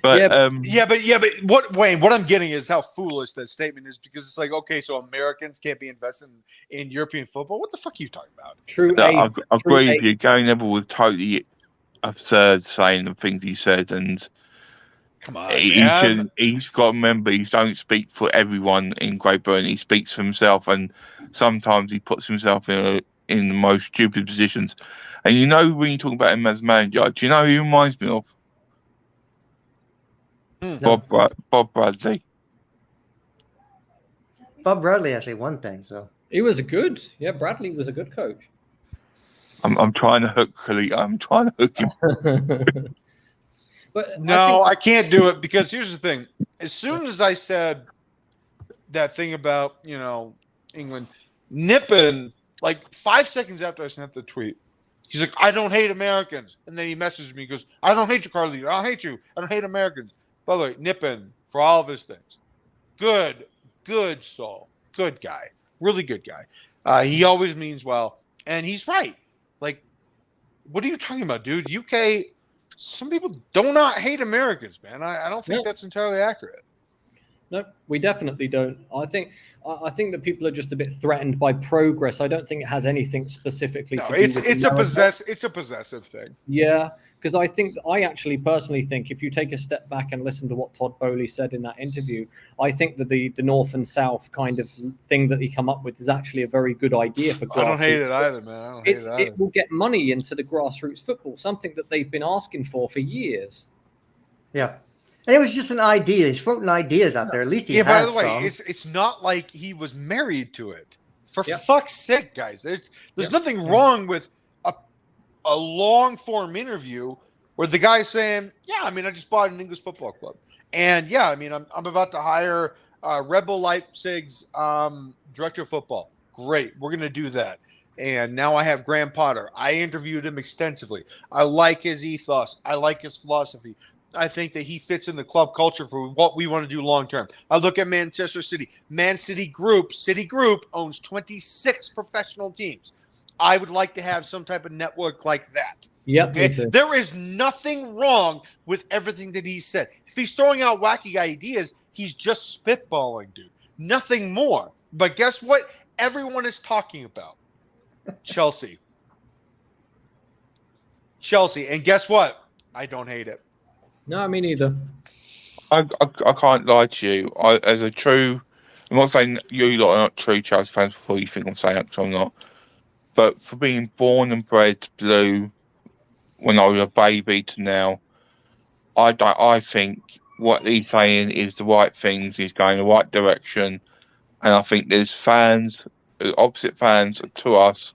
Speaker 4: But
Speaker 3: but what, Wayne? What I'm getting is how foolish that statement is, because it's like, okay, so Americans can't be invested in European football. What the fuck are you talking about?
Speaker 2: True.
Speaker 4: I agree with you. Gary Neville was totally absurd saying the things he said, and
Speaker 3: come on,
Speaker 4: he's got to remember he don't speak for everyone in Great Britain. He speaks for himself, and sometimes he puts himself in the most stupid positions. And you know, when you talk about him as manager, do you know who he reminds me of? Bob Bradley.
Speaker 1: Bob Bradley actually won things, so
Speaker 2: He was a good. Yeah, Bradley was a good coach.
Speaker 4: I'm trying to hook Khalid. I'm trying to hook him.
Speaker 2: But
Speaker 3: no, I can't do it because here's the thing. As soon as I said that thing about, England. Nippon, like 5 seconds after I sent the tweet, he's like, I don't hate Americans. And then he messages me, he goes, I don't hate you, Carly. I don't hate you. I don't hate Americans. By the way, Nippon, for all of his things, good soul. Good guy. Really good guy. He always means well. And he's right. Like, what are you talking about, dude? UK, some people do not hate Americans, man. I don't think that's entirely accurate.
Speaker 2: No, we definitely don't. I think that people are just a bit threatened by progress. I don't think it has anything specifically to do with
Speaker 3: it's a possessive thing.
Speaker 2: Yeah, because I actually personally think if you take a step back and listen to what Todd Bowley said in that interview, I think that the North and South kind of thing that he come up with is actually a very good idea for grassroots.
Speaker 3: I don't hate it either, man.
Speaker 2: It will get money into the grassroots football, something that they've been asking for years.
Speaker 1: Yeah. And it was just an idea. He's floating ideas out there. At least he has
Speaker 3: by the way,
Speaker 1: some.
Speaker 3: it's not like he was married to it. For fuck's sake, guys. There's nothing wrong with a long form interview where the guy's saying, I just bought an English football club. And I'm about to hire Rebel Leipzig's director of football. Great. We're going to do that. And now I have Graham Potter. I interviewed him extensively. I like his ethos. I like his philosophy. I think that he fits in the club culture for what we want to do long term. I look at Manchester City. City Group owns 26 professional teams. I would like to have some type of network like that.
Speaker 2: Yep.
Speaker 3: Okay? There is nothing wrong with everything that he said. If he's throwing out wacky ideas, he's just spitballing, dude. Nothing more. But guess what? Everyone is talking about Chelsea. And guess what? I don't hate it.
Speaker 2: No, me neither.
Speaker 4: I can't lie to you. I'm not saying you lot are not true Chelsea fans before you think I'm saying that, 'cause I'm not. But for being born and bred blue when I was a baby to now, I think what he's saying is the right things. He's going the right direction. And I think there's fans, opposite fans to us,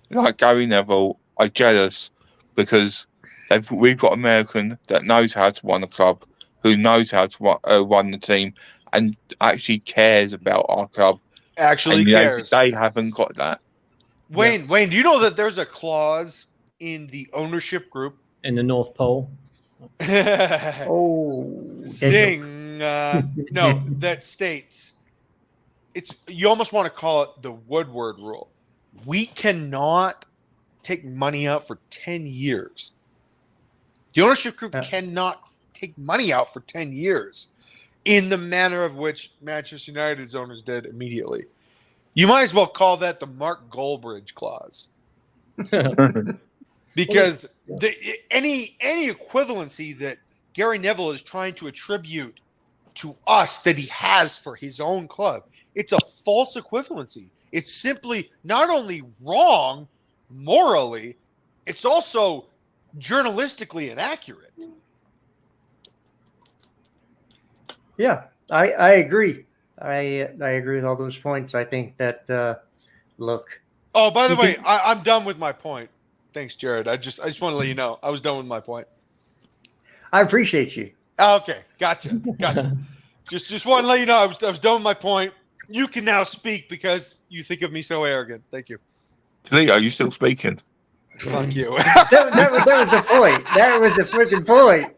Speaker 4: like Gary Neville, are jealous because we've got American that knows how to run a club, who knows how to run the team, and actually cares about our club.
Speaker 3: Actually cares.
Speaker 4: They haven't got that.
Speaker 3: Wayne, do you know that there's a clause in the ownership group
Speaker 2: in the North Pole?
Speaker 3: Zing! No, that states you almost want to call it the Woodward rule. We cannot take money out for 10 years. The ownership group cannot take money out for 10 years in the manner of which Manchester United's owners did immediately. You might as well call that the Mark Goldbridge clause. Because any equivalency that Gary Neville is trying to attribute to us that he has for his own club, it's a false equivalency. It's simply not only wrong morally, it's also journalistically inaccurate.
Speaker 1: Yeah, I agree. I agree with all those points. I think that look.
Speaker 3: Oh, by the way, I'm done with my point. Thanks, Jared. I just want to let you know I was done with my point.
Speaker 1: I appreciate you.
Speaker 3: Okay, gotcha. just want to let you know I was done with my point. You can now speak because you think of me so arrogant. Thank you.
Speaker 4: Leo, are you still speaking?
Speaker 3: Fuck you.
Speaker 1: that was the point. That was the freaking point.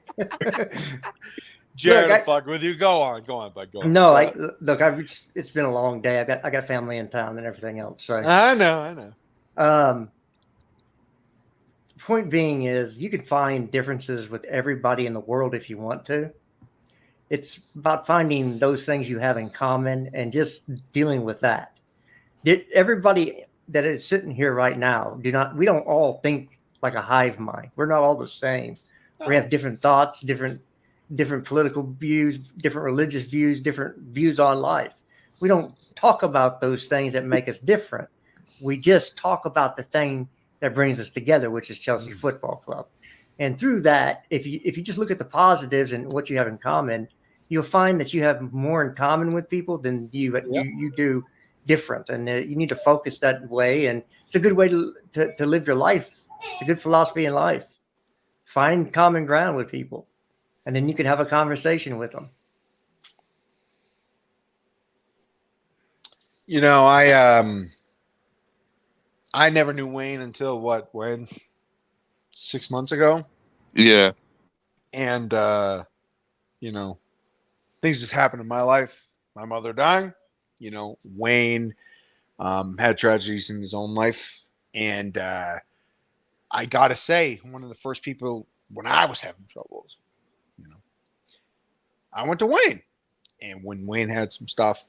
Speaker 3: Jared, fuck with you. Go on, bud. Go on.
Speaker 1: No, it's been a long day. I got family in town and everything else. So
Speaker 3: I know.
Speaker 1: Point being is you can find differences with everybody in the world if you want to. It's about finding those things you have in common and just dealing with that. Everybody that is sitting here right now, we don't all think like a hive mind. We're not all the same. We have different thoughts, different political views, different religious views, different views on life. We don't talk about those things that make us different. We just talk about the thing that brings us together, which is Chelsea Football Club. And through that, if you just look at the positives and what you have in common, you'll find that you have more in common with people than you do different. And you need to focus that way. And it's a good way to live your life. It's a good philosophy in life. Find common ground with people, and then you can have a conversation with them.
Speaker 5: You know, I never knew Wayne until when 6 months ago,
Speaker 4: Yeah.
Speaker 5: and you know, things just happened in my life. My mother dying. You know, Wayne had tragedies in his own life, and I gotta say, one of the first people when I was having troubles, you know, I went to Wayne, and when Wayne had some stuff,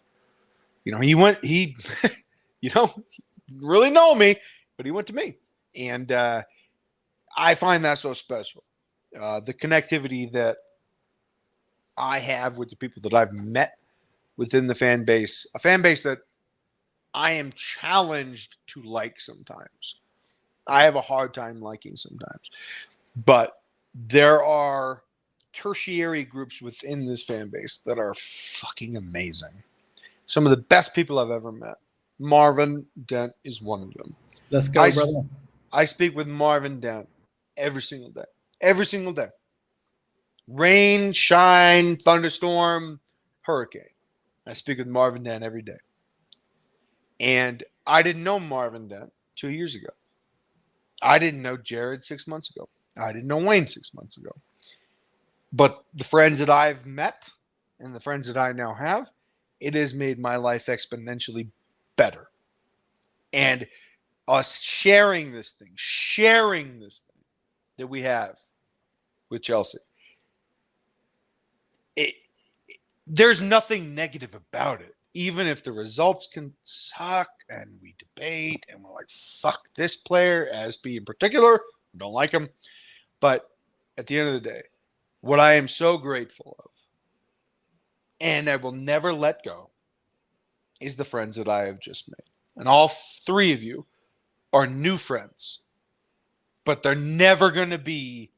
Speaker 5: you know, he, you know, really know me, but he went to me, and I find that so special. The connectivity that I have with the people that I've met within the fan base, a fan base that I am challenged to like sometimes. I have a hard time liking sometimes, but there are tertiary groups within this fan base that are fucking amazing. Some of the best people I've ever met. Marvin Dent is one of them.
Speaker 2: Let's go, brother.
Speaker 5: I speak with Marvin Dent every single day. Every single day. Rain, shine, thunderstorm, hurricane. I speak with Marvin Dent every day. And I didn't know Marvin Dent 2 years ago. I didn't know Jared 6 months ago. I didn't know Wayne 6 months ago. But the friends that I've met and the friends that I now have, it has made my life exponentially better. And us sharing this thing that we have with Chelsea, there's nothing negative about it. Even if the results can suck and we debate and we're like, fuck this player, Asby in particular, don't like him. But at the end of the day, what I am so grateful of and I will never let go is the friends that I have just made. And all three of you are new friends, but they're never going to be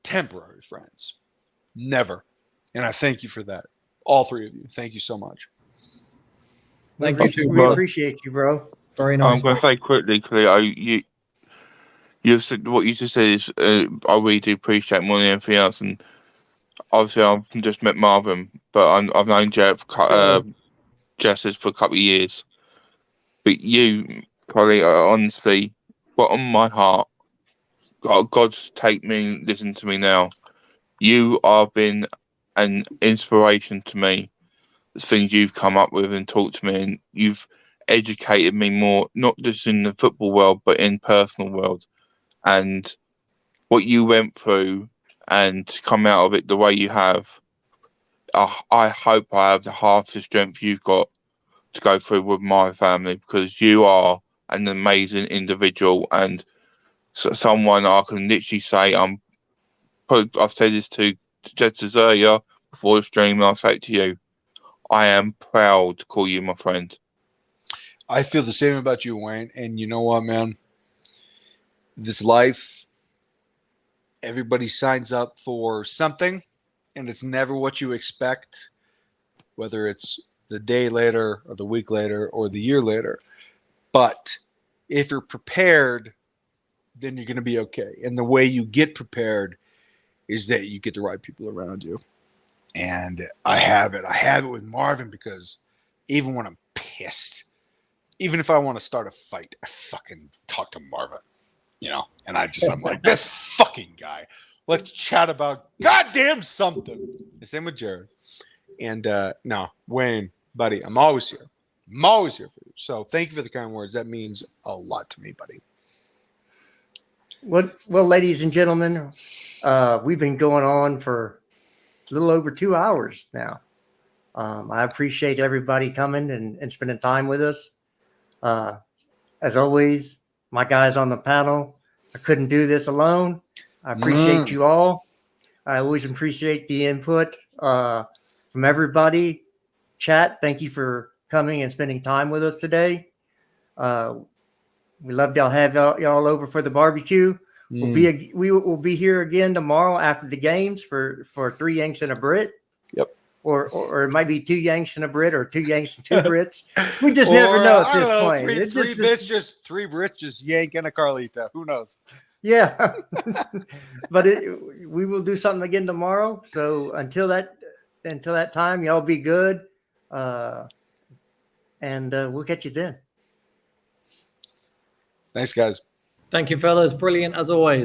Speaker 5: temporary friends. Never. And I thank you for that. All three of you. Thank you so much.
Speaker 2: Thank you too,
Speaker 1: We
Speaker 2: brother.
Speaker 1: appreciate you, bro.
Speaker 2: Very nice.
Speaker 4: I'm going to say quickly, Cleo, you said what you just said is I really do appreciate more than anything else. And obviously, I've just met Marvin, but I've known Jared for Jesters for a couple of years. But you, Polly, honestly, bottom of my heart, God's take me, listen to me now. You have been an inspiration to me. The things you've come up with and talked to me, and you've educated me more, not just in the football world, but in personal world. And what you went through and to come out of it the way you have, I hope I have the half the strength you've got to go through with my family, because you are an amazing individual and someone I can literally say I've said this to Jesters earlier before the stream, and I'll say it to you. I am proud to call you my friend.
Speaker 5: I feel the same about you, Wayne. And you know what, man? This life, everybody signs up for something, and it's never what you expect, whether it's the day later or the week later or the year later. But if you're prepared, then you're going to be okay. And the way you get prepared is that you get the right people around you. And I have it. I have it with Marvin, because even when I'm pissed, even if I want to start a fight, I fucking talk to Marvin, you know, and I'm like, this fucking guy, let's chat about goddamn something. The same with Jared. And no, Wayne, buddy, I'm always here. I'm always here for you. So thank you for the kind words. That means a lot to me, buddy.
Speaker 1: Well, ladies and gentlemen, we've been going on for a little over 2 hours now. I appreciate everybody coming and spending time with us. As always, my guys on the panel, I couldn't do this alone. I appreciate you all. I always appreciate the input from everybody. Chat, thank you for coming and spending time with us today. We love to have y'all over for the barbecue. We will be here again tomorrow after the games for 3 Yanks and a Brit.
Speaker 5: Yep.
Speaker 1: Or it might be 2 Yanks and a Brit, or 2 Yanks and 2 Brits. We just never know at this point.
Speaker 5: Three Brits, just Yank and a Carlita. Who knows?
Speaker 1: Yeah. But we will do something again tomorrow. So until that time, y'all be good. and we'll catch you then.
Speaker 5: Thanks, guys.
Speaker 2: Thank you, fellas. Brilliant as always.